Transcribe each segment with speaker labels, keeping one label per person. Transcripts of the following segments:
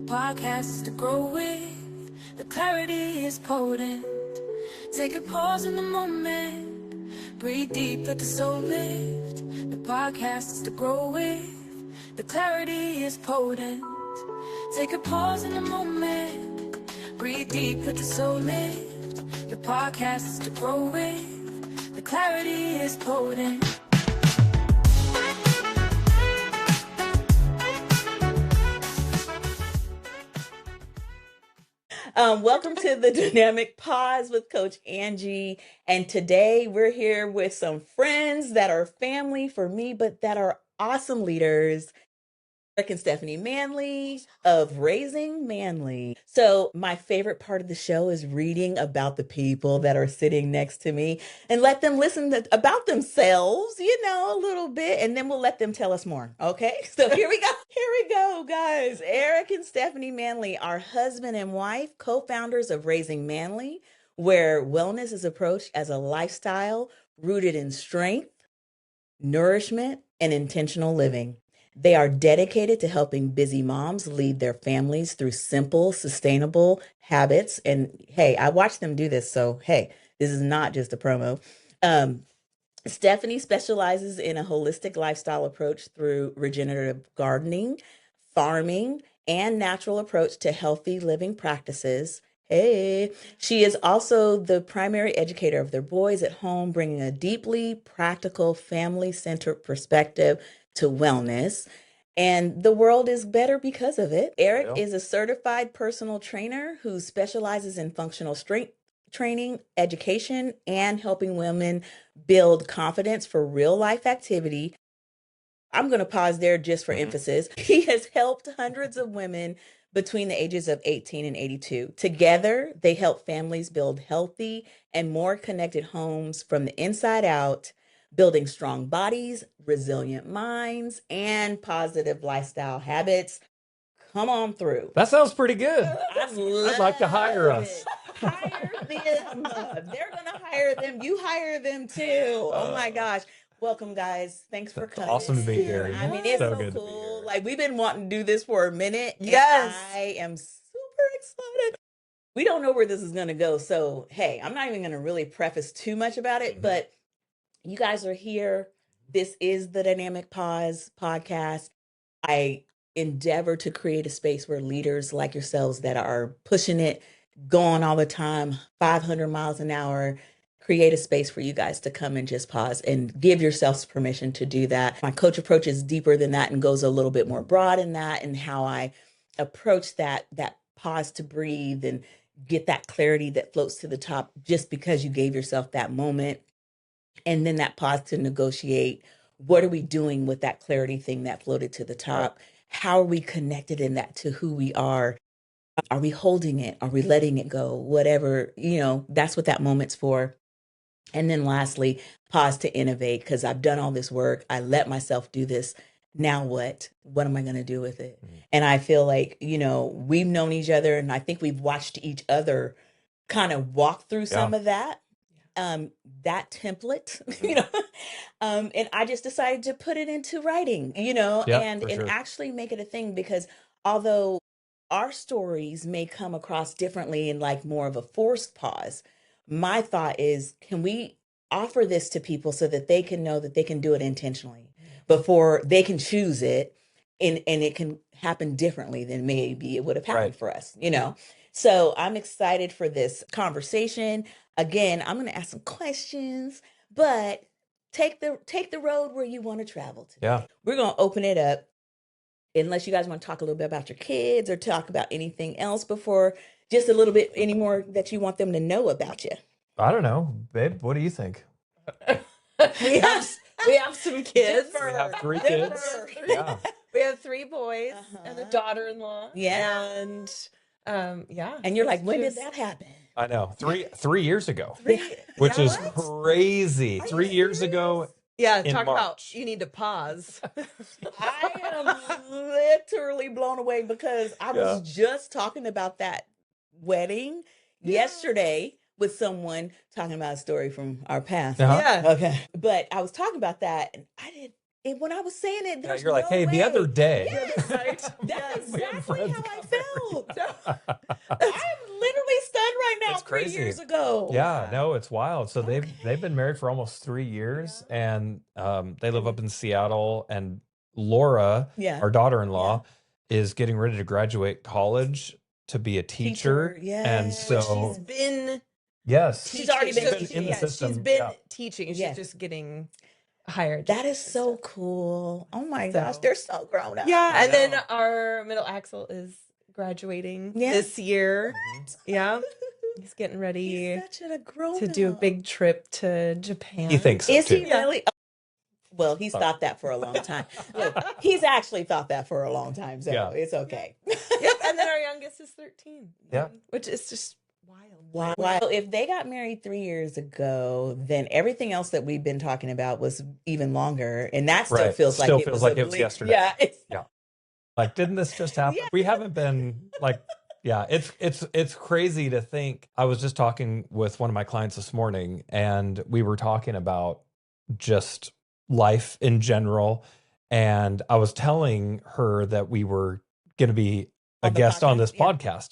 Speaker 1: podcast to grow with. The clarity is potent. Take a pause in the moment. Breathe deep, let the soul lift. The podcast is to grow with. The clarity is potent. Take a pause in the moment. Breathe deep, let the soul lift. The podcast is to grow with. The clarity is potent.
Speaker 2: Welcome to the Dynamic Pause with Coach Angie. And today we're here with some friends that are family for me, but that are awesome leaders. Eric and Stephanie Manley of Raising Manley. So my favorite part of the show is reading about the people that are sitting next to me and let them listen about themselves, a little bit, and then we'll let them tell us more. Okay, so here we go. Here we go, guys. Eric and Stephanie Manley are husband and wife, co-founders of Raising Manley, where wellness is approached as a lifestyle rooted in strength, nourishment, and intentional living. They are dedicated to helping busy moms lead their families through simple, sustainable habits. And hey, I watched them do this. So, hey, this is not just a promo. Stephanie specializes in a holistic lifestyle approach through regenerative gardening, farming, and natural approach to healthy living practices. Hey, she is also the primary educator of their boys at home, bringing a deeply practical, family-centered perspective to wellness. And the world is better because of it. Eric is a certified personal trainer who specializes in functional strength training, education, and helping women build confidence for real life activity. I'm going to pause there just for emphasis. He has helped hundreds of women between the ages of 18 and 82. Together, they help families build healthy and more connected homes from the inside out, building strong bodies, resilient minds, and positive lifestyle habits. Come on through.
Speaker 3: That sounds pretty good.
Speaker 2: I'd
Speaker 3: like to hire us.
Speaker 2: Hire them. They're going to hire them. You hire them too. Oh my gosh. Welcome, guys. Thanks for coming.
Speaker 3: Awesome to be here.
Speaker 2: I mean, it's so
Speaker 3: good
Speaker 2: cool. Like, we've been wanting to do this for a minute.
Speaker 4: Yes.
Speaker 2: I am super excited. We don't know where this is going to go. So, hey, I'm not even going to really preface too much about it, but you guys are here. This is the Dynamic Pause podcast. I endeavor to create a space where leaders like yourselves that are pushing it, going all the time, 500 miles an hour, create a space for you guys to come and just pause and give yourselves permission to do that. My coach approach is deeper than that and goes a little bit more broad in that, and how I approach that pause to breathe and get that clarity that floats to the top just because you gave yourself that moment. And then that pause to negotiate. What are we doing with that clarity thing that floated to the top? How are we connected in that to who we are? Are we holding it? Are we letting it go? Whatever, that's what that moment's for. And then lastly, pause to innovate, because I've done all this work. I let myself do this. Now what? What am I going to do with it? And I feel like, we've known each other, and I think we've watched each other kind of walk through some of that. That template, and I just decided to put it into writing, and actually make it a thing, because although our stories may come across differently in like more of a forced pause, my thought is, can we offer this to people so that they can know that they can do it intentionally before they can choose it, and it can happen differently than maybe it would have happened for us, So I'm excited for this conversation. Again, I'm going to ask some questions, but take the road where you want to travel today.
Speaker 3: Yeah.
Speaker 2: We're going to open it up, unless you guys want to talk a little bit about your kids or talk about anything else before, just a little bit any more that you want them to know about you.
Speaker 3: I don't know, babe. What do you think?
Speaker 4: We have some kids.
Speaker 3: We have 3 kids. Yeah.
Speaker 4: We have 3 boys and a daughter-in-law.
Speaker 2: Yeah.
Speaker 4: And
Speaker 2: And you're like, when did that happen?
Speaker 3: I know. 3 years ago, which is crazy. 3 years ago.
Speaker 4: Yeah,
Speaker 3: in
Speaker 4: talk
Speaker 3: March.
Speaker 4: about you need to pause.
Speaker 2: I am literally blown away, because I was just talking about that wedding yesterday with someone, talking about a story from our past.
Speaker 4: Yeah.
Speaker 2: Okay. But I was talking about that, and when I was saying it,
Speaker 3: Yeah,
Speaker 2: there's
Speaker 3: you're like,
Speaker 2: no
Speaker 3: hey, the
Speaker 2: way.
Speaker 3: other day.
Speaker 2: Yes,
Speaker 4: Right.
Speaker 2: that's
Speaker 3: We had
Speaker 2: exactly
Speaker 3: friends
Speaker 2: how I
Speaker 3: come
Speaker 2: felt. I'm literally stunned right now.
Speaker 3: It's
Speaker 2: 3
Speaker 3: crazy.
Speaker 2: years ago.
Speaker 3: Yeah, no, it's wild. So
Speaker 2: Okay.
Speaker 3: they've been married for almost 3 years, and they live up in Seattle. And Laura,
Speaker 2: Yeah.
Speaker 3: our daughter-in-law, is getting ready to graduate college to be a teacher.
Speaker 2: Yeah.
Speaker 3: And so
Speaker 4: She's been
Speaker 3: yes,
Speaker 2: She's already been
Speaker 3: been in the
Speaker 2: teaching.
Speaker 3: system.
Speaker 4: She's been
Speaker 3: Yeah.
Speaker 4: teaching. She's
Speaker 2: Yes.
Speaker 4: just getting higher.
Speaker 2: That is
Speaker 4: education
Speaker 2: so
Speaker 4: stuff.
Speaker 2: cool. Oh my
Speaker 4: So-
Speaker 2: gosh, they're so grown up.
Speaker 4: Yeah,
Speaker 3: I
Speaker 4: and then
Speaker 3: know.
Speaker 4: our middle Axel is graduating
Speaker 2: Yeah.
Speaker 4: this year. Yeah, he's getting ready
Speaker 2: He's such a grown
Speaker 4: to do a
Speaker 2: up.
Speaker 4: big trip to Japan.
Speaker 3: He thinks so
Speaker 2: Is
Speaker 3: too.
Speaker 2: he really? Well, he's thought that for a long time. Look, he's actually thought that for a long time, so
Speaker 3: Yeah.
Speaker 2: it's okay.
Speaker 4: Yep, and then our youngest is 13.
Speaker 3: Yeah.
Speaker 4: Which is just wild.
Speaker 2: Wow. So if they got married 3 years ago, then everything else that we've been talking about was even longer, and that still
Speaker 3: Right.
Speaker 2: feels
Speaker 3: Still
Speaker 2: like
Speaker 3: feels
Speaker 2: it
Speaker 3: like
Speaker 2: was
Speaker 3: it was yesterday.
Speaker 2: Yeah.
Speaker 3: Like, didn't this just happen?
Speaker 2: Yeah.
Speaker 3: We haven't been like, yeah, it's crazy to think. I was just talking with one of my clients this morning, and we were talking about just life in general. And I was telling her that we were going to be a
Speaker 2: On the
Speaker 3: guest on
Speaker 2: podcast?
Speaker 3: this
Speaker 2: Yeah.
Speaker 3: podcast.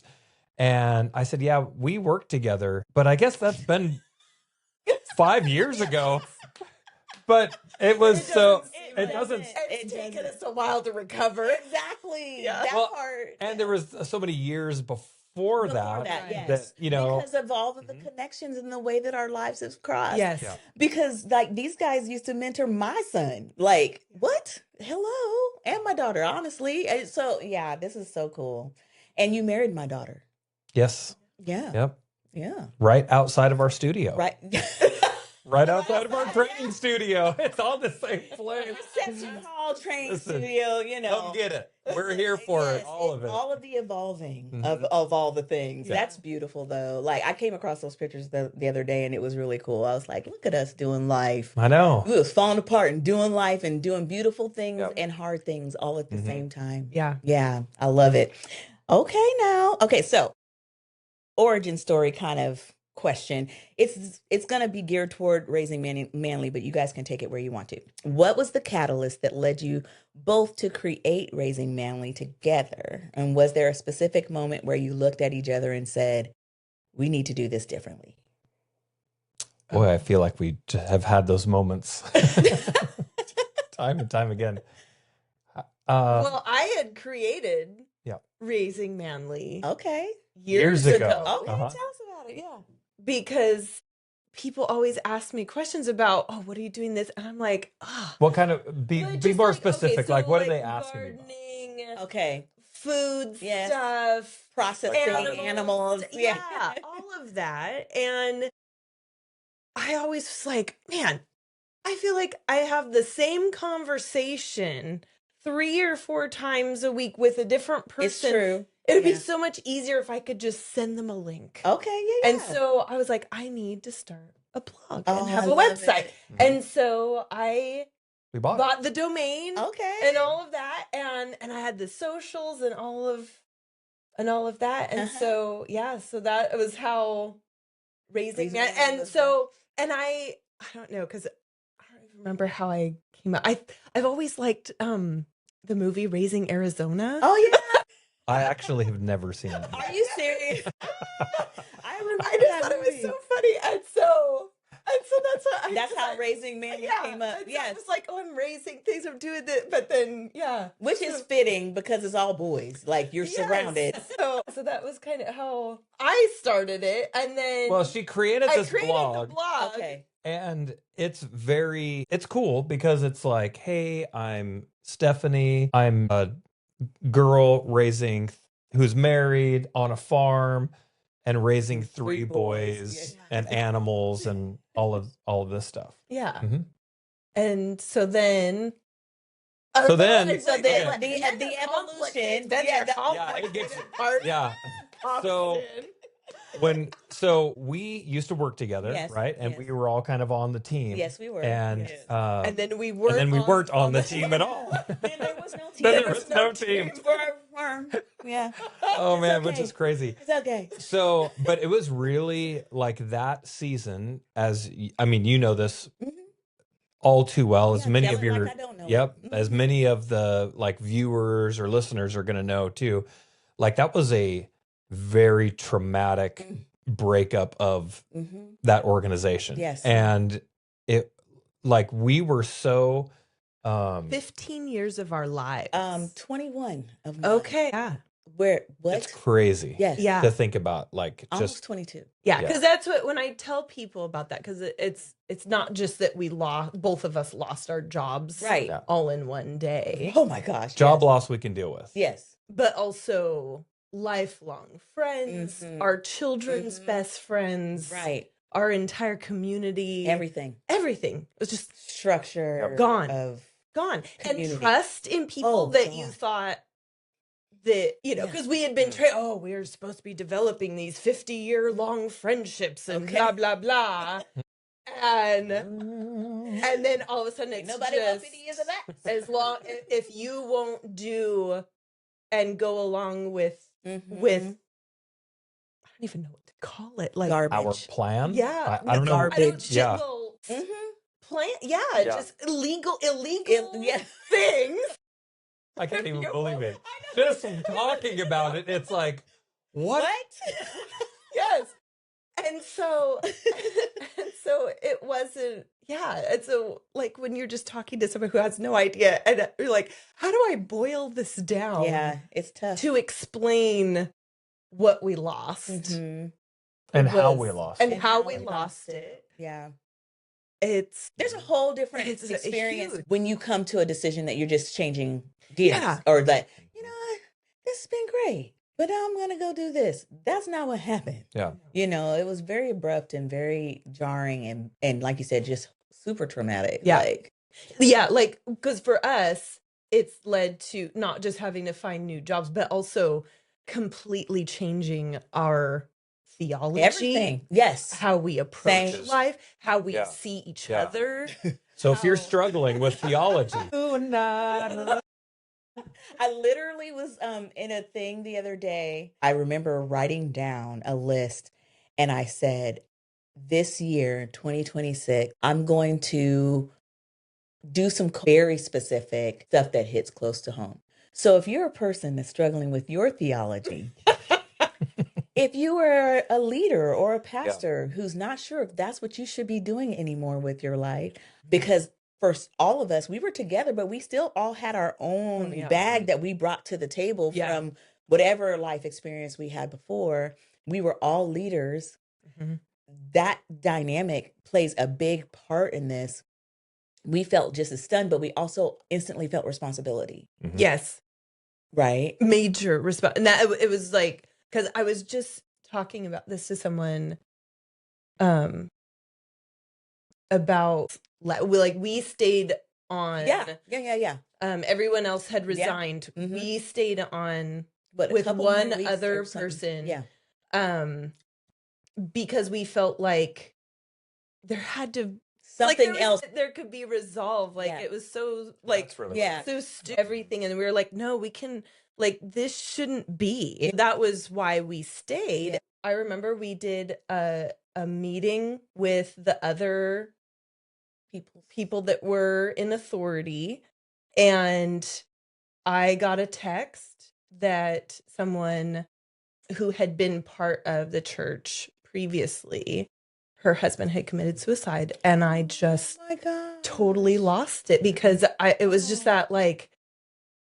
Speaker 3: And I said, yeah, we worked together, but I guess that's been 5 years ago. But it was it doesn't.
Speaker 4: It's taken us a while to recover.
Speaker 2: Exactly.
Speaker 4: Yeah.
Speaker 2: That
Speaker 3: Well,
Speaker 2: part.
Speaker 3: And there was so many years before that,
Speaker 2: yes.
Speaker 3: that, you know,
Speaker 2: because of all of the connections and the way that our lives have crossed.
Speaker 4: Yes.
Speaker 3: Yeah.
Speaker 2: Because like these guys used to mentor my son. Like, what? Hello. And my daughter, honestly. And so yeah, this is so cool. And you married my daughter.
Speaker 3: yes,
Speaker 2: Yeah.
Speaker 3: yep,
Speaker 2: Yeah.
Speaker 3: right outside of our studio,
Speaker 2: Right.
Speaker 3: right outside of our training studio. It's all the same place.
Speaker 2: Section hall training
Speaker 3: Listen,
Speaker 2: studio, you know.
Speaker 3: Come get it. We're here for
Speaker 2: Yes,
Speaker 3: all of it.
Speaker 2: All of the evolving
Speaker 3: Mhm.
Speaker 2: of all the things.
Speaker 3: Yeah.
Speaker 2: That's beautiful though. Like I came across those pictures the other day and it was really cool. I was like, look at us doing life.
Speaker 3: I know.
Speaker 2: We was falling apart and doing life and doing beautiful things
Speaker 3: Yep.
Speaker 2: and hard things all at the
Speaker 3: Mhm.
Speaker 2: same time.
Speaker 4: Yeah.
Speaker 2: Yeah, I love it. Okay, now. Okay, so origin story kind of question. It's going to be geared toward Raising Manly, but you guys can take it where you want to. What was the catalyst that led you both to create Raising Manly together? And was there a specific moment where you looked at each other and said, we need to do this differently?
Speaker 3: Boy, I feel like we have had those moments time and time again.
Speaker 4: Well, I had created
Speaker 3: Yeah.
Speaker 4: Raising Manly
Speaker 2: Okay.
Speaker 3: Years ago.
Speaker 2: Okay,
Speaker 3: Uh-huh.
Speaker 2: tell us about it. Yeah.
Speaker 4: because people always ask me questions about, oh, what are you doing this? And I'm like,
Speaker 3: What kind of be more specific? Like, what are they asking you about?
Speaker 4: Gardening,
Speaker 2: Okay.
Speaker 4: food
Speaker 2: Yes.
Speaker 4: stuff,
Speaker 2: Processing animals.
Speaker 4: Yeah, all of that. And I always was like, man, I feel like I have the same conversation 3 or 4 times a week with a different person.
Speaker 2: It's true.
Speaker 4: It would
Speaker 2: Yeah.
Speaker 4: be so much easier if I could just send them a link.
Speaker 2: Okay, yeah.
Speaker 4: And so I was like, I need to start a blog
Speaker 2: Oh,
Speaker 4: and have
Speaker 2: I
Speaker 4: a
Speaker 2: love
Speaker 4: website.
Speaker 2: it.
Speaker 4: And so I
Speaker 3: We bought it.
Speaker 4: bought the domain
Speaker 2: Okay.
Speaker 4: and all of that, and I had the socials and all of that. And
Speaker 2: Uh-huh.
Speaker 4: so yeah, so that was how Raising
Speaker 2: Raising
Speaker 4: Man.
Speaker 2: Manley
Speaker 4: And
Speaker 2: was
Speaker 4: so and I don't know, because I don't even remember how I came out. I've always liked the movie Raising Arizona.
Speaker 2: Oh yeah.
Speaker 3: I actually have never seen it.
Speaker 2: Are you serious? I remember
Speaker 4: I just
Speaker 2: that
Speaker 4: thought it was
Speaker 2: movie.
Speaker 4: so funny. And so that's what
Speaker 2: That's how Raising Manley came up.
Speaker 4: and so
Speaker 2: Yes.
Speaker 4: I was like, oh, I'm raising things, I'm doing this, but then yeah.
Speaker 2: Which is fitting because it's all boys. Like you're
Speaker 4: Yes.
Speaker 2: surrounded.
Speaker 4: So that was kind of how I started it, and then
Speaker 3: Well, she created
Speaker 4: I
Speaker 3: this
Speaker 4: created
Speaker 3: blog.
Speaker 4: the blog.
Speaker 2: Okay.
Speaker 3: And it's cool because it's like, hey, I'm Stephanie. I'm a girl who's married on a farm and raising 3 boys
Speaker 2: Yeah.
Speaker 3: and animals and all of this stuff.
Speaker 4: Yeah,
Speaker 3: Mhm.
Speaker 4: and so then.
Speaker 3: So then-
Speaker 2: So
Speaker 3: Okay.
Speaker 2: the evolution.
Speaker 4: Then
Speaker 2: Yeah,
Speaker 4: the
Speaker 2: that-
Speaker 4: complicated
Speaker 3: gets-
Speaker 4: part
Speaker 3: Yeah.
Speaker 4: pops
Speaker 3: So-
Speaker 4: in.
Speaker 3: So we used to work together,
Speaker 2: Yes,
Speaker 3: right? And
Speaker 2: yes.
Speaker 3: we were all kind of on the team.
Speaker 2: Yes, we were.
Speaker 3: And
Speaker 2: Yes.
Speaker 4: And then we weren't.
Speaker 3: weren't on the team at all.
Speaker 2: Then there was no team.
Speaker 3: Then there was no team.
Speaker 2: Yeah.
Speaker 3: Oh man, which
Speaker 2: okay.
Speaker 3: is crazy.
Speaker 2: It's okay.
Speaker 3: So, but it was really like that season, I mean, you know this
Speaker 2: Mhm.
Speaker 3: all too well, as
Speaker 2: Yeah,
Speaker 3: many
Speaker 2: tell
Speaker 3: of
Speaker 2: it like
Speaker 3: your,
Speaker 2: I don't know
Speaker 3: yep,
Speaker 2: it.
Speaker 3: as
Speaker 2: Mhm.
Speaker 3: many of the like viewers or listeners are going to know too, like that was a very traumatic breakup of
Speaker 2: Mhm.
Speaker 3: that organization.
Speaker 2: Yes.
Speaker 3: And it, like, we were so,
Speaker 4: 15 years of our lives.
Speaker 2: 21 of mine.
Speaker 4: Okay. Yeah.
Speaker 2: Where what?
Speaker 3: it's crazy
Speaker 2: Yes.
Speaker 4: Yeah.
Speaker 3: to think about, like,
Speaker 2: Almost
Speaker 3: just,
Speaker 2: 22.
Speaker 4: Yeah,
Speaker 3: Yeah.
Speaker 4: because that's what when I tell people about that, because it's not just that we lost, both of us lost our jobs
Speaker 2: Right.
Speaker 3: Yeah.
Speaker 4: all in one day,
Speaker 2: Oh my gosh.
Speaker 3: job
Speaker 2: yes.
Speaker 3: loss we can deal with.
Speaker 2: Yes.
Speaker 4: but also lifelong friends,
Speaker 2: Mhm.
Speaker 4: our children's
Speaker 2: Mhm.
Speaker 4: best friends,
Speaker 2: Right.
Speaker 4: our entire community,
Speaker 2: Everything.
Speaker 4: everything was just
Speaker 2: Structure
Speaker 4: Gone.
Speaker 2: of
Speaker 4: gone.
Speaker 2: Community.
Speaker 4: And trust in people
Speaker 2: Oh,
Speaker 4: that you
Speaker 2: God.
Speaker 4: thought that,
Speaker 2: Yeah.
Speaker 4: because we had been we were supposed to be developing these 50-year long friendships and
Speaker 2: Okay.
Speaker 4: blah, blah, blah. And then all of a sudden
Speaker 2: Ain't
Speaker 4: it's
Speaker 2: nobody want
Speaker 4: just
Speaker 2: 50 years of that.
Speaker 4: as long if you won't do and go along with I don't even know what to call it, like
Speaker 2: Garbage.
Speaker 3: Our plan?
Speaker 4: Yeah,
Speaker 3: I don't know.
Speaker 2: Garbage.
Speaker 3: Yeah.
Speaker 4: Well,
Speaker 2: Mhm.
Speaker 4: plan,
Speaker 3: Yeah.
Speaker 4: just illegal
Speaker 2: Yeah.
Speaker 4: things.
Speaker 3: I can't even
Speaker 4: You
Speaker 3: believe
Speaker 4: won't-
Speaker 3: it.
Speaker 4: I know.
Speaker 3: Just from talking about it, it's like, what?
Speaker 4: Yes. And so it wasn't, and so like when you're just talking to someone who has no idea and you're like, how do I boil this down
Speaker 2: Yeah, it's tough.
Speaker 4: to explain what we lost
Speaker 2: Mhm.
Speaker 3: And
Speaker 4: It
Speaker 3: how
Speaker 4: was-
Speaker 3: we lost
Speaker 4: and
Speaker 3: it.
Speaker 4: how we lost it.
Speaker 2: Yeah.
Speaker 4: There's
Speaker 2: a whole different
Speaker 4: It's
Speaker 2: experience
Speaker 4: huge.
Speaker 2: when you come to a decision that you're just changing gears
Speaker 4: Yeah.
Speaker 2: or that, what, this has been great, but I'm going to go do this. That's not what happened.
Speaker 3: Yeah.
Speaker 2: It was very abrupt and very jarring and like you said, just super traumatic.
Speaker 4: Yeah.
Speaker 2: Like,
Speaker 4: like because for us it's led to not just having to find new jobs but also completely changing our theology,
Speaker 2: everything. Yes.
Speaker 4: how we approach
Speaker 2: Same.
Speaker 4: life, how we
Speaker 3: Yeah.
Speaker 4: see each
Speaker 3: Yeah.
Speaker 4: other.
Speaker 3: So if you're
Speaker 4: How-
Speaker 3: struggling with theology,
Speaker 2: I literally was in a thing the other day. I remember writing down a list and I said, this year, 2026, I'm going to do some very specific stuff that hits close to home. So if you're a person that's struggling with your theology, if you are a leader or a pastor who's not sure if that's what you should be doing anymore with your life, because for all of us, we were together, but we still all had our own
Speaker 4: Yeah.
Speaker 2: bag that we brought to the table from whatever life experience we had before. We were all leaders.
Speaker 4: Mhm.
Speaker 2: That dynamic plays a big part in this. We felt just as stunned, but we also instantly felt responsibility,
Speaker 4: Yes,
Speaker 2: right?
Speaker 4: major response. And that it was like, because I was just talking about this to someone about we stayed on.
Speaker 2: Yeah.
Speaker 4: Everyone else had
Speaker 2: Yeah.
Speaker 4: resigned.
Speaker 2: Mhm.
Speaker 4: We stayed on
Speaker 2: But a
Speaker 4: with
Speaker 2: couple
Speaker 4: one
Speaker 2: more weeks
Speaker 4: other
Speaker 2: or something.
Speaker 4: person.
Speaker 2: Yeah.
Speaker 4: Because we felt like there had to
Speaker 2: Something else.
Speaker 4: there could be resolve. Like
Speaker 2: Yeah.
Speaker 4: it was so like
Speaker 3: That's really
Speaker 2: Yeah.
Speaker 4: so everything, and we were like, no, we can, like, this shouldn't be. That was why we stayed.
Speaker 2: Yeah.
Speaker 4: I remember we did a meeting with the other people that were in authority, and I got a text that someone who had been part of the church previously, her husband had committed suicide, and I just
Speaker 2: Oh my God.
Speaker 4: totally lost it because it was just that, like,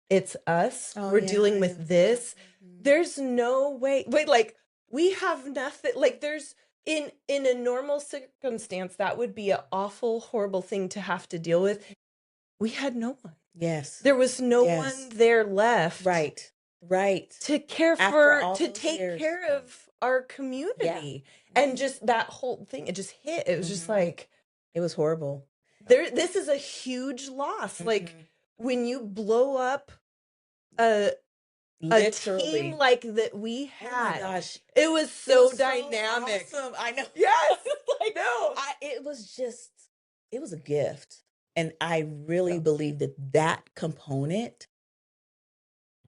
Speaker 4: it's us.
Speaker 2: Oh,
Speaker 4: We're
Speaker 2: yeah,
Speaker 4: dealing
Speaker 2: yeah.
Speaker 4: with this.
Speaker 2: Mhm.
Speaker 4: There's no way. Wait, like, we have nothing. Like, there's in a normal circumstance that would be an awful, horrible thing to have to deal with. We had no one.
Speaker 2: Yes.
Speaker 4: There was no
Speaker 2: Yes.
Speaker 4: one there left.
Speaker 2: Right.
Speaker 4: To care
Speaker 2: After all
Speaker 4: to
Speaker 2: those
Speaker 4: take
Speaker 2: years.
Speaker 4: care of our community. And just that whole thing, it just hit. It was just like,
Speaker 2: It was horrible.
Speaker 4: this is a huge loss. Like, when you blow up a
Speaker 2: Literally.
Speaker 4: team like that we
Speaker 2: Oh
Speaker 4: had,
Speaker 2: my gosh.
Speaker 4: it was so dynamic.
Speaker 2: Awesome. I know.
Speaker 4: Yes. I know.
Speaker 2: It was a gift. And I really believe that component,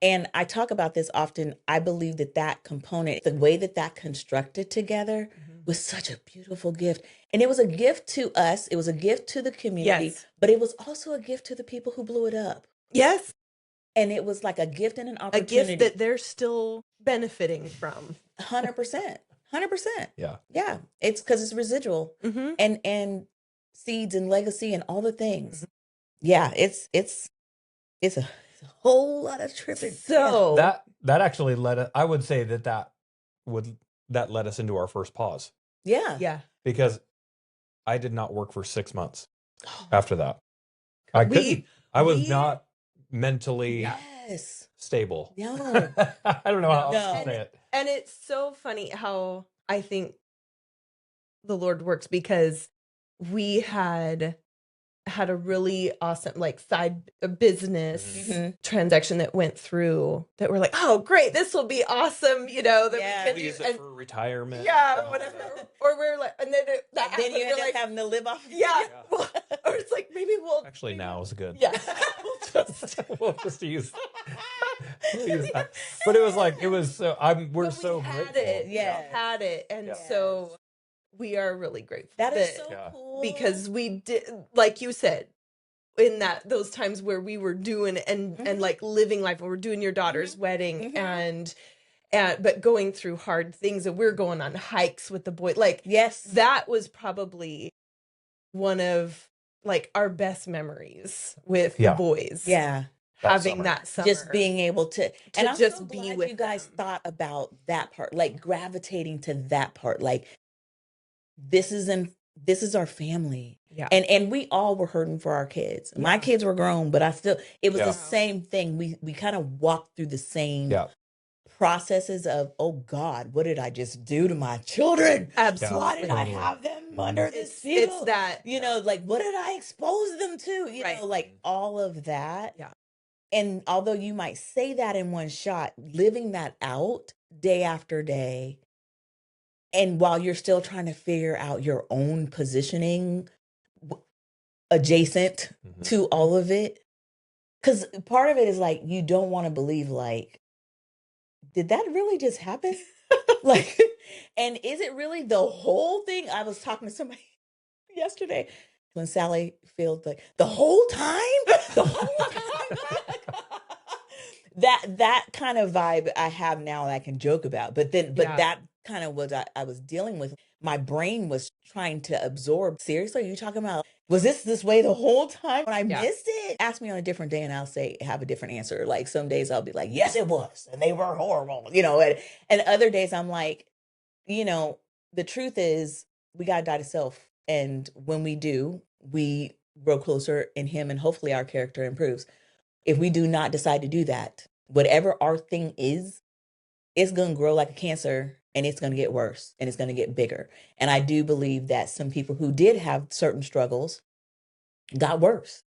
Speaker 2: and I talk about this often, I believe that component, the way that constructed together was such a beautiful gift. And it was a gift to us. It was a gift to the community,
Speaker 4: Yes.
Speaker 2: but it was also a gift to the people who blew it up.
Speaker 4: Yes.
Speaker 2: And it was like a gift and an
Speaker 4: A
Speaker 2: opportunity.
Speaker 4: gift that they're still benefiting from.
Speaker 2: 100%. 100%.
Speaker 3: Yeah.
Speaker 2: Yeah. It's because it's residual
Speaker 4: Mm-hmm.
Speaker 2: and seeds and legacy and all the things. Yeah. It's a whole lot of tripping.
Speaker 4: So
Speaker 3: That actually I would say that led us into our first pause,
Speaker 4: yeah.
Speaker 3: because I did not work for 6 months
Speaker 2: Oh,
Speaker 3: after that. I couldn't. I was
Speaker 4: we-
Speaker 3: not mentally
Speaker 2: yes.
Speaker 3: stable.
Speaker 2: No.
Speaker 3: I don't know how else
Speaker 2: No.
Speaker 3: to say it.
Speaker 4: And it's so funny how I think the Lord works, because we had a really awesome like side business
Speaker 2: Mhm.
Speaker 4: transaction that went through that we're like, oh great, this will be awesome, that
Speaker 2: Yeah.
Speaker 4: we can
Speaker 3: We
Speaker 4: do.
Speaker 3: use it for retirement.
Speaker 4: Yeah, whatever. Or we're like, and then that
Speaker 2: Then you
Speaker 4: happened,
Speaker 2: end
Speaker 4: we're
Speaker 2: up
Speaker 4: like,
Speaker 2: having to live off.
Speaker 4: yeah.
Speaker 3: Yeah.
Speaker 4: Well, or it's like maybe we'll
Speaker 3: Actually, now is good.
Speaker 4: yeah.
Speaker 3: We'll just use that. But it was like, we're
Speaker 4: But
Speaker 3: so
Speaker 4: we had
Speaker 3: grateful.
Speaker 4: it.
Speaker 2: Yeah.
Speaker 4: We had it. And
Speaker 3: Yeah.
Speaker 4: so we are really grateful.
Speaker 2: That is so
Speaker 3: Yeah.
Speaker 2: cool.
Speaker 4: Because we did, like you said, in those times where we were doing and like living life, and we're doing your daughter's wedding and but going through hard things, and we're going on hikes with the boy. Like,
Speaker 2: yes,
Speaker 4: that was probably one of like our best memories with
Speaker 3: Yeah.
Speaker 4: the boys.
Speaker 2: yeah.
Speaker 4: Having
Speaker 3: summer.
Speaker 4: that summer.
Speaker 2: Just being able to and I'm
Speaker 4: just
Speaker 2: so
Speaker 4: be
Speaker 2: glad
Speaker 4: with
Speaker 2: you guys
Speaker 4: them.
Speaker 2: thought about that part, like gravitating to that part. Like this is our family.
Speaker 4: Yeah.
Speaker 2: And we all were hurting for our kids. My
Speaker 4: Yeah.
Speaker 2: kids were grown, but it was
Speaker 3: Yeah.
Speaker 2: the same thing. We kind of walked through the same
Speaker 3: Yeah.
Speaker 2: processes of, oh God, what did I just do to my children?
Speaker 4: Absolutely.
Speaker 2: Why did I
Speaker 3: Totally.
Speaker 2: have them under this
Speaker 4: It's
Speaker 2: field?
Speaker 4: that,
Speaker 2: Like what did I expose them to?
Speaker 4: Right.
Speaker 2: Like all of that.
Speaker 4: Yeah.
Speaker 2: And although you might say that in one shot, living that out day after day, and while you're still trying to figure out your own positioning adjacent
Speaker 3: Mhm.
Speaker 2: to all of it, because part of it is like you don't want to believe, like, did that really just happen? Like, and is it really the whole thing? I was talking to somebody yesterday when Sally feels like the whole time. that kind of vibe I have now that I can joke about. But
Speaker 4: Yeah.
Speaker 2: that kind of was I was dealing with. My brain was trying to absorb. Seriously, are you talking about, was this way the whole time? When I
Speaker 4: Yeah.
Speaker 2: missed it, ask me on a different day and I'll have a different answer. Like some days I'll be like, yes, it was. And they were horrible, and other days I'm like, the truth is we got to die to self. And when we do, we grow closer in him and hopefully our character improves. If we do not decide to do that, whatever our thing is, it's going to grow like a cancer and it's going to get worse and it's going to get bigger. And I do believe that some people who did have certain struggles got worse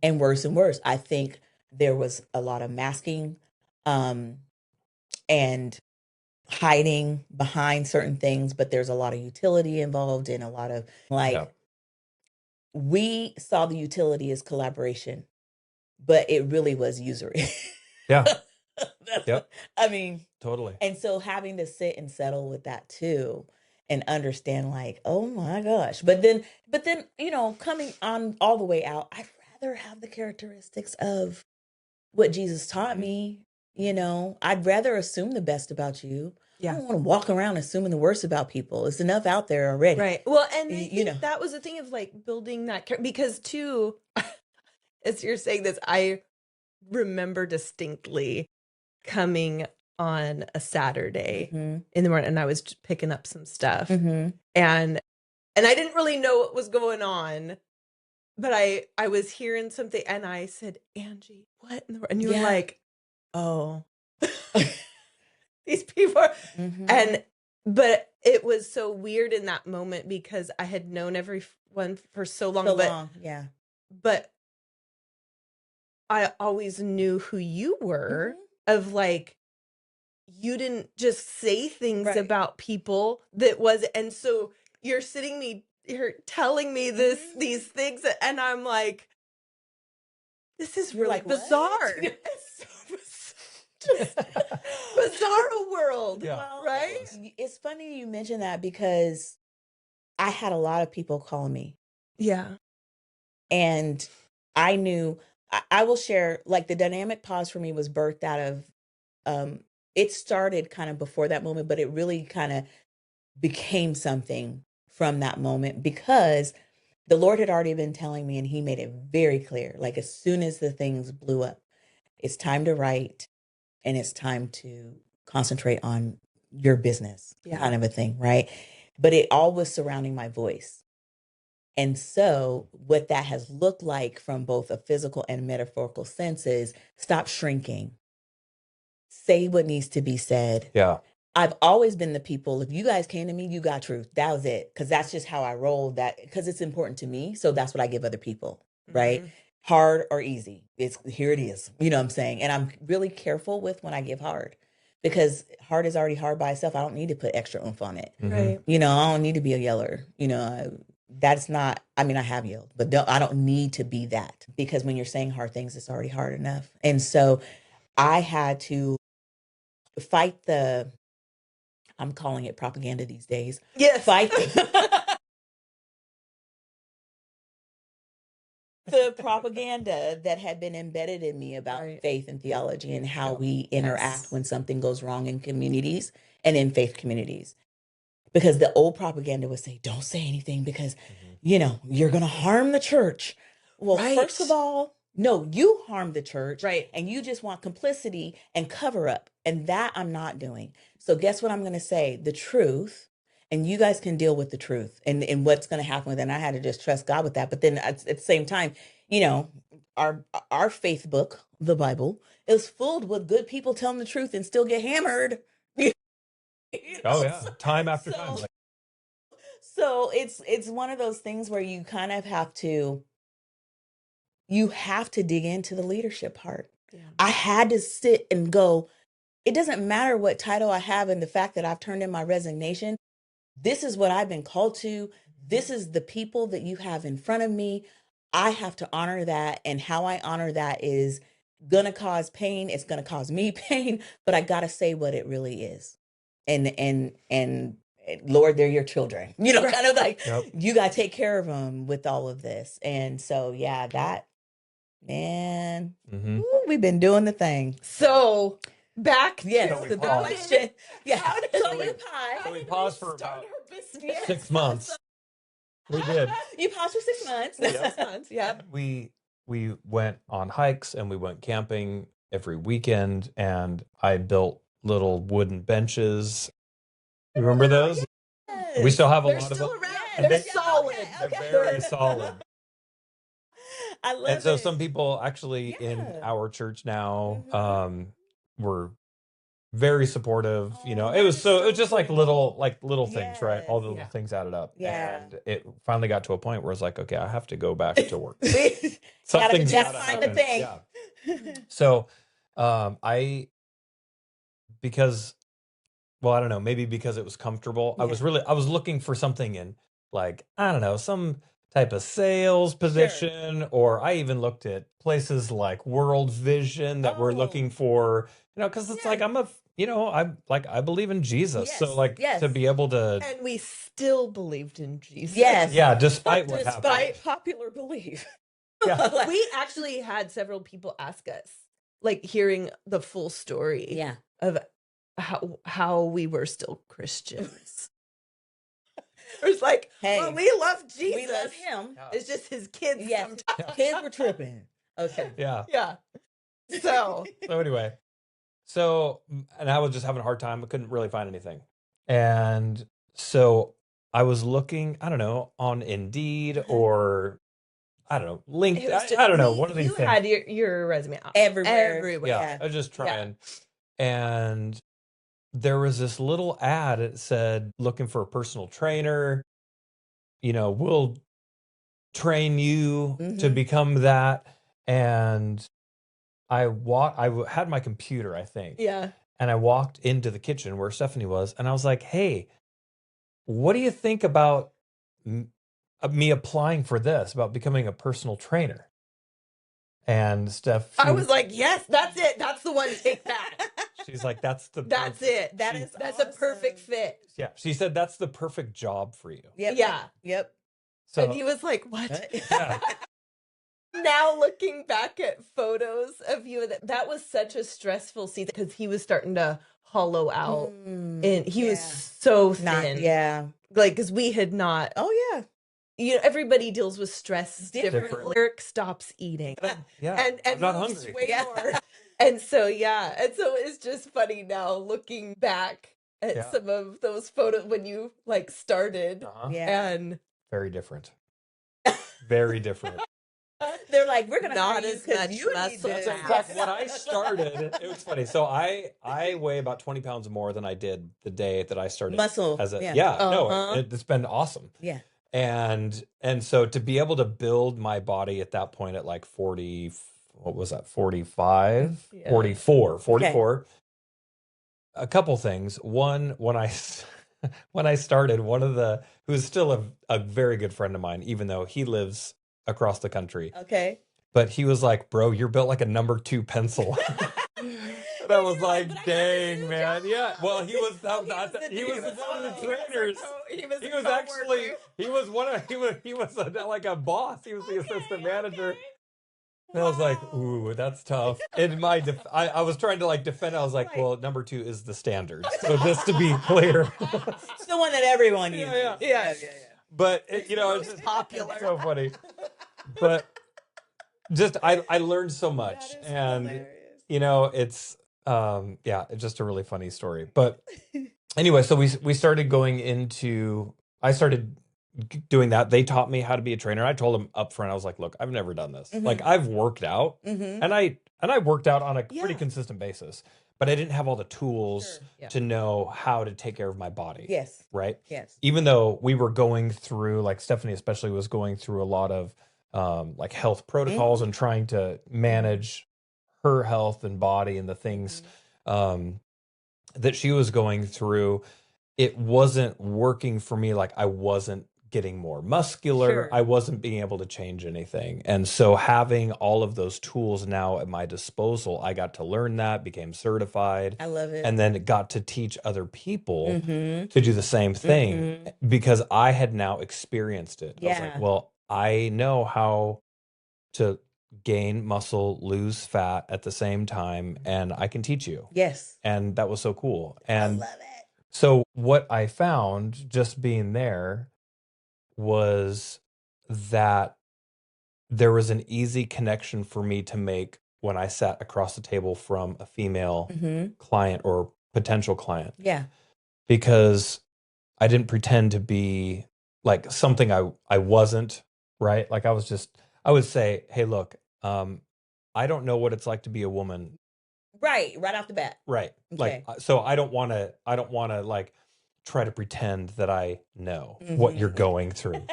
Speaker 2: and worse and worse. I think there was a lot of masking and hiding behind certain things, but there's a lot of utility involved and a lot of
Speaker 3: Yeah.
Speaker 2: we saw the utility as collaboration, but it really was usury.
Speaker 3: Yeah.
Speaker 2: Yep. I mean,
Speaker 3: Totally.
Speaker 2: and so having to sit and settle with that too and understand like, oh my gosh. But then, coming on all the way out, I'd rather have the characteristics of what Jesus taught me. I'd rather assume the best about you. I don't want to walk around assuming the worst about people. It's enough out there already.
Speaker 4: Right. Well, and I
Speaker 2: You
Speaker 4: think that was the thing of like building that because too, as you're saying this, I remember distinctly coming on a Saturday
Speaker 2: Mhm.
Speaker 4: in the morning, and I was picking up some stuff,
Speaker 2: Mhm.
Speaker 4: and I didn't really know what was going on, but I was hearing something, and I said, Angie, what in the world? And you were
Speaker 2: Yeah.
Speaker 4: like, oh, these people are,
Speaker 2: Mhm.
Speaker 4: but it was so weird in that moment because I had known everyone for so long,
Speaker 2: So long. Yeah.
Speaker 4: but I always knew who you were, of like, you didn't just say things
Speaker 2: Right.
Speaker 4: about people and so you're telling me these things, and I'm like, this is
Speaker 2: You're
Speaker 4: really
Speaker 2: like, what?
Speaker 4: bizarre.
Speaker 2: It's so bizarre.
Speaker 4: Bizarro world.
Speaker 3: Yeah.
Speaker 2: Well,
Speaker 4: Right?
Speaker 2: it's funny you mention that because I had a lot of people call me,
Speaker 4: Yeah.
Speaker 2: and I knew I will share, like, the dynamic pause for me was birthed out of it started kind of before that moment, but it really kind of became something from that moment because the Lord had already been telling me, and he made it very clear, like, as soon as the things blew up, it's time to write and it's time to concentrate on your business,
Speaker 4: Yeah.
Speaker 2: kind of a thing, right? But it all was surrounding my voice. And so, what that has looked like from both a physical and metaphorical sense is stop shrinking, say what needs to be said.
Speaker 3: Yeah.
Speaker 2: I've always been the people, if you guys came to me, you got truth. That was it. Because that's just how I roll, that because it's important to me. So that's what I give other people, right?
Speaker 4: Mhm.
Speaker 2: Hard or easy. It's here it is. You know what I'm saying? And I'm really careful with when I give hard because hard is already hard by itself. I don't need to put extra oomph on it.
Speaker 3: Mhm.
Speaker 4: Right.
Speaker 2: You know, I don't need to be a yeller. You know, that's not, I mean, I have yelled, but I don't need to be that because when you're saying hard things, it's already hard enough. And so I had to fight I'm calling it propaganda these days.
Speaker 4: Yes.
Speaker 2: Fight the propaganda that had been embedded in me about
Speaker 4: Right.
Speaker 2: faith and theology and how
Speaker 3: Yeah.
Speaker 2: we interact
Speaker 4: Yes.
Speaker 2: when something goes wrong in communities and in faith communities. Because the old propaganda would say, don't say anything because, you know, you're going to harm the church. Well, first of
Speaker 4: Right.
Speaker 2: all, no, you harm the church.
Speaker 4: Right.
Speaker 2: And you just want complicity and cover up. And that I'm not doing. So guess what I'm going to say? The truth. And you guys can deal with the truth and what's going to happen with it. And I had to just trust God with that. But then at the same time, you know, our faith book, the Bible, is filled with good people telling the truth and still get hammered.
Speaker 3: Oh yeah. Time after time.
Speaker 2: So-
Speaker 3: Like,
Speaker 2: So it's one of those things where you kind of have to dig into the leadership part.
Speaker 4: Yeah.
Speaker 2: I had to sit and go, it doesn't matter what title I have and the fact that I've turned in my resignation. This is what I've been called to. This is the people that you have in front of me. I have to honor that. And how I honor that is gonna cause pain. It's gonna cause me pain, but I gotta say what it really is. And Lord, they're your children. You know, kind of like
Speaker 3: Yep.
Speaker 2: you gotta take care of them with all of this. And so yeah, that man,
Speaker 3: mhm.
Speaker 2: ooh, we've been doing the thing.
Speaker 4: So back
Speaker 2: Yes,
Speaker 3: So we
Speaker 2: the
Speaker 3: paused.
Speaker 2: question. Yeah.
Speaker 4: How did
Speaker 2: So
Speaker 4: we-
Speaker 2: you pie.
Speaker 3: So we paused for
Speaker 4: start
Speaker 3: about
Speaker 4: our business?
Speaker 3: 6 months. We did.
Speaker 2: You paused for 6 months.
Speaker 3: Yep.
Speaker 4: 6 months. Yeah.
Speaker 3: We went on hikes and we went camping every weekend, and I built little wooden benches. You remember those? We still have a
Speaker 4: They're
Speaker 3: lot of
Speaker 4: still
Speaker 3: them.
Speaker 4: around.
Speaker 3: And
Speaker 4: They're
Speaker 3: they-
Speaker 4: solid.
Speaker 3: They're very solid.
Speaker 2: I love
Speaker 3: And so
Speaker 2: it.
Speaker 3: some people actually in
Speaker 2: Yeah.
Speaker 3: our church now
Speaker 2: Mhm.
Speaker 3: were very supportive. You know,
Speaker 2: Oh,
Speaker 3: it was
Speaker 2: that is
Speaker 3: it was just like
Speaker 2: cool.
Speaker 3: little things, right? All the
Speaker 4: Yes.
Speaker 3: little
Speaker 4: Yeah.
Speaker 3: things added up.
Speaker 2: Yeah.
Speaker 3: And it finally got to a point where it's like, okay, I have to go back to work.
Speaker 2: That's
Speaker 3: Something's
Speaker 2: kind
Speaker 3: gotta
Speaker 2: of
Speaker 3: happen.
Speaker 2: thing.
Speaker 3: Yeah. So because well, I don't know, maybe because it was comfortable. I was looking for something in, like, I don't know, some type of sales position, or I even looked at places like World Vision that were
Speaker 2: Oh.
Speaker 3: looking for, you know, because it's like I believe in Jesus. So
Speaker 2: Yes,
Speaker 3: like
Speaker 2: yes.
Speaker 3: to be able to
Speaker 4: And we still believed in Jesus.
Speaker 2: Yes.
Speaker 3: yeah, despite what happened.
Speaker 2: Despite popular belief.
Speaker 3: Yeah.
Speaker 2: Like-
Speaker 4: We actually had several people ask us, like, hearing the full story
Speaker 2: yeah.
Speaker 4: of how we were still Christians. It was like,
Speaker 2: Hey,
Speaker 4: well, we love Jesus.
Speaker 2: we love him.
Speaker 3: Yeah.
Speaker 4: It's just his kids.
Speaker 2: Yes.
Speaker 4: sometimes.
Speaker 2: Kids were tripping. Okay.
Speaker 3: Yeah.
Speaker 4: Yeah. So
Speaker 3: So anyway, and I was just having a hard time. I couldn't really find anything. And so I was looking, I don't know, on Indeed or I don't know,
Speaker 4: it
Speaker 3: LinkedIn.
Speaker 4: was just-
Speaker 3: I don't know, one of these
Speaker 4: you
Speaker 3: things.
Speaker 4: had your resume out
Speaker 2: Everywhere.
Speaker 3: Yeah,
Speaker 2: Yeah.
Speaker 3: I was just trying. And there was this little ad. It said, looking for a personal trainer. You know, we'll train you to
Speaker 2: Mhm.
Speaker 3: become that. And I had my computer, I think.
Speaker 4: Yeah.
Speaker 3: And I walked into the kitchen where Stephanie was. And I was like, hey, what do you think about me applying for this, about becoming a personal trainer? And Steph,
Speaker 4: I was like, yes, that's it. That's the one. Take that.
Speaker 3: She's like, that's the
Speaker 4: That's it.
Speaker 2: That
Speaker 3: she-
Speaker 2: is
Speaker 4: That's a perfect
Speaker 2: awesome.
Speaker 4: fit.
Speaker 3: Yeah, she said that's the perfect job for you.
Speaker 2: Yep.
Speaker 4: Yeah.
Speaker 2: Yep.
Speaker 3: So
Speaker 4: And he was like, what?
Speaker 3: yeah,
Speaker 4: Now looking back at photos of you, that was such a stressful season because he was starting to hollow out. And he was so thin.
Speaker 2: Yeah.
Speaker 4: Like, because we had not,
Speaker 2: Oh yeah.
Speaker 4: you know, everybody deals with stress differently.
Speaker 3: Differently.
Speaker 4: Eric stops eating.
Speaker 3: yeah.
Speaker 4: And
Speaker 3: I'm not
Speaker 4: moves
Speaker 3: hungry.
Speaker 4: way
Speaker 2: Yeah.
Speaker 4: more. And so, yeah. And so it's just funny now looking back at
Speaker 3: Yeah.
Speaker 4: some of those photos when you like started
Speaker 3: Uh-huh.
Speaker 2: Yeah.
Speaker 4: and
Speaker 3: Very different. Very different.
Speaker 2: They're like, we're gonna
Speaker 4: Not
Speaker 2: hire you
Speaker 4: as
Speaker 2: 'cause
Speaker 4: much
Speaker 2: you need
Speaker 4: muscle.
Speaker 2: this.
Speaker 3: So in fact, when I started, it was funny. So I weigh about 20 pounds more than I did the day that I started.
Speaker 2: Muscle,
Speaker 3: As a,
Speaker 2: yeah.
Speaker 3: no,
Speaker 4: Uh-huh.
Speaker 3: it's been awesome.
Speaker 2: Yeah.
Speaker 3: And so to be able to build my body at that point at like 40, what was that? 45,
Speaker 4: Yeah.
Speaker 3: 44. A couple things. One, when I when I started, one of the who's still a very good friend of mine, even though he lives across the country.
Speaker 2: Okay.
Speaker 3: But he was like, bro, you're built like a number 2 pencil. And I was like,
Speaker 2: but I got
Speaker 3: dang,
Speaker 2: this
Speaker 3: man.
Speaker 2: job.
Speaker 3: Yeah. Well, he was
Speaker 2: He was
Speaker 3: one of the
Speaker 2: he was
Speaker 3: trainers.
Speaker 4: He was
Speaker 3: He was actually, he was like a boss. He was the assistant manager. And I was like, ooh, that's tough. In my I was trying to like defend. I was like,
Speaker 2: Right.
Speaker 3: well, number 2 is the standard. So just to be clear.
Speaker 2: It's the one that everyone uses.
Speaker 3: Yeah. But it's just
Speaker 4: popular.
Speaker 3: it's so funny. But just I learned so much,
Speaker 2: That is
Speaker 3: and
Speaker 2: hilarious.
Speaker 3: it's it's just a really funny story. But anyway, so we started going into. I started doing that. They taught me how to be a trainer. I told them up front, I was like, look, I've never done this.
Speaker 2: Mhm.
Speaker 3: Like I've worked out,
Speaker 2: Mm-hmm.
Speaker 3: and I worked out on a pretty
Speaker 4: Yeah.
Speaker 3: consistent basis, but I didn't have all the tools
Speaker 2: Sure.
Speaker 4: Yeah.
Speaker 3: to know how to take care of my body.
Speaker 2: Yes.
Speaker 3: Right.
Speaker 2: Yes.
Speaker 3: Even though we were going through, like Stephanie especially was going through a lot of like health protocols and trying to manage her health and body and the things that she was going through, it wasn't working for me. Like I wasn't getting more muscular.
Speaker 2: Sure.
Speaker 3: I wasn't being able to change anything. And so having all of those tools now at my disposal, I got to learn that, became certified,
Speaker 2: I love it.
Speaker 3: and then got to teach other people
Speaker 2: Mm-hmm.
Speaker 3: to do the same thing because I had now experienced it. I was like,
Speaker 2: Yeah.
Speaker 3: well, I know how to gain muscle, lose fat at the same time, and I can teach you.
Speaker 2: Yes.
Speaker 3: And that was so cool.
Speaker 2: I
Speaker 3: And
Speaker 2: love it.
Speaker 3: so what I found just being there was that there was an easy connection for me to make when I sat across the table from a female client or potential client,
Speaker 2: Yeah.
Speaker 3: because I didn't pretend to be like something I wasn't, right? Like I would say, hey, look, I don't know what it's like to be a woman.
Speaker 2: Right off the bat.
Speaker 3: Right.
Speaker 2: Okay.
Speaker 3: Like, so I don't want to like try to pretend that I know what you're going through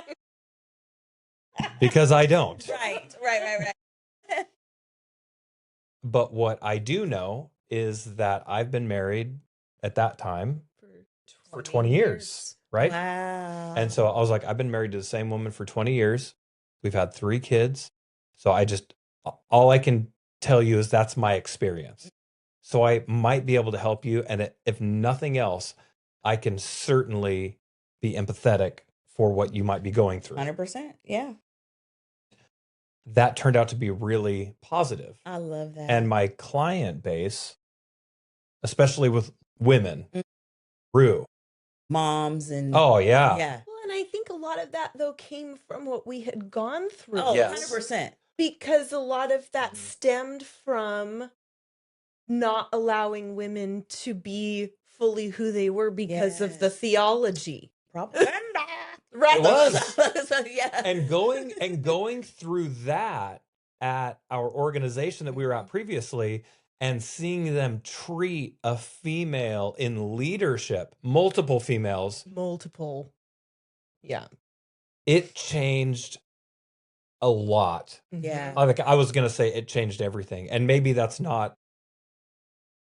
Speaker 3: because I don't.
Speaker 2: Right.
Speaker 3: But what I do know is that I've been married at that time for 20 years, right?
Speaker 2: Wow.
Speaker 3: And so I was like, I've been married to the same woman for 20 years. We've had 3 kids. So all I can tell you is that's my experience. So I might be able to help you. And if nothing else, I can certainly be empathetic for what you might be going through.
Speaker 2: 100%. Yeah.
Speaker 3: That turned out to be really positive.
Speaker 2: I love that.
Speaker 3: And my client base, especially with women, grew.
Speaker 2: Moms and
Speaker 3: Oh, yeah.
Speaker 2: yeah.
Speaker 4: Well, and I think a lot of that though came from what we had gone through.
Speaker 2: Oh,
Speaker 3: Yes.
Speaker 2: 100%.
Speaker 4: Because a lot of that stemmed from not allowing women to be fully who they were because of the
Speaker 2: Yes.
Speaker 4: theology.
Speaker 2: Propaganda.
Speaker 4: Right.
Speaker 3: It was.
Speaker 2: So, yeah.
Speaker 3: And going through that at our organization that we were at previously and seeing them treat a female in leadership, multiple females,
Speaker 4: Multiple. Yeah.
Speaker 3: it changed a lot.
Speaker 2: Yeah.
Speaker 3: I was going to say it changed everything. And maybe that's not,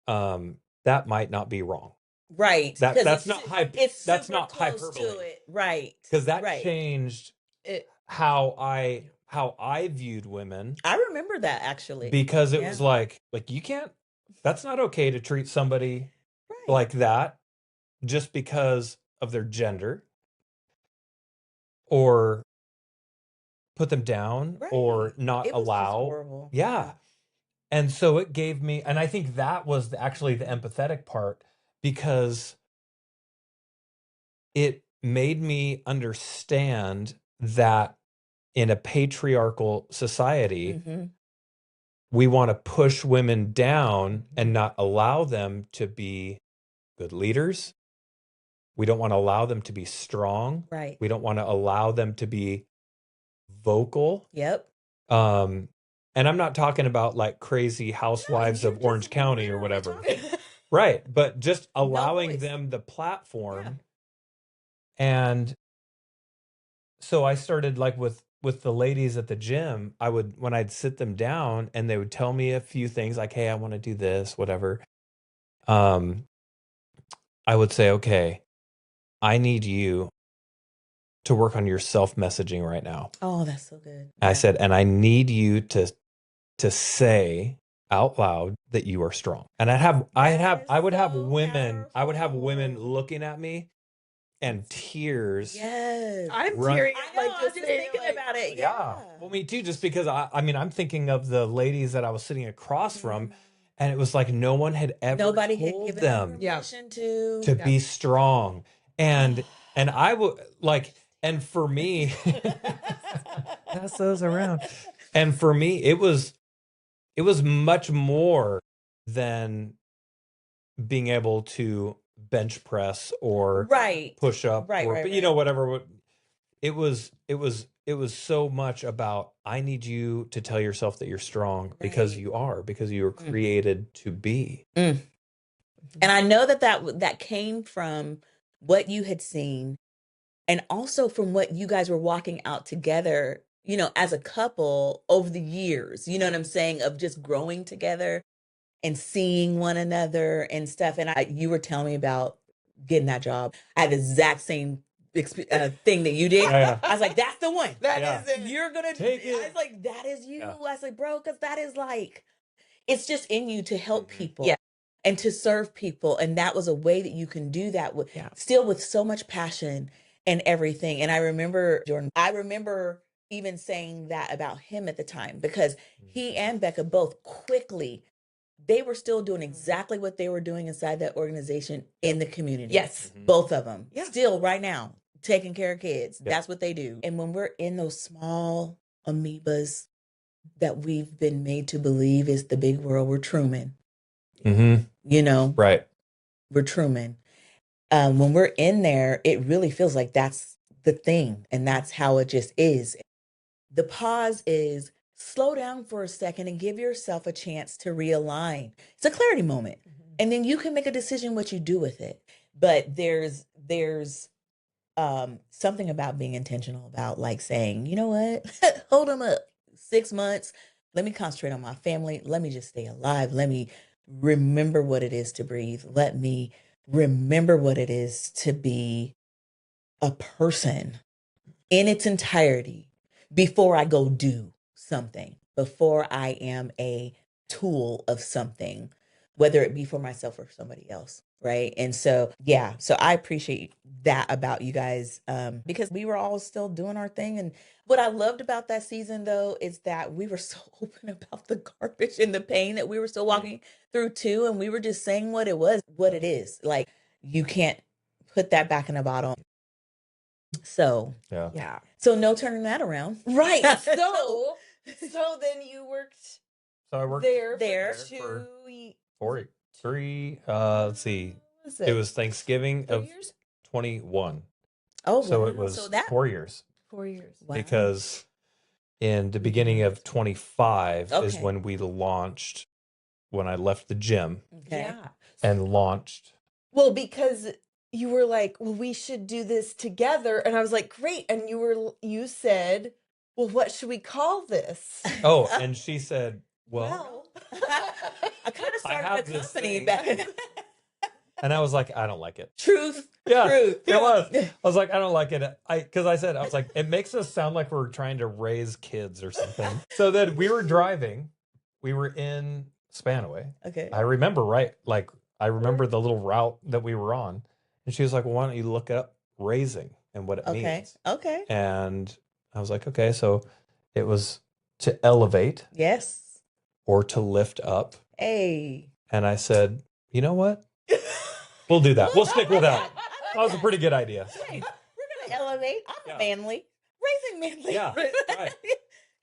Speaker 3: that might not be wrong.
Speaker 2: Right.
Speaker 3: That's
Speaker 2: 'Cause
Speaker 3: not hype.
Speaker 2: It's
Speaker 3: That's
Speaker 2: super
Speaker 3: not
Speaker 2: close
Speaker 3: hyperbole.
Speaker 2: to it. Right.
Speaker 3: Because that
Speaker 2: right.
Speaker 3: changed
Speaker 4: It,
Speaker 3: how I viewed women.
Speaker 2: I remember that actually.
Speaker 3: Because it
Speaker 2: Yeah.
Speaker 3: was like you can't That's not okay to treat somebody
Speaker 2: Right.
Speaker 3: like that just because of their gender, or put them down, or
Speaker 2: Right.
Speaker 3: not
Speaker 2: It was just
Speaker 3: allow.
Speaker 2: horrible.
Speaker 3: Yeah. And so it gave me, and I think that was actually the empathetic part, because it made me understand that in a patriarchal society,
Speaker 2: Mm-hmm.
Speaker 3: we want to push women down and not allow them to be good leaders. We don't want to allow them to be strong.
Speaker 2: Right.
Speaker 3: We don't want to allow them to be vocal.
Speaker 2: Yep.
Speaker 3: And I'm not talking about like crazy housewives of Orange County or whatever. Right. But just allowing
Speaker 2: voice.
Speaker 3: them the platform. And so I started like with the ladies at the gym, when I'd sit them down and they would tell me a few things like, hey, I want to do this, whatever. I would say, okay, I need you to work on your self-messaging right now.
Speaker 2: Oh, that's so good.
Speaker 3: I said, and I need you to say out loud that you are strong. And I would have women looking at me and tears.
Speaker 2: Yes.
Speaker 4: I'm
Speaker 3: Run-
Speaker 4: tearing.
Speaker 2: I know, I was just thinking about it.
Speaker 3: Yeah. Well, me too, just because I mean, I'm thinking of the ladies that I was sitting across from, and it was like no one had ever
Speaker 2: Nobody had
Speaker 3: told
Speaker 2: given
Speaker 3: them
Speaker 2: permission to
Speaker 3: be strong. And I would like, and for me, pass those around. And for me, it was much more than being able to bench press or
Speaker 2: right.
Speaker 3: push up,
Speaker 2: Right,
Speaker 3: or
Speaker 2: right,
Speaker 3: you know, whatever. It was so much about, I need you to tell yourself that you're strong, because you are created to be.
Speaker 2: And I know that came from what you had seen, and also from what you guys were walking out together, you know, as a couple over the years, you know what I'm saying, of just growing together and seeing one another and stuff. And you were telling me about getting that job. I had the exact same thing that you did.
Speaker 3: Yeah.
Speaker 2: I was like, that's the one.
Speaker 3: That
Speaker 2: is it. You're going to
Speaker 3: take it.
Speaker 2: I was like, that is you.
Speaker 3: Yeah.
Speaker 2: I was like, bro, because that is like, it's just in you to help people.
Speaker 4: Yeah.
Speaker 2: And to serve people. And that was a way that you can do that with still with so much passion and everything. And I remember, Jordan, even saying that about him at the time, because he and Becca both quickly, they were still doing exactly what they were doing inside that organization in the community.
Speaker 4: Yes.
Speaker 2: Both of them.
Speaker 4: Yeah.
Speaker 2: Still right now, taking care of kids. That's what they do. And when we're in those small amoebas that we've been made to believe is the big world, we're Truman.
Speaker 3: Mm-hmm.
Speaker 2: You know?
Speaker 3: Right.
Speaker 2: We're Truman. When we're in there, it really feels like that's the thing. And that's how it just is. The pause is slow down for a second and give yourself a chance to realign. It's a clarity moment. And then you can make a decision what you do with it. But there's something about being intentional about like saying, you know what, hold them up 6 months. Let me concentrate on my family. Let me just stay alive. Let me remember what it is to breathe. Let me remember what it is to be a person in its entirety before I go do something, before I am a tool of something, whether it be for myself or somebody else. Right. And so, so I appreciate that about you guys, because we were all still doing our thing. And what I loved about that season, though, is that we were so open about the garbage and the pain that we were still walking through, too. And we were just saying what it was, what it is. Like, you can't put that back in a bottle. So, So no turning that around.
Speaker 4: Right. So then you worked.
Speaker 3: So I worked
Speaker 4: there
Speaker 3: for
Speaker 4: 2
Speaker 3: 3. Let's see. It was Thanksgiving of 21.
Speaker 2: Oh,
Speaker 3: so
Speaker 2: wow.
Speaker 3: it was
Speaker 2: So that
Speaker 3: 4 years.
Speaker 4: 4 years.
Speaker 2: Wow.
Speaker 3: Because in the beginning of 25 is
Speaker 2: Okay.
Speaker 3: when we launched, when I left the gym
Speaker 2: Okay.
Speaker 4: Yeah.
Speaker 3: and launched.
Speaker 4: Well, because you were like, well, we should do this together. And I was like, great. And you said, well, what should we call this?
Speaker 3: Oh, and she said, well,
Speaker 2: I kind of started
Speaker 3: have
Speaker 2: a
Speaker 3: this
Speaker 2: company
Speaker 3: thing.
Speaker 2: back.
Speaker 3: and I was like, I don't like it.
Speaker 2: Truth.
Speaker 3: Yeah,
Speaker 2: Truth.
Speaker 3: it was. I was like, I don't like it. I was like, it makes us sound like we're trying to raise kids or something. So then we were driving. We were in span away.
Speaker 2: Okay.
Speaker 3: I remember I remember the little route that we were on. And she was like, well, why don't you look up raising and what it means?
Speaker 2: Okay.
Speaker 3: And I was like, okay, so it was to elevate
Speaker 2: Yes.
Speaker 3: or to lift up.
Speaker 2: Hey.
Speaker 3: And I said, you know what? We'll do that. We'll stick with that. That was a pretty good idea.
Speaker 2: Hey, we're gonna elevate. I'm
Speaker 3: Yeah.
Speaker 2: manly. Raising manly.
Speaker 3: Yeah, right.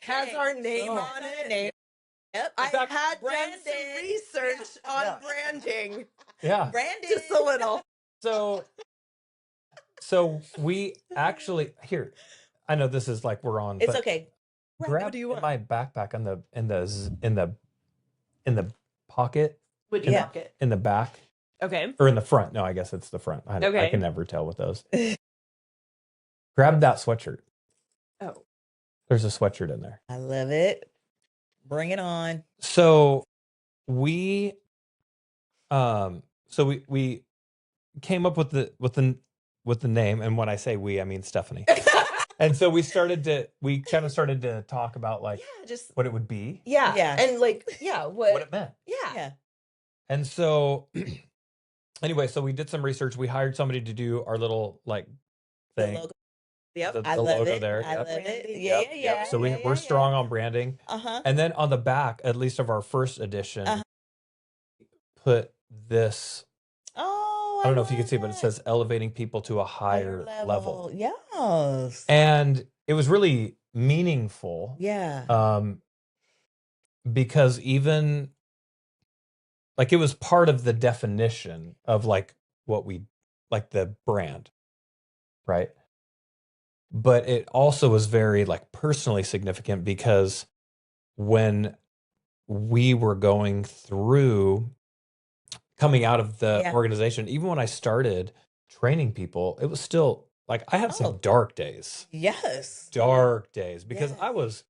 Speaker 4: Has our name
Speaker 3: Oh.
Speaker 4: on it.
Speaker 2: Name. Yep.
Speaker 4: I
Speaker 3: fact,
Speaker 4: had done
Speaker 2: branded.
Speaker 4: some research on
Speaker 2: Yeah.
Speaker 4: branding.
Speaker 3: Yeah.
Speaker 2: Branded.
Speaker 4: Just a little.
Speaker 3: So we actually here. I know this is like we're on.
Speaker 2: It's
Speaker 3: but
Speaker 2: okay.
Speaker 3: Grab
Speaker 4: what do you want?
Speaker 3: my backpack in the pocket
Speaker 4: Which
Speaker 2: Yeah.
Speaker 4: pocket?
Speaker 3: in the back
Speaker 4: Okay.
Speaker 3: or in the front. No, I guess it's the front. I
Speaker 4: Okay.
Speaker 3: can never tell with those. Grab that sweatshirt.
Speaker 4: Oh.
Speaker 3: There's a sweatshirt in there.
Speaker 2: I love it. Bring it on.
Speaker 3: So we we came up with the name, and when I say we, I mean Stephanie. And so we kind of started to talk about like
Speaker 4: Yeah, just
Speaker 3: what it would be,
Speaker 4: yeah.
Speaker 2: Yeah.
Speaker 4: And like, yeah,
Speaker 3: what it meant.
Speaker 4: yeah.
Speaker 2: Yeah.
Speaker 3: And so anyway, so we did some research. We hired somebody to do our little like
Speaker 2: The
Speaker 3: thing.
Speaker 2: logo.
Speaker 4: Yep.
Speaker 3: The
Speaker 2: I love
Speaker 3: logo
Speaker 2: it.
Speaker 3: there.
Speaker 2: I
Speaker 3: Yep.
Speaker 2: love it.
Speaker 4: Branding.
Speaker 2: Yeah,
Speaker 3: Yep,
Speaker 2: yeah,
Speaker 3: yep.
Speaker 2: yeah.
Speaker 3: So
Speaker 2: yeah,
Speaker 3: we're strong on branding.
Speaker 2: Uh-huh.
Speaker 3: And then on the back, at least of our first edition,
Speaker 2: Uh-huh.
Speaker 3: put this.
Speaker 2: Oh,
Speaker 3: I don't know if you can
Speaker 2: love
Speaker 3: see, but it
Speaker 2: that.
Speaker 3: says elevating people to a higher level.
Speaker 2: Yes.
Speaker 3: And it was really meaningful.
Speaker 2: Yeah.
Speaker 3: Because even like it was part of the definition of like what we like the brand, right? But it also was very like personally significant because when we were going through coming out of the
Speaker 2: Yeah.
Speaker 3: organization, even when I started training people, it was still like I had
Speaker 2: Oh.
Speaker 3: some dark days.
Speaker 2: Yes.
Speaker 3: Dark days because
Speaker 2: Yes.
Speaker 3: I was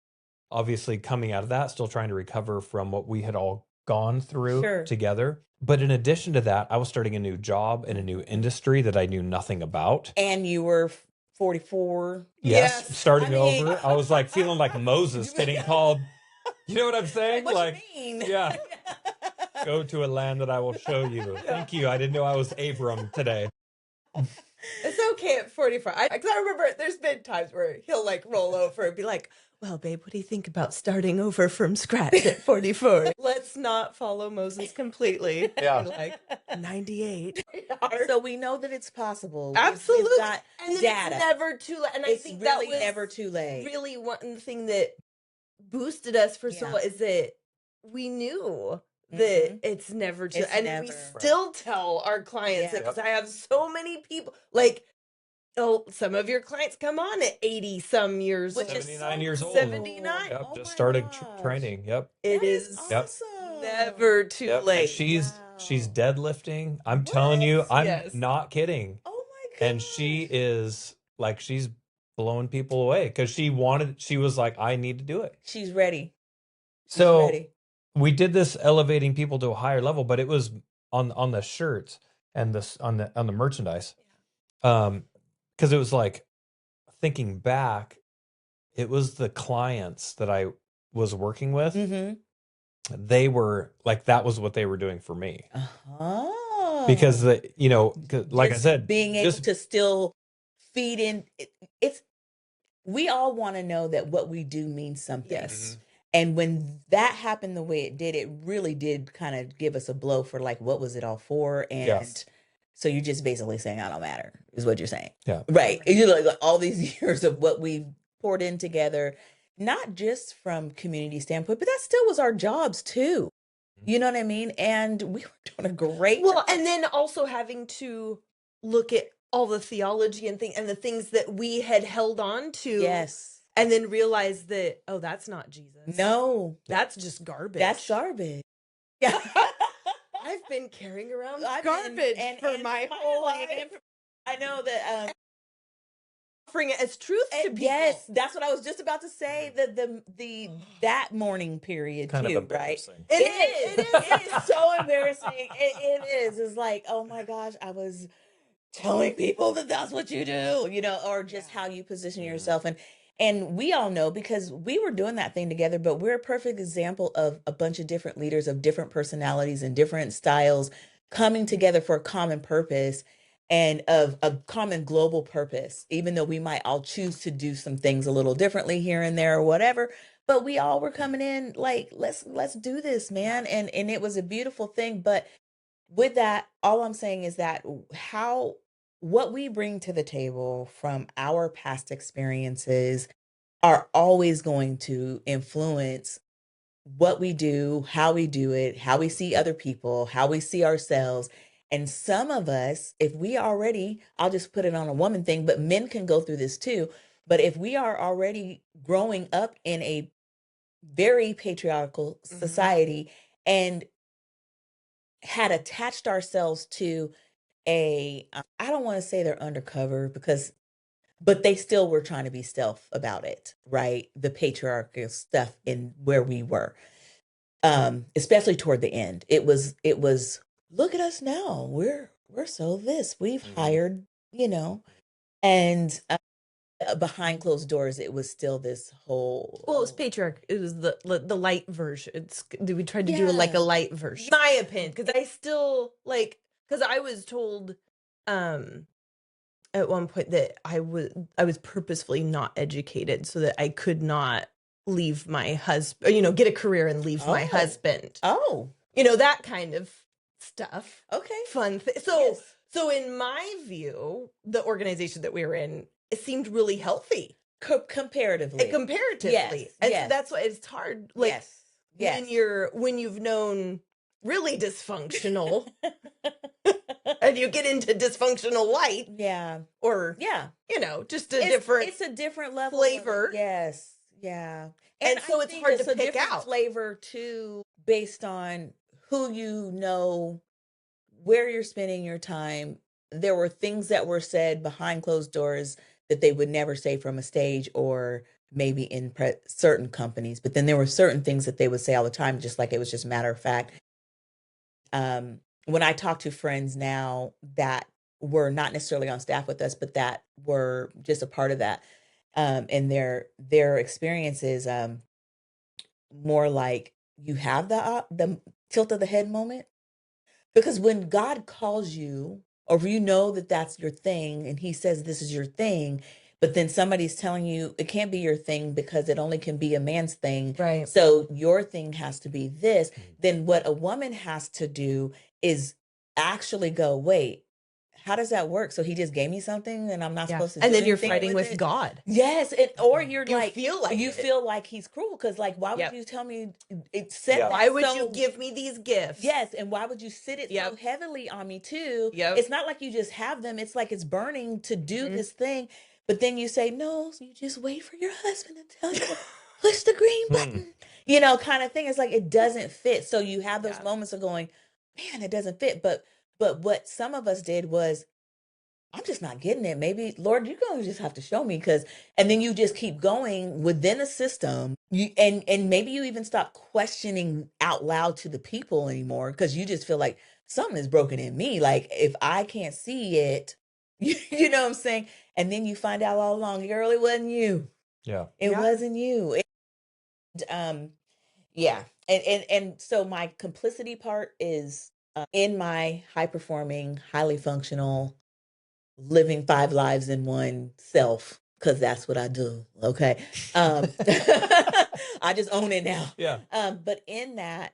Speaker 3: obviously coming out of that, still trying to recover from what we had all gone through
Speaker 2: Sure.
Speaker 3: together. But in addition to that, I was starting a new job in a new industry that I knew nothing about.
Speaker 2: And you were 44.
Speaker 3: Yes, starting
Speaker 2: I mean-
Speaker 3: over. I was like feeling like Moses getting called. You know what I'm saying?
Speaker 2: What
Speaker 3: like,
Speaker 2: you mean?
Speaker 3: yeah. Go to a land that I will show you. Thank you. I didn't know I was Abram today.
Speaker 4: It's okay at 44. Because I remember there's been times where he'll like roll over and be like, well, babe, what do you think about starting over from scratch at 44? Let's not follow Moses completely.
Speaker 3: Yeah.
Speaker 4: Be like 98.
Speaker 2: So we know that it's possible. We've
Speaker 4: Absolutely.
Speaker 2: got
Speaker 4: And then
Speaker 2: data.
Speaker 4: it's never too late. And I
Speaker 2: It's
Speaker 4: think that
Speaker 2: really
Speaker 4: was
Speaker 2: never too late.
Speaker 4: really one thing that boosted us for so
Speaker 2: Yeah.
Speaker 4: long is that we knew that
Speaker 2: Mhm.
Speaker 4: it's never too
Speaker 2: It's
Speaker 4: and
Speaker 2: never.
Speaker 4: we still tell our clients
Speaker 2: Yeah.
Speaker 4: because I have so many people like some of your clients come on at 80 some years
Speaker 2: Which
Speaker 4: old.
Speaker 2: is
Speaker 3: 79 years old.
Speaker 4: 79.
Speaker 3: Yep,
Speaker 2: Oh
Speaker 3: just
Speaker 2: my
Speaker 3: started
Speaker 2: gosh.
Speaker 3: training. Yep.
Speaker 4: It
Speaker 2: That
Speaker 4: is
Speaker 3: Yep.
Speaker 2: awesome.
Speaker 4: never too
Speaker 3: Yep. And
Speaker 4: late.
Speaker 3: she's
Speaker 2: Wow.
Speaker 3: deadlifting. I'm telling you, I'm
Speaker 4: Yes.
Speaker 3: not kidding.
Speaker 2: Oh my gosh.
Speaker 3: And she is like she's blowing people away because she was like, I need to do it.
Speaker 2: She's ready. She's
Speaker 3: So
Speaker 2: ready.
Speaker 3: we did this elevating people to a higher level, but it was on the shirts and this on the merchandise. Because it was like thinking back, it was the clients that I was working with.
Speaker 2: Mm-hmm.
Speaker 3: They were like that was what they were doing for me.
Speaker 2: Oh.
Speaker 3: Because like I
Speaker 2: Just
Speaker 3: said,
Speaker 2: being able
Speaker 3: just
Speaker 2: to still feed in it's we all want to know that what we do means something.
Speaker 4: Yes.
Speaker 2: And when that happened the way it did, it really did kind of give us a blow for like what was it all for? And
Speaker 3: Yes.
Speaker 2: so you're just basically saying I don't matter, is what you're saying.
Speaker 3: Yeah.
Speaker 2: Right. You're like all these years of what we've poured in together, not just from community standpoint, but that still was our jobs too. You know what I mean? And we were doing a great
Speaker 4: Well,
Speaker 2: job.
Speaker 4: and then also having to look at all the theology and the things that we had held on to.
Speaker 2: Yes.
Speaker 4: And then realize that, oh, that's not Jesus.
Speaker 2: No.
Speaker 4: That's just garbage.
Speaker 2: That's garbage. Yeah.
Speaker 4: I've been carrying around
Speaker 2: I've
Speaker 4: garbage
Speaker 2: been-
Speaker 4: for
Speaker 2: and
Speaker 4: my whole life.
Speaker 2: I know that
Speaker 4: Offering it as truth to people.
Speaker 2: yes, that's what I was just about to say. The that morning period
Speaker 3: kind
Speaker 2: too,
Speaker 3: of
Speaker 2: right?
Speaker 3: embarrassing.
Speaker 4: It is.
Speaker 2: It is so embarrassing. It is. It's like, oh my gosh, I was telling people that that's what you do, or just how you position yourself. And we all know because we were doing that thing together, but we're a perfect example of a bunch of different leaders of different personalities and different styles coming together for a common purpose and of a common global purpose, even though we might all choose to do some things a little differently here and there or whatever. But we all were coming in like, let's do this, man. And it was a beautiful thing. But with that, all I'm saying is that how what we bring to the table from our past experiences are always going to influence what we do, how we do it, how we see other people, how we see ourselves. And some of us, if we already, I'll just put it on a woman thing, but men can go through this too. But if we are already growing up in a very patriarchal society and had attached ourselves to I don't want to say they're undercover because but they still were trying to be stealth about it, right? The patriarchal stuff in where we were. Especially toward the end. It was look at us now. We're so this. We've hired, and behind closed doors it was still this whole
Speaker 4: Well, it was patriarch. It was the light version. We tried to do like a light version. My opinion, because I still because I was told at one point that I was purposefully not educated so that I could not leave my husband, get a career and leave my husband.
Speaker 2: Oh,
Speaker 4: that kind of stuff.
Speaker 2: okay.
Speaker 4: Fun thing. So in my view, the organization that we were in, it seemed really healthy.
Speaker 2: Comparatively.
Speaker 4: Yes. And so that's why it's hard.
Speaker 2: Yes.
Speaker 4: When you've known really dysfunctional and you get into dysfunctional light.
Speaker 2: Yeah.
Speaker 4: Or, just it's
Speaker 2: a different level
Speaker 4: flavor.
Speaker 2: Yes. Yeah.
Speaker 4: And so it's hard to pick out
Speaker 2: flavor too, based on who you know, where you're spending your time. There were things that were said behind closed doors that they would never say from a stage or maybe in certain companies. But then there were certain things that they would say all the time, just like it was just matter of fact. When I talk to friends now that were not necessarily on staff with us, but that were just a part of that, and their experiences, more like you have the tilt of the head moment. Because when God calls you, or you know that that's your thing, and he says this is your thing, but then somebody's telling you it can't be your thing because it only can be a man's thing.
Speaker 4: Right.
Speaker 2: So your thing has to be this. Then what a woman has to do is actually go, wait, how does that work? So he just gave me something and I'm not supposed to do
Speaker 4: and then you're
Speaker 2: anything
Speaker 4: fighting with
Speaker 2: it?
Speaker 4: God.
Speaker 2: Yes. Or you
Speaker 4: feel
Speaker 2: like he's cruel because why would you tell me
Speaker 4: why would you give me these gifts?
Speaker 2: Yes. And why would you sit it so heavily on me too?
Speaker 4: Yep.
Speaker 2: It's not like you just have them. It's like it's burning to do this thing. But then you say, no, you just wait for your husband to tell you to push the green button, kind of thing. It's like it doesn't fit. So you have those moments of going, man, it doesn't fit. But what some of us did was, I'm just not getting it. Maybe, Lord, you're going to just have to show me and then you just keep going within a system. And maybe you even stop questioning out loud to the people anymore because you just feel like something is broken in me. Like if I can't see it, you know what I'm saying? And then you find out all along, girl, it wasn't you.
Speaker 3: Yeah.
Speaker 2: It wasn't you. Yeah. And so my complicity part is in my high performing, highly functional, living 5 lives in one self, because that's what I do. Okay. I just own it now.
Speaker 3: Yeah.
Speaker 2: But in that,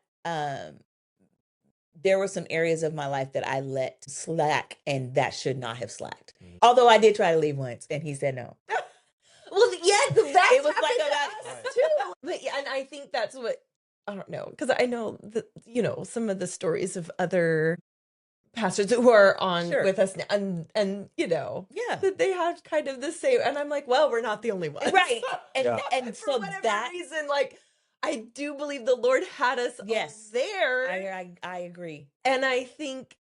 Speaker 2: there were some areas of my life that I let slack and that should not have slacked. Although I did try to leave once and he said no.
Speaker 4: Well, that's
Speaker 2: it was
Speaker 4: happened
Speaker 2: like
Speaker 4: to us too. But and I think that's what, I don't know, because I know that, some of the stories of other pastors who are on with us now, and that they have kind of the same, and I'm like, well, we're not the only ones.
Speaker 2: Right. And
Speaker 4: for
Speaker 2: so
Speaker 4: whatever reason, I do believe the Lord had us there.
Speaker 2: I agree.
Speaker 4: And I think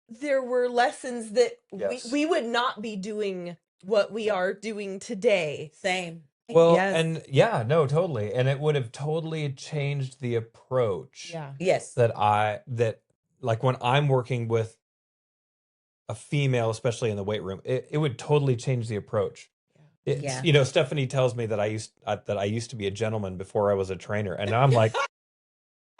Speaker 4: there were lessons that we would not be doing what we are doing today.
Speaker 2: Same.
Speaker 3: Well, and no, totally. And it would have totally changed the approach.
Speaker 4: Yeah.
Speaker 2: Yes.
Speaker 3: That like when I'm working with a female, especially in the weight room, it would totally change the approach. It's,
Speaker 2: Yeah.
Speaker 3: you know, Stephanie tells me that I used to be a gentleman before I was a trainer, and now I'm like,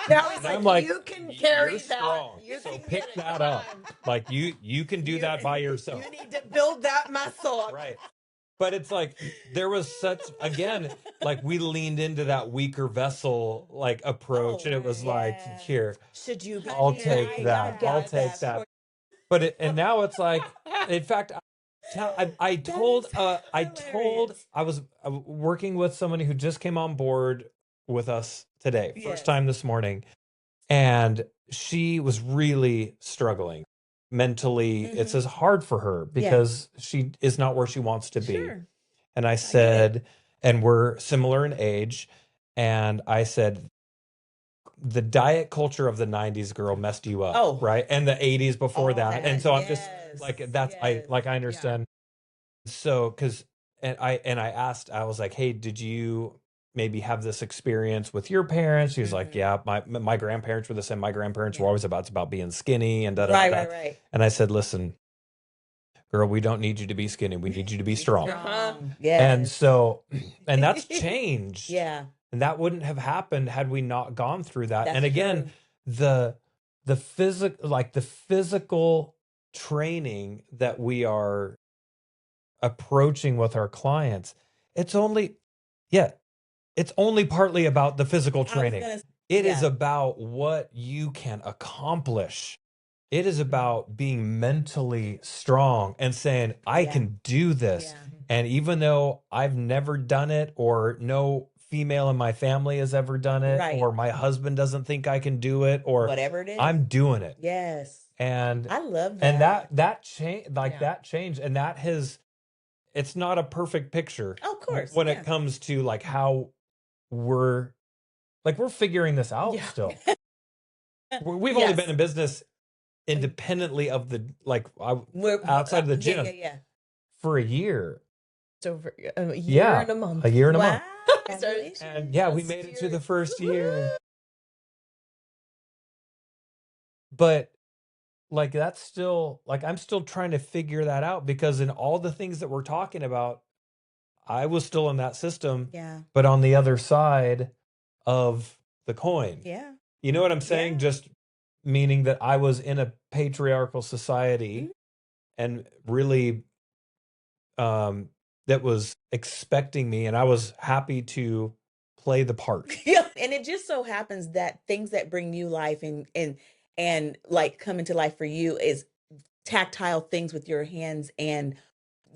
Speaker 4: Now it's
Speaker 3: and I'm
Speaker 4: like,
Speaker 3: like,
Speaker 4: you can carry
Speaker 3: you're
Speaker 4: that.
Speaker 3: strong,
Speaker 4: You
Speaker 3: so
Speaker 4: can
Speaker 3: pick
Speaker 4: get it
Speaker 3: that up.
Speaker 4: done.
Speaker 3: Like you can do that by yourself,
Speaker 4: You need to build that muscle.
Speaker 3: right? But it's like there was such, again, like we leaned into that weaker vessel like approach, and it was like,
Speaker 2: yeah.
Speaker 3: here,
Speaker 4: Should you be
Speaker 3: I'll
Speaker 4: carrying
Speaker 3: take that.
Speaker 2: I
Speaker 3: I'll
Speaker 2: got
Speaker 3: take
Speaker 2: that
Speaker 3: that.
Speaker 2: for-
Speaker 3: But and now it's like, in fact, I told
Speaker 2: is hilarious.
Speaker 3: I was working with somebody who just came on board with us today,
Speaker 2: Yes.
Speaker 3: first time this morning, and she was really struggling mentally. It's
Speaker 2: Mhm.
Speaker 3: as hard for her because she is not where she wants to be.
Speaker 2: Sure.
Speaker 3: And I said, and we're similar in age, and I said, the diet culture of the 90s girl messed you up,
Speaker 2: Oh.
Speaker 3: right? And the 80s before
Speaker 2: All
Speaker 3: that. And
Speaker 2: that,
Speaker 3: so I'm just
Speaker 2: yes,
Speaker 3: like, that's I
Speaker 2: yes.
Speaker 3: understand. So and I asked, I was like, hey, did you maybe have this experience with your parents? She was like, yeah, my grandparents were the same. My grandparents were always about being skinny and da da da.
Speaker 2: Right.
Speaker 3: And I said, listen, girl, we don't need you to be skinny. We need you to be strong.
Speaker 2: Yes.
Speaker 3: And so, and that's changed.
Speaker 2: Yeah.
Speaker 3: And that wouldn't have happened had we not gone through that.
Speaker 2: That's
Speaker 3: And again,
Speaker 2: true.
Speaker 3: the physical training that we are approaching with our clients, it's only partly about the physical training. It is about what you can accomplish. It is about being mentally strong and saying, I can do this.
Speaker 2: Yeah.
Speaker 3: And even though I've never done it, or no female in my family has ever done it,
Speaker 2: Right.
Speaker 3: or my husband doesn't think I can do it, or
Speaker 2: whatever it is,
Speaker 3: I'm doing it.
Speaker 2: Yes.
Speaker 3: And
Speaker 2: I love that.
Speaker 3: and that change, that change, and that has, it's not a perfect picture.
Speaker 2: Of course.
Speaker 3: When it comes to like how we're figuring this out still. We've only been in business independently of the
Speaker 2: We're
Speaker 3: outside of the gym for a year.
Speaker 4: It's over a year and a month.
Speaker 3: A year and a
Speaker 2: Wow.
Speaker 3: month.
Speaker 2: Congratulations.
Speaker 3: And we made it to the first year. But like that's still, like I'm still trying to figure that out, because in all the things that we're talking about, I was still in that system.
Speaker 2: Yeah.
Speaker 3: But on the other side of the coin.
Speaker 2: Yeah.
Speaker 3: You know what I'm saying?
Speaker 2: Yeah.
Speaker 3: Just meaning that I was in a patriarchal society and really that was expecting me, and I was happy to play the part.
Speaker 2: Yeah. And it just so happens that things that bring you life and like come into life for you is tactile things with your hands and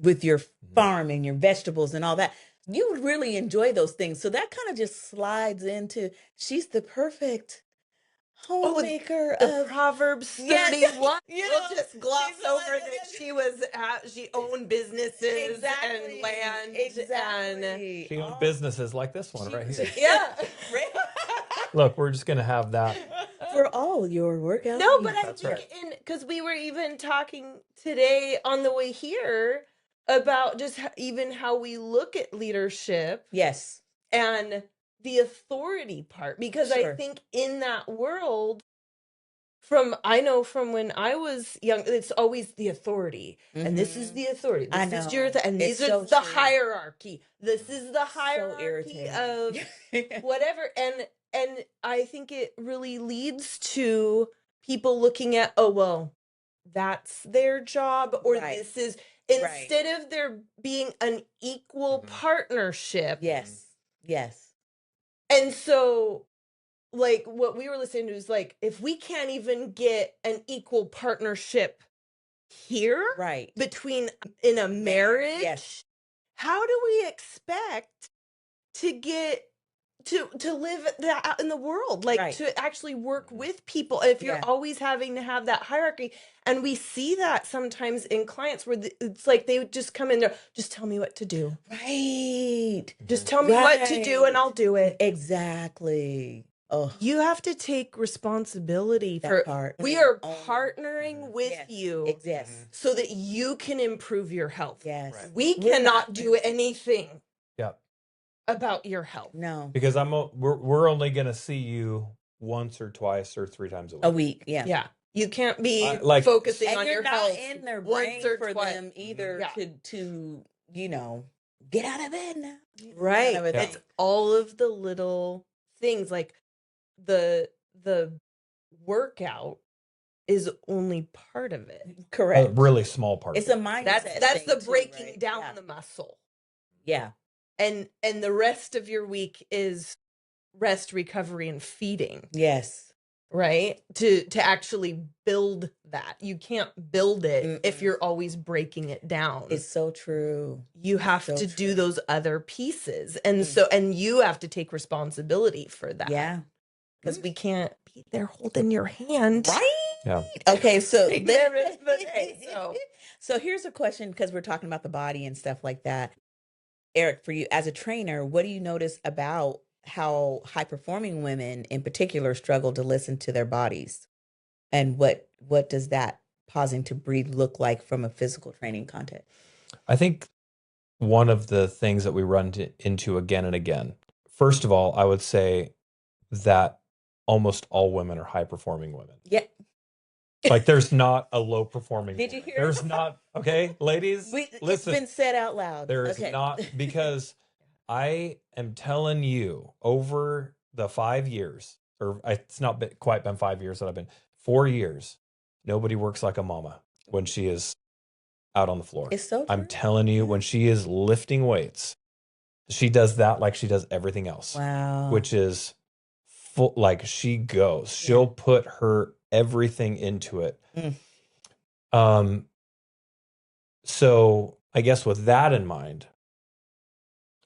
Speaker 2: with your farm and your vegetables and all that. You would really enjoy those things. So that kind of just slides into, she's the perfect homemaker
Speaker 4: The
Speaker 2: of
Speaker 4: Proverbs
Speaker 2: Yes.
Speaker 4: 31.
Speaker 2: You
Speaker 4: We'll
Speaker 2: know,
Speaker 4: just gloss
Speaker 2: she's
Speaker 4: over
Speaker 2: like-
Speaker 4: that she owned businesses
Speaker 2: Exactly.
Speaker 4: and land.
Speaker 2: Exactly.
Speaker 3: She owned businesses like this one right here.
Speaker 4: Yeah.
Speaker 3: Look, we're just gonna have that.
Speaker 2: For all your workouts.
Speaker 4: No, but I
Speaker 3: That's
Speaker 4: think
Speaker 3: right.
Speaker 4: because we were even talking today on the way here about just even how we look at leadership
Speaker 2: Yes.
Speaker 4: and the authority part, because I
Speaker 2: Sure.
Speaker 4: think in that world, I know from when I was young, it's always the authority, and this is the authority.
Speaker 2: I
Speaker 4: This is
Speaker 2: know.
Speaker 4: your and
Speaker 2: It's
Speaker 4: these
Speaker 2: so
Speaker 4: are the
Speaker 2: true.
Speaker 4: hierarchy. This is the
Speaker 2: So
Speaker 4: hierarchy of
Speaker 2: irritating.
Speaker 4: whatever, and I think it really leads to people looking at, oh well, that's their job, or
Speaker 2: Right.
Speaker 4: this is, instead of there being an equal partnership.
Speaker 2: Yes. Yes.
Speaker 4: And so, like, what we were listening to is like, if we can't even get an equal partnership here,
Speaker 2: Right.
Speaker 4: between in a marriage,
Speaker 2: Yes.
Speaker 4: how do we expect to get to live that out in the world, like
Speaker 2: Right.
Speaker 4: to actually work with people if you're
Speaker 2: Yeah.
Speaker 4: always having to have that hierarchy? And we see that sometimes in clients where it's like they would just come in there, just tell me what to do,
Speaker 2: Right.
Speaker 4: just tell me what to do and I'll do it.
Speaker 2: Exactly. Oh,
Speaker 4: You have to take responsibility
Speaker 2: that
Speaker 4: for
Speaker 2: part.
Speaker 4: we are
Speaker 2: Oh,
Speaker 4: partnering with
Speaker 2: yes.
Speaker 4: you
Speaker 2: Yes.
Speaker 4: so that you can improve your health.
Speaker 2: Yes.
Speaker 3: Right.
Speaker 4: We
Speaker 2: We're
Speaker 4: cannot
Speaker 2: not-
Speaker 4: do anything
Speaker 3: Yep.
Speaker 4: about your health.
Speaker 2: No.
Speaker 3: Because we're only gonna see you once or twice or 3 times a week.
Speaker 2: A week. Yeah.
Speaker 4: Yeah. You can't be
Speaker 3: like-
Speaker 4: focusing
Speaker 2: And
Speaker 4: on
Speaker 2: you're
Speaker 4: your
Speaker 2: not
Speaker 4: health
Speaker 2: in their
Speaker 4: once
Speaker 2: brain
Speaker 4: or
Speaker 2: for
Speaker 4: twice.
Speaker 2: them either
Speaker 4: Yeah.
Speaker 2: to Get out of bed now.
Speaker 4: Right.
Speaker 2: Kind of a
Speaker 4: It's
Speaker 2: thing.
Speaker 4: all of the little things, like the workout is only part of it.
Speaker 3: A
Speaker 2: Correct.
Speaker 3: really small part.
Speaker 2: It's a mindset.
Speaker 4: That's the
Speaker 2: thing, too,
Speaker 4: breaking
Speaker 2: right?
Speaker 4: down
Speaker 2: Yeah.
Speaker 4: the muscle.
Speaker 2: Yeah.
Speaker 4: And the rest of your week is rest, recovery, and feeding.
Speaker 2: Yes.
Speaker 4: Right? To actually build that. You can't build it if
Speaker 2: Mm-mm.
Speaker 4: you're always breaking it down.
Speaker 2: It's so true.
Speaker 4: You have
Speaker 2: so
Speaker 4: to
Speaker 2: true.
Speaker 4: do those other pieces. And
Speaker 2: Mm.
Speaker 4: and you have to take responsibility for that.
Speaker 2: Yeah.
Speaker 4: Because we can't be there holding your hand.
Speaker 2: Right?
Speaker 3: Yeah.
Speaker 2: Okay, so
Speaker 4: There is the day, so.
Speaker 2: So here's a question, because we're talking about the body and stuff like that. Eric, for you as a trainer, what do you notice about how high performing women in particular struggle to listen to their bodies? And what does that pausing to breathe look like from a physical training context?
Speaker 3: I think one of the things that we run into again and again, first of all, I would say that almost all women are high performing women.
Speaker 2: Yeah.
Speaker 3: Like there's not a low performing.
Speaker 2: Did you
Speaker 3: woman.
Speaker 2: hear?
Speaker 3: There's not. Okay, ladies,
Speaker 2: It's
Speaker 3: listen.
Speaker 2: been said out loud.
Speaker 3: There is
Speaker 2: Okay.
Speaker 3: not, because I am telling you, over the 5 years, or it's not quite been 5 years that I've been, 4 years, nobody works like a mama when she is out on the floor.
Speaker 2: It's so true.
Speaker 3: I'm telling you, when she is lifting weights, she does that like she does everything else.
Speaker 2: Wow.
Speaker 3: Which is full, like she goes. She'll put her everything into it.
Speaker 2: Mm.
Speaker 3: So I guess with that in mind,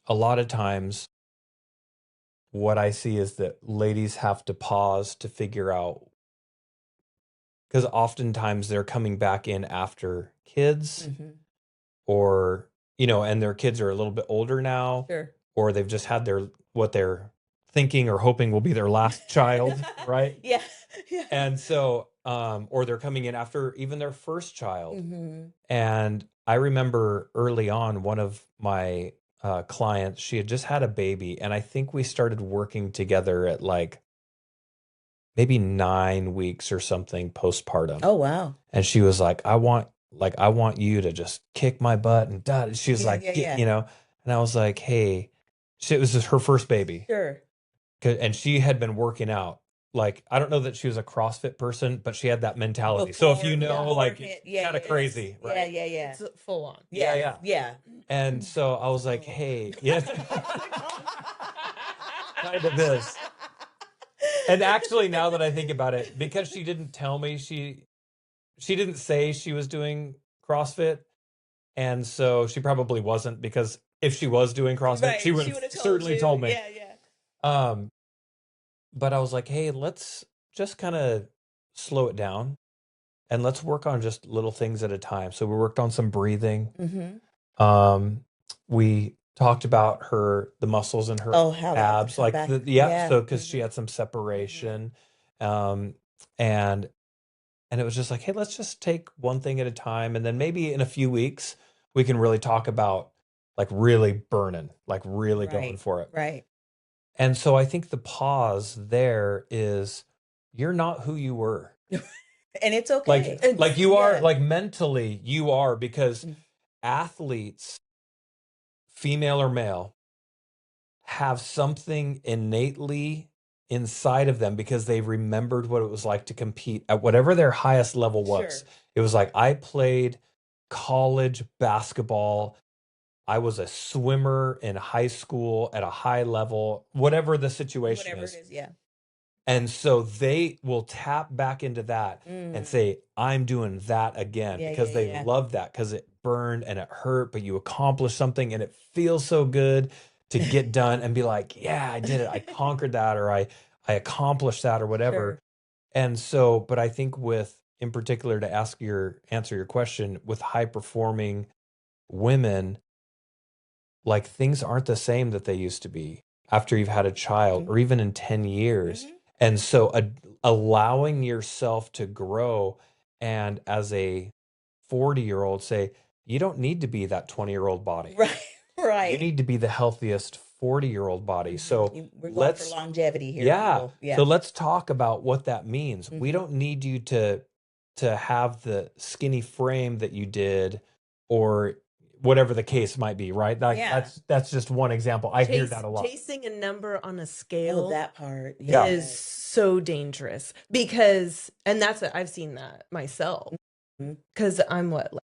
Speaker 3: a lot of times what I see is that ladies have to pause to figure out, because oftentimes they're coming back in after kids, or, and their kids are a little bit older now,
Speaker 2: Sure.
Speaker 3: or they've just had what they're thinking or hoping will be their last child, right?
Speaker 2: Yeah.
Speaker 3: And so, or they're coming in after even their first child.
Speaker 2: Mm-hmm.
Speaker 3: And I remember early on, one of my clients, she had just had a baby, and I think we started working together at like maybe 9 weeks or something postpartum.
Speaker 2: Oh, wow.
Speaker 3: And she was like, I want you to just kick my butt. And she was and I was like, hey, it was just her first baby.
Speaker 2: Sure.
Speaker 3: And she had been working out. Like, I don't know that she was a CrossFit person, but she had that mentality. So if you know, kind of crazy, right?
Speaker 2: Yeah.
Speaker 4: It's full on.
Speaker 2: Yeah.
Speaker 3: And so I was like, hey, yeah, kind of is. And actually, now that I think about it, because she didn't tell me, she didn't say she was doing CrossFit. And so she probably wasn't, because if she was doing CrossFit, she would have certainly told me.
Speaker 2: Yeah.
Speaker 3: But I was like, hey, let's just kind of slow it down and let's work on just little things at a time. So we worked on some breathing.
Speaker 2: Mm-hmm.
Speaker 3: We talked about the muscles in her abs, like so because she had some separation. And it was just like, hey, let's just take one thing at a time, and then maybe in a few weeks we can really talk about like really burning, like really going for it.
Speaker 2: Right.
Speaker 3: And so I think the pause there is, you're not who you were.
Speaker 2: And it's okay.
Speaker 3: Like you are, like mentally you are, because athletes, female or male, have something innately inside of them because they remembered what it was like to compete at whatever their highest level was.
Speaker 2: Sure.
Speaker 3: It was like, I played college basketball. I was a swimmer in high school at a high level, whatever the situation
Speaker 2: Whatever
Speaker 3: is.
Speaker 2: it is, yeah.
Speaker 3: And so they will tap back into that and say, I'm doing that again, because they love that, because it burned and it hurt, but you accomplished something and it feels so good to get done and be like, yeah, I did it. I conquered that, or I accomplished that, or whatever.
Speaker 2: Sure.
Speaker 3: And so, but I think in particular, to answer your question, with high performing women, like things aren't the same that they used to be after you've had a child, or even in 10 years. And so allowing yourself to grow, and as a 40-year-old say, you don't need to be that 20-year-old body.
Speaker 2: Right.
Speaker 3: You need to be the healthiest 40-year-old body. So
Speaker 2: we're going for longevity here.
Speaker 3: Yeah. So let's talk about what that means. We don't need you to have the skinny frame that you did, or whatever the case might be, right? Like
Speaker 2: Yeah.
Speaker 3: that's just one example. I hear that a lot.
Speaker 4: Chasing a number on a
Speaker 2: Oh,
Speaker 4: scale
Speaker 2: that part.
Speaker 4: is
Speaker 2: Yes.
Speaker 4: so dangerous because, and that's what I've seen that myself
Speaker 2: Mhm.
Speaker 4: because I'm what, like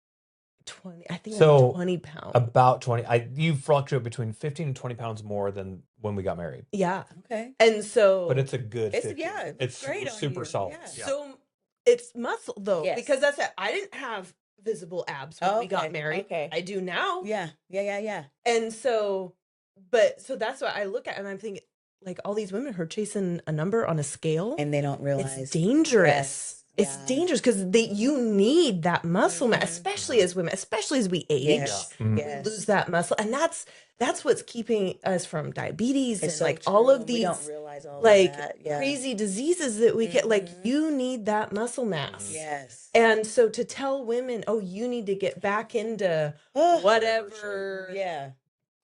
Speaker 4: 20, I think
Speaker 3: So,
Speaker 4: I'm 20 pounds.
Speaker 3: About 20. You fluctuate between 15 and 20 pounds more than when we got married.
Speaker 4: Yeah.
Speaker 2: Okay.
Speaker 4: And so,
Speaker 3: But it's a good
Speaker 2: It's
Speaker 3: 50.
Speaker 2: yeah,
Speaker 3: It's
Speaker 2: great on
Speaker 3: super
Speaker 2: you.
Speaker 3: solid.
Speaker 2: Yeah.
Speaker 3: Yeah.
Speaker 4: so it's muscle though,
Speaker 2: Yes.
Speaker 4: because that's it. I didn't have visible abs when we got
Speaker 2: Okay,
Speaker 4: married.
Speaker 2: okay.
Speaker 4: I do now.
Speaker 2: Yeah.
Speaker 4: And so, so that's what I look at and I'm thinking, like all these women are chasing a number on a scale.
Speaker 2: And they don't realize
Speaker 4: It's dangerous.
Speaker 2: Yes.
Speaker 4: It's
Speaker 2: Yeah.
Speaker 4: dangerous because you need that muscle mass,
Speaker 2: Mhm.
Speaker 4: especially as women, especially as we age.
Speaker 2: Yes.
Speaker 3: Mhm.
Speaker 4: We
Speaker 2: Yes.
Speaker 4: lose that muscle. And that's what's keeping us from diabetes
Speaker 2: It's
Speaker 4: and
Speaker 2: so
Speaker 4: like all
Speaker 2: true.
Speaker 4: of
Speaker 2: We
Speaker 4: these
Speaker 2: don't realize all of
Speaker 4: like
Speaker 2: that. Yeah.
Speaker 4: crazy diseases that we get. Like
Speaker 2: Mhm.
Speaker 4: you need that muscle mass.
Speaker 2: Yes.
Speaker 4: And so to tell women, oh, you need to get back into
Speaker 2: Ugh.
Speaker 4: whatever.
Speaker 2: Yeah.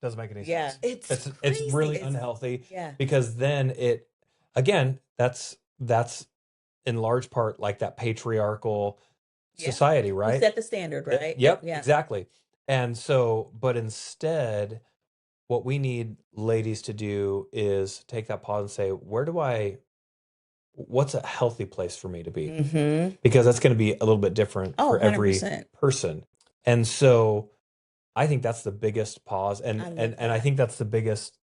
Speaker 3: Doesn't make any
Speaker 2: Yeah.
Speaker 3: sense.
Speaker 4: It's
Speaker 3: It's really
Speaker 4: crazy.
Speaker 3: unhealthy
Speaker 2: Yeah.
Speaker 3: because then that's in large part like that patriarchal
Speaker 2: Yeah.
Speaker 3: society,
Speaker 2: We
Speaker 3: right?
Speaker 2: set the standard, right?
Speaker 3: Yep,
Speaker 2: Yeah.
Speaker 3: exactly. And so, but instead, what we need ladies to do is take that pause and say, what's a healthy place for me to be?
Speaker 2: Mm-hmm.
Speaker 3: Because that's going to be a little bit different
Speaker 2: Oh,
Speaker 3: for every
Speaker 2: 100%.
Speaker 3: person. And so I think that's the biggest pause.
Speaker 2: I love
Speaker 3: And I
Speaker 2: that.
Speaker 3: think that's the biggest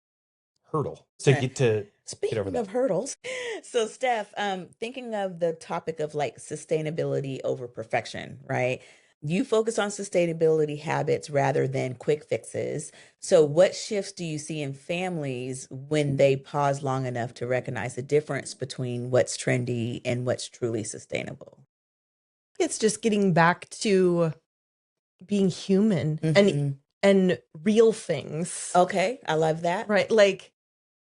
Speaker 3: hurdle to
Speaker 2: Right.
Speaker 3: get to get over
Speaker 2: Speaking
Speaker 3: that.
Speaker 2: of hurdles, so Steph, thinking of the topic of like sustainability over perfection, right? You focus on sustainability habits rather than quick fixes. So, what shifts do you see in families when they pause long enough to recognize the difference between what's trendy and what's truly sustainable?
Speaker 4: It's just getting back to being human
Speaker 2: Mhm.
Speaker 4: and real things.
Speaker 2: Okay, I love that.
Speaker 4: Right.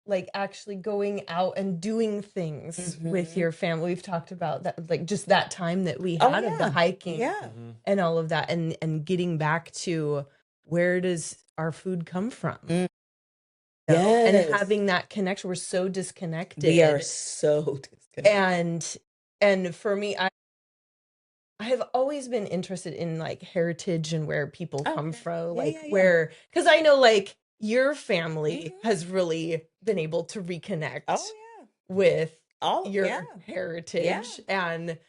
Speaker 4: Like actually going out and doing things with
Speaker 2: Mhm.
Speaker 4: your family. We've talked about that, like just that time that we
Speaker 2: Oh,
Speaker 4: had of the
Speaker 2: yeah.
Speaker 4: hiking
Speaker 2: Yeah.
Speaker 4: and all of that and getting back to where does our food come from?
Speaker 2: Mm.
Speaker 4: You know? And
Speaker 2: Yes.
Speaker 4: having that connection. We're so disconnected.
Speaker 2: We are so disconnected.
Speaker 4: And for me, I have always been interested in like heritage and where people come
Speaker 2: Okay.
Speaker 4: from,
Speaker 2: Yeah,
Speaker 4: like
Speaker 2: yeah, yeah.
Speaker 4: where, because I know like your family
Speaker 2: Mhm.
Speaker 4: has really been able to reconnect
Speaker 2: Oh, yeah.
Speaker 4: with
Speaker 2: Oh,
Speaker 4: your
Speaker 2: yeah.
Speaker 4: heritage and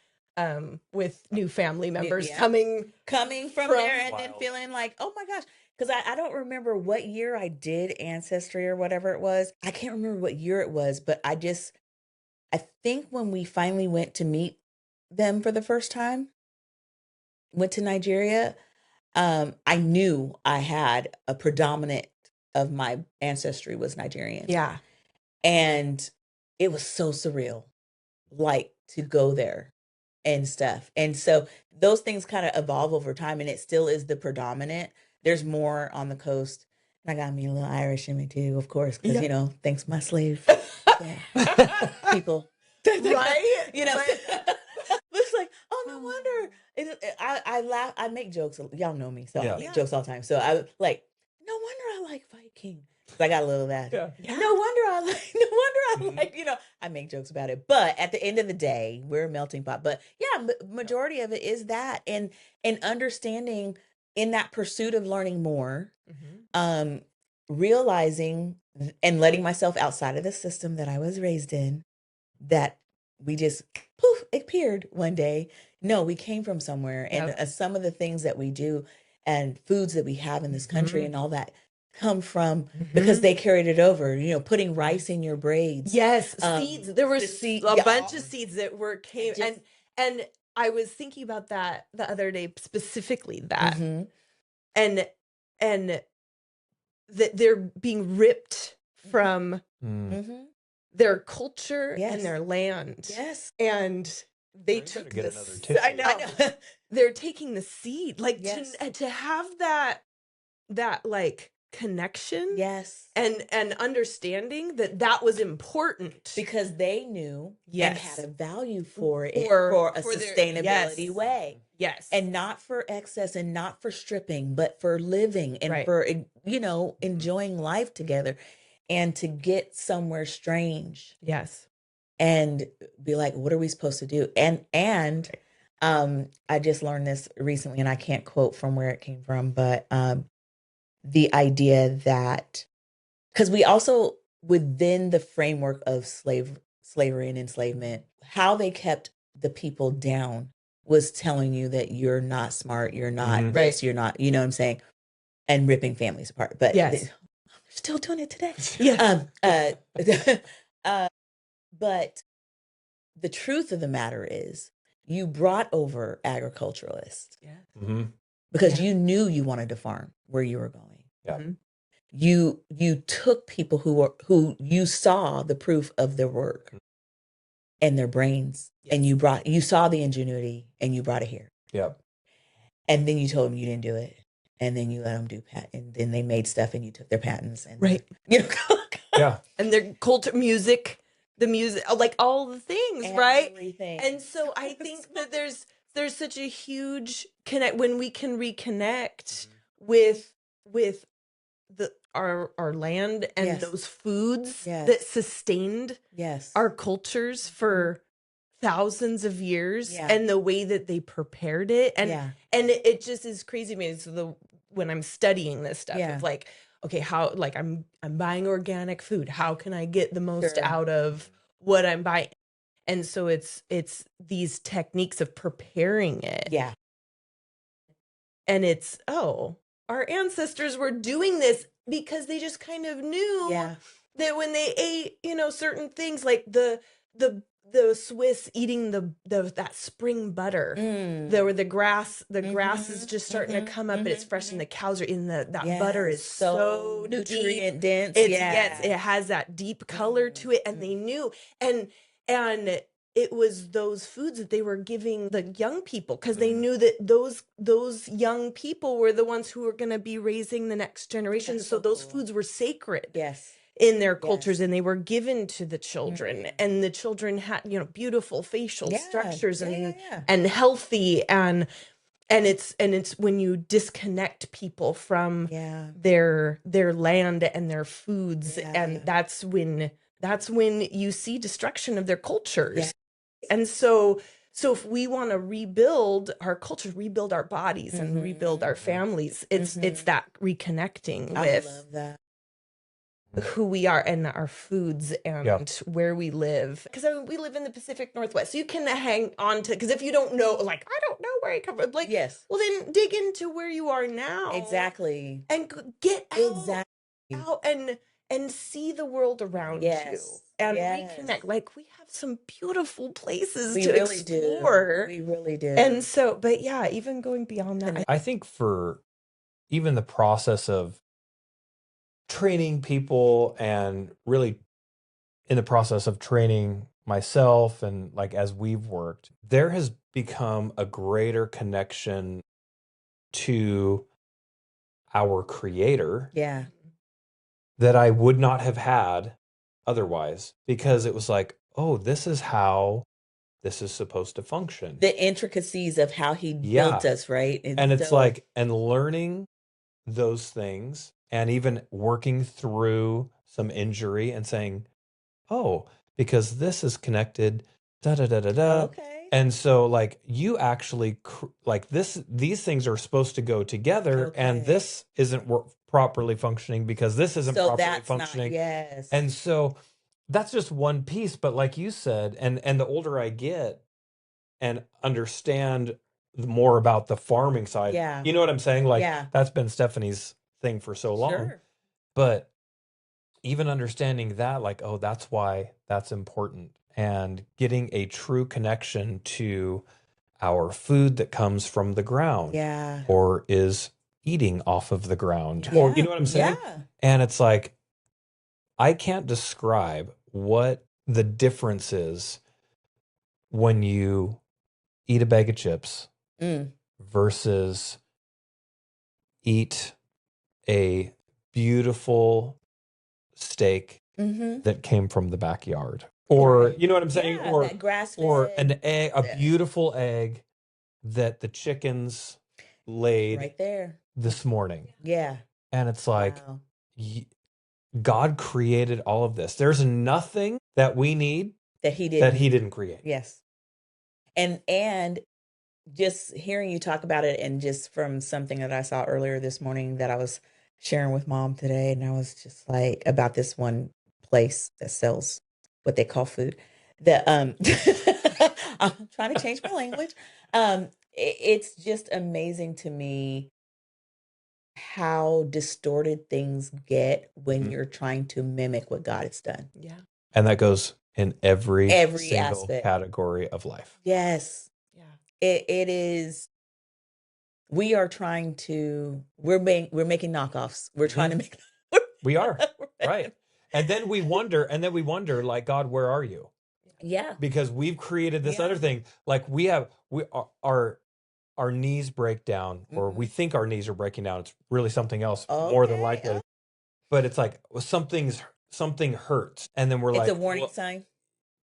Speaker 4: with new family members
Speaker 2: yeah.
Speaker 4: coming
Speaker 2: Coming from there and then
Speaker 3: Wild.
Speaker 2: feeling like, oh my gosh. Because I don't remember what year I did Ancestry or whatever it was. I can't remember what year it was, but I think when we finally went to meet them for the first time, went to Nigeria, I knew I had a predominant of my ancestry was Nigerian.
Speaker 4: Yeah.
Speaker 2: And it was so surreal, like to go there and stuff. And so those things kind of evolve over time and it still is the predominant. There's more on the coast. And I got me a little Irish in me too, of course, because
Speaker 4: Yeah.
Speaker 2: you know, thanks my slave. People.
Speaker 4: Right?
Speaker 2: You know,
Speaker 4: Right.
Speaker 2: looks like, oh no wonder. I laugh, I make jokes. Y'all know me, so I
Speaker 3: Yeah.
Speaker 2: make jokes all the time. So I like, no wonder I like Viking. I got a little of that.
Speaker 3: Yeah.
Speaker 4: Yeah.
Speaker 2: No wonder I
Speaker 3: Mhm.
Speaker 2: like, you know, I make jokes about it. But at the end of the day, we're a melting pot. But yeah, majority of it is that and understanding in that pursuit of learning more,
Speaker 4: Mhm.
Speaker 2: realizing and letting myself outside of the system that I was raised in, that we just poof appeared one day. No, we came from somewhere, and
Speaker 4: Yep.
Speaker 2: some of the things that we do and foods that we have in this country
Speaker 4: Mhm.
Speaker 2: and all that come from because
Speaker 4: Mhm.
Speaker 2: they carried it over. You know, putting rice in your braids.
Speaker 4: Yes, seeds. There were
Speaker 2: the seed-
Speaker 4: a
Speaker 2: yeah.
Speaker 4: bunch of seeds that were came
Speaker 2: Just-
Speaker 4: and I was thinking about that the other day, specifically that
Speaker 2: Mhm.
Speaker 4: and that they're being ripped from
Speaker 3: Mm.
Speaker 2: Mhm.
Speaker 4: their culture
Speaker 2: Yes.
Speaker 4: and their land.
Speaker 2: Yes.
Speaker 4: And they
Speaker 3: You better
Speaker 4: took
Speaker 3: get
Speaker 4: the
Speaker 3: another
Speaker 4: s-
Speaker 3: tissue.
Speaker 4: I know. They're taking the seed, like
Speaker 2: Yes.
Speaker 4: to have that like connection
Speaker 2: Yes.
Speaker 4: and understanding that was important
Speaker 2: Because they knew and
Speaker 4: Yes.
Speaker 2: had a value for it
Speaker 4: For
Speaker 2: a
Speaker 4: their-
Speaker 2: sustainability
Speaker 4: yes.
Speaker 2: way.
Speaker 4: Yes.
Speaker 2: And not for excess and not for stripping, but for living and
Speaker 4: Right.
Speaker 2: for, you know, enjoying life together and to get somewhere strange
Speaker 4: yes.
Speaker 2: and be like, what are we supposed to do? And I just learned this recently and I can't quote from where it came from, but the idea that, because we also, within the framework of slavery and enslavement, how they kept the people down was telling you that you're not smart, you're not
Speaker 3: Mhm.
Speaker 2: this, you're not, you know what I'm saying, and ripping families apart. But
Speaker 4: Yes.
Speaker 2: they're still doing it today.
Speaker 4: Yes.
Speaker 2: But the truth of the matter is, you brought over agriculturalists
Speaker 3: Mhm.
Speaker 2: because
Speaker 4: Yeah.
Speaker 2: you knew you wanted to farm where you were going.
Speaker 3: Yeah.
Speaker 4: Mhm.
Speaker 2: You took people who you saw the proof of their work and their brains, and you saw the ingenuity and you brought it here.
Speaker 3: Yep.
Speaker 2: And then you told them you didn't do it, and then you let them do and then they made stuff and you took their patents and
Speaker 4: Right.
Speaker 2: you know,
Speaker 3: Yeah.
Speaker 4: And their culture, music, the music, like all the things, right?
Speaker 2: everything.
Speaker 4: And so I think that there's such a huge connect when we can reconnect with our land and
Speaker 2: Yes.
Speaker 4: those foods
Speaker 2: Yes.
Speaker 4: that sustained
Speaker 2: Yes.
Speaker 4: our cultures for thousands of years,
Speaker 2: Yeah.
Speaker 4: and the way that they prepared it, and
Speaker 2: Yeah.
Speaker 4: and it just is crazy to me. So when I'm studying this stuff,
Speaker 2: Yeah.
Speaker 4: of like, okay, how, like, I'm buying organic food, how can I get the most
Speaker 2: Sure.
Speaker 4: out of what I'm buying? And so it's these techniques of preparing it,
Speaker 2: Yeah.
Speaker 4: and it's, oh, our ancestors were doing this because they just kind of knew
Speaker 2: Yeah.
Speaker 4: that when they ate, certain things, like the Swiss eating that spring butter, where the grass is just starting to come up, and it's fresh, and the cows are in that butter is so
Speaker 2: nutrient
Speaker 4: deep.
Speaker 2: dense.
Speaker 4: Yes, it has that deep color to it, and they knew, and it was those foods that they were giving the young people, because they knew that those young people were the ones who were going to be raising the next generation.
Speaker 2: That's
Speaker 4: so
Speaker 2: so
Speaker 4: those
Speaker 2: cool.
Speaker 4: foods were sacred
Speaker 2: Yes.
Speaker 4: in their cultures, and they were given to the children,
Speaker 2: Mhm.
Speaker 4: and the children had, beautiful facial
Speaker 2: Yeah.
Speaker 4: structures,
Speaker 2: Yeah.
Speaker 4: and healthy, and it's when you disconnect people from
Speaker 2: Yeah.
Speaker 4: their land and their foods,
Speaker 2: Yeah.
Speaker 4: and that's when you see destruction of their cultures.
Speaker 2: Yeah.
Speaker 4: And so if we want to rebuild our culture, rebuild our bodies, and rebuild our families, it's that reconnecting
Speaker 2: I
Speaker 4: with
Speaker 2: love that.
Speaker 4: who we are and our foods and
Speaker 3: Yep.
Speaker 4: where we live. Because we live in the Pacific Northwest, so you can hang on to, because if you don't know, like, I don't know where I come from, like,
Speaker 2: Yes.
Speaker 4: well, then dig into where you are now.
Speaker 2: Exactly.
Speaker 4: And get out,
Speaker 2: Exactly.
Speaker 4: and see the world around you,
Speaker 2: Yes.
Speaker 4: and
Speaker 2: Yes.
Speaker 4: reconnect. Like, we have some beautiful places
Speaker 2: We
Speaker 4: to
Speaker 2: really
Speaker 4: explore.
Speaker 2: do. We really do.
Speaker 4: And so, but yeah, even going beyond that,
Speaker 3: I think for even the process of training people, and really in the process of training myself, and like as we've worked, there has become a greater connection to our creator
Speaker 2: Yeah.
Speaker 3: that I would not have had otherwise, because it was like, oh, this is how this is supposed to function.
Speaker 2: The intricacies of how he
Speaker 3: Yeah.
Speaker 2: built us, right?
Speaker 3: And it's
Speaker 2: so-
Speaker 3: like, and learning those things, and even working through some injury and saying, oh, because this is connected, da da da da da.
Speaker 2: Okay.
Speaker 3: And so, like, you actually like these things are supposed to go together, and
Speaker 2: Okay.
Speaker 3: this isn't properly functioning because this isn't
Speaker 2: So
Speaker 3: properly
Speaker 2: that's
Speaker 3: functioning.
Speaker 2: not, yes.
Speaker 3: And so that's just one piece. But like you said, and the older I get and understand more about the farming side,
Speaker 2: Yeah.
Speaker 3: you know what I'm saying? Like,
Speaker 2: Yeah.
Speaker 3: that's been Stephanie's thing for so long.
Speaker 2: Sure.
Speaker 3: But even understanding that, like, oh, that's why that's important. And getting a true connection to our food that comes from the ground,
Speaker 2: Yeah.
Speaker 3: or is eating off of the ground,
Speaker 2: Yeah.
Speaker 3: or you know what I'm saying?
Speaker 2: Yeah.
Speaker 3: And it's like, I can't describe what the difference is when you eat a bag of chips
Speaker 2: Mm.
Speaker 3: versus eat a beautiful steak
Speaker 2: Mm-hmm.
Speaker 3: that came from the backyard, or
Speaker 2: Right.
Speaker 3: you know what I'm saying,
Speaker 2: Yeah,
Speaker 3: or
Speaker 2: that grass-fed.
Speaker 3: or an egg, a
Speaker 2: Yes.
Speaker 3: beautiful egg that the chickens laid
Speaker 2: Right there.
Speaker 3: this morning.
Speaker 2: Yeah.
Speaker 3: And it's like,
Speaker 2: Wow.
Speaker 3: God created all of this. There's nothing that we need
Speaker 2: That he
Speaker 3: that
Speaker 2: didn't.
Speaker 3: he didn't create.
Speaker 2: Yes. And just hearing you talk about it, and just from something that I saw earlier this morning that I was sharing with mom today, and I was just like about this one place that sells what they call food. The I'm trying to change my language. It's just amazing to me how distorted things get when
Speaker 3: Mhm.
Speaker 2: you're trying to mimic what God has done.
Speaker 4: Yeah.
Speaker 3: And that goes in every
Speaker 2: Every
Speaker 3: single
Speaker 2: aspect.
Speaker 3: category of life.
Speaker 2: Yes,
Speaker 4: Yeah.
Speaker 2: it is. We are trying to. We're making knockoffs. We're trying to make.
Speaker 3: We are, right. And then we wonder, like, God, where are you?
Speaker 2: Yeah.
Speaker 3: Because we've created this
Speaker 2: Yeah.
Speaker 3: other thing. Like we our knees break down, or we think our knees are breaking down. It's really something else more than
Speaker 2: Okay.
Speaker 3: likely. But it's like, well, something hurts. And then we're
Speaker 2: It's
Speaker 3: like,
Speaker 2: a warning
Speaker 3: well,
Speaker 2: sign.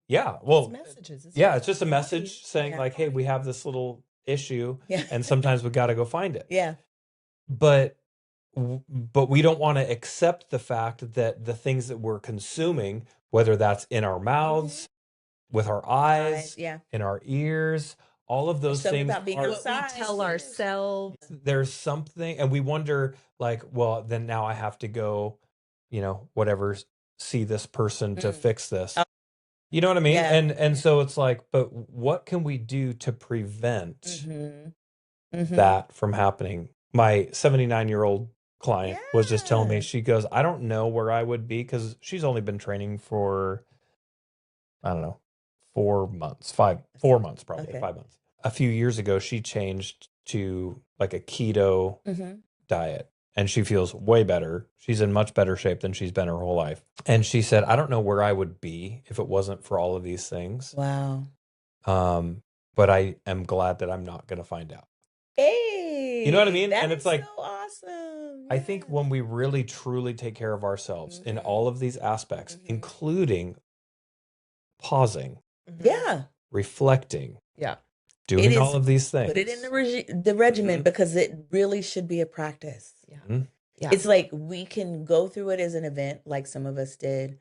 Speaker 3: yeah,
Speaker 4: It's
Speaker 3: well,
Speaker 4: messages.
Speaker 3: yeah, it's just a message saying
Speaker 2: Yeah.
Speaker 3: like, hey, we have this little issue,
Speaker 2: Yeah.
Speaker 3: and sometimes we got to go find it.
Speaker 2: Yeah.
Speaker 3: But we don't want to accept the fact that the things that we're consuming, whether that's in our mouths, with our eyes,
Speaker 2: Yeah.
Speaker 3: in our ears, all of those
Speaker 2: something
Speaker 3: things
Speaker 2: about being
Speaker 3: are,
Speaker 4: What we
Speaker 2: outside.
Speaker 4: tell ourselves.
Speaker 3: there's something, and we wonder like, well, then now I have to go, whatever, see this person to fix this. You know what I mean?
Speaker 2: Yeah.
Speaker 3: And so it's like, but what can we do to prevent that from happening? My 79-year-old client was just telling me,
Speaker 2: Yeah.
Speaker 3: she goes, I don't know where I would be, because she's only been training for, I don't know, 4 months, 4 months, probably
Speaker 2: Okay.
Speaker 3: 5 months. A few years ago, she changed to like a keto diet, and she feels way better. She's in much better shape than she's been her whole life. And she said, I don't know where I would be if it wasn't for all of these things.
Speaker 2: Wow.
Speaker 3: But I am glad that I'm not going to find out.
Speaker 2: Hey.
Speaker 3: You know what I mean?
Speaker 2: That
Speaker 3: And
Speaker 2: is
Speaker 3: it's like,
Speaker 2: so awesome.
Speaker 3: I think when we really truly take care of ourselves in all of these aspects, including pausing,
Speaker 2: Yeah.
Speaker 3: reflecting,
Speaker 4: Yeah.
Speaker 3: doing
Speaker 2: is-
Speaker 3: all of these things.
Speaker 2: Put it in the regimen, because it really should be a practice.
Speaker 4: Yeah. Yeah.
Speaker 2: It's like we can go through it as an event, like some of us did.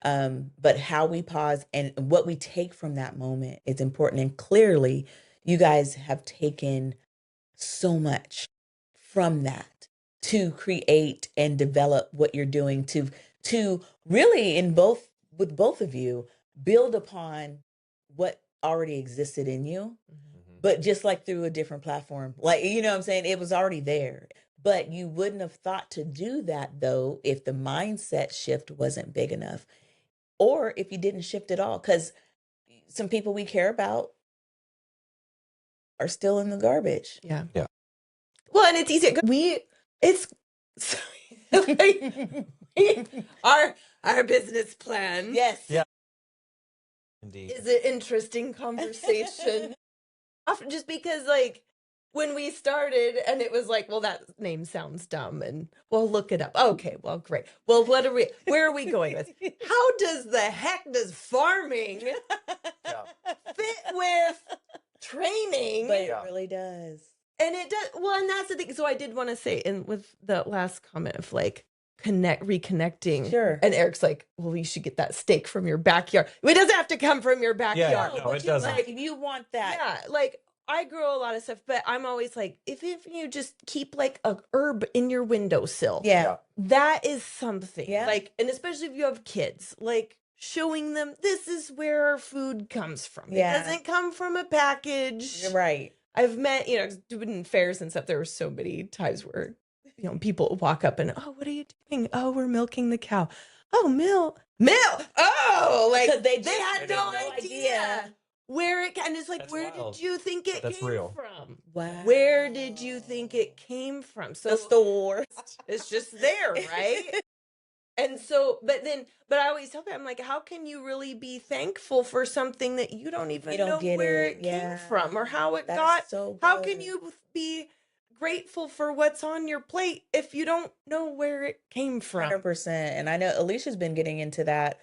Speaker 2: But how we pause and what we take from that moment is important. And clearly, you guys have taken so much from that to create and develop what you're doing, to really, with both of you, build upon what already existed in you, but just like through a different platform. Like, you know what I'm saying? It was already there. But you wouldn't have thought to do that, though, if the mindset shift wasn't big enough, or if you didn't shift at all. Because some people we care about are still in the garbage.
Speaker 4: Yeah.
Speaker 3: Yeah.
Speaker 4: Well, and it's easy. Our business plan.
Speaker 2: Yes.
Speaker 3: Yeah. Indeed.
Speaker 4: Is an interesting conversation. Often just because, like, when we started and it was like, well, that name sounds dumb, and well, look it up. Okay, well, great. Well, where are we going with? How the heck does farming fit with training?
Speaker 2: But it really does.
Speaker 4: And it does. Well, and that's the thing. So I did want to say, and with the last comment of like reconnecting.
Speaker 2: Sure.
Speaker 4: And Eric's like, well, you should get that steak from your backyard. It doesn't have to come from your backyard.
Speaker 3: Yeah, no, it doesn't.
Speaker 2: Like, if you want that.
Speaker 4: Yeah, like I grow a lot of stuff, but I'm always like, if you just keep like a herb in your windowsill,
Speaker 2: Yeah.
Speaker 4: that is something.
Speaker 2: Yeah.
Speaker 4: Like, and especially if you have kids, like showing them this is where our food comes from.
Speaker 2: Yeah.
Speaker 4: It doesn't come from a package.
Speaker 2: You're right.
Speaker 4: I've met, doing fairs and stuff, there were so many times where, people walk up and, oh, what are you doing? Oh, we're milking the cow. Oh, milk. Oh, like
Speaker 2: Because
Speaker 4: they had no idea where it, and it's like,
Speaker 3: That's
Speaker 4: where
Speaker 3: wild.
Speaker 4: did you think it
Speaker 3: That's
Speaker 4: came
Speaker 3: real.
Speaker 4: from?
Speaker 2: Wow.
Speaker 4: Where did you think it came from? So
Speaker 2: The store.
Speaker 4: it's just there, right? And so, but I always tell them, I'm like, how can you really be thankful for something that you don't even
Speaker 2: You don't
Speaker 4: know
Speaker 2: get
Speaker 4: where
Speaker 2: it.
Speaker 4: it came
Speaker 2: Yeah.
Speaker 4: from or how it
Speaker 2: That's
Speaker 4: got?
Speaker 2: so
Speaker 4: How
Speaker 2: good.
Speaker 4: can you be grateful for what's on your plate if you don't know where it came from?
Speaker 2: 100%. And I know Alicia's been getting into that.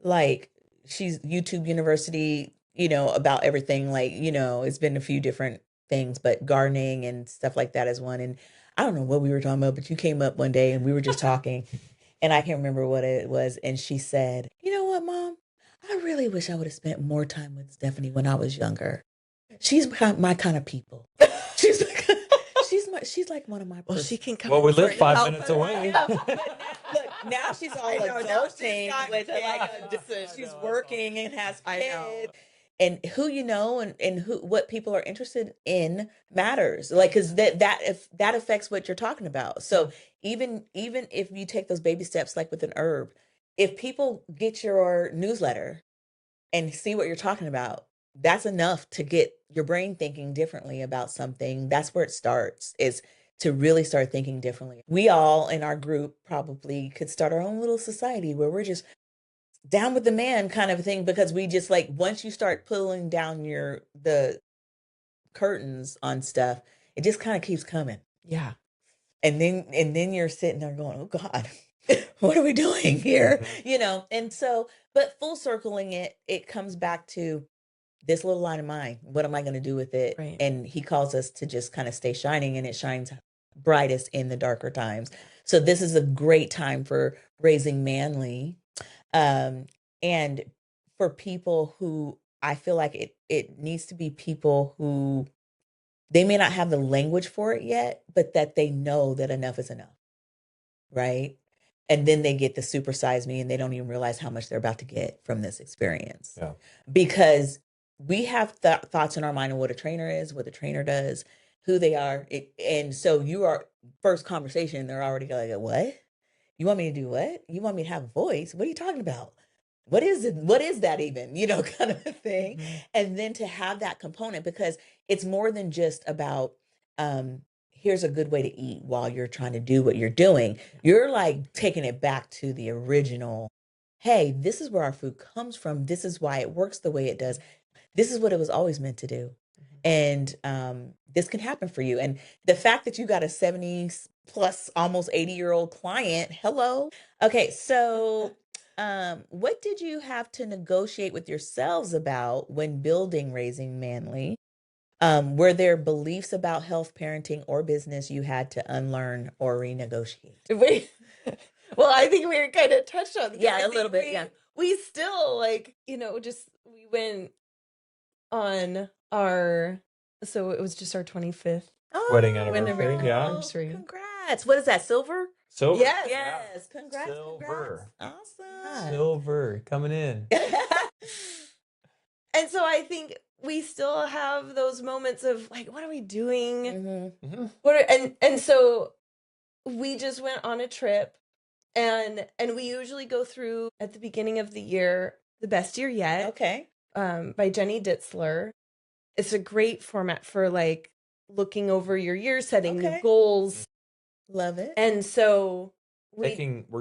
Speaker 2: Like, she's YouTube University, about everything. Like, it's been a few different things, but gardening and stuff like that is one. And I don't know what we were talking about, but you came up one day and we were just talking. And I can't remember what it was. And she said, you know what, Mom? I really wish I would have spent more time with Stephanie when I was younger. She's my kind of people. she's like one of my.
Speaker 4: Well, she can come.
Speaker 3: Well, we
Speaker 4: over
Speaker 3: live
Speaker 4: and
Speaker 3: 5
Speaker 4: help
Speaker 3: minutes
Speaker 4: us.
Speaker 3: away.
Speaker 2: Look, now she's all
Speaker 4: I know, now she's
Speaker 2: adulting
Speaker 4: got
Speaker 2: with
Speaker 4: kids and-
Speaker 2: she's working and has
Speaker 4: I know.
Speaker 2: kids. And who you know and who what people are interested in matters. Like, because if that affects what you're talking about. So even if you take those baby steps, like with an herb, if people get your newsletter and see what you're talking about, that's enough to get your brain thinking differently about something. That's where it starts, is to really start thinking differently. We all in our group probably could start our own little society where we're just down with the man kind of thing, because we just like, once you start pulling down the curtains on stuff, it just kind of keeps coming.
Speaker 4: Yeah.
Speaker 2: And then you're sitting there going, oh God, what are we doing here? And so, but full circling it comes back to this little light of mine. What am I going to do with it?
Speaker 4: Right.
Speaker 2: And he calls us to just kind of stay shining, and it shines brightest in the darker times. So this is a great time for Raising Manly. And for people who, I feel like it needs to be people who, they may not have the language for it yet, but that they know that enough is enough. Right. And then they get the supersize me, and they don't even realize how much they're about to get from this experience.
Speaker 3: Yeah.
Speaker 2: Because we have thoughts in our mind of what a trainer is, what the trainer does, who they are. And so you are first conversation, they're already like, what? You want me to do what? You want me to have a voice? What are you talking about? What is it? What is that even? Kind of a thing. Mm-hmm. And then to have that component, because it's more than just about, here's a good way to eat while you're trying to do what you're doing. You're like taking it back to the original. Hey, this is where our food comes from. This is why it works the way it does. This is what it was always meant to do. And this can happen for you. And the fact that you got a 70 plus, almost 80-year-old client, hello. Okay, so what did you have to negotiate with yourselves about when building Raising Manly? Were there beliefs about health, parenting, or business you had to unlearn or renegotiate?
Speaker 4: Well, I think we kind of touched on that.
Speaker 2: Yeah, a little bit.
Speaker 4: We still we went on so it was just our 25th
Speaker 3: Wedding anniversary. Yeah.
Speaker 2: Congrats. What is that, silver?
Speaker 3: Silver.
Speaker 2: Yes. Congrats.
Speaker 3: Silver.
Speaker 2: Congrats. Awesome.
Speaker 3: Silver coming in.
Speaker 4: And so I think we still have those moments of like, what are we doing?
Speaker 2: Mm-hmm.
Speaker 4: And so we just went on a trip, and we usually go through at the beginning of the year, The Best Year Yet.
Speaker 2: Okay.
Speaker 4: By Jenny Ditzler. It's a great format for like looking over your year, setting new goals.
Speaker 2: Love it.
Speaker 4: And so
Speaker 3: we're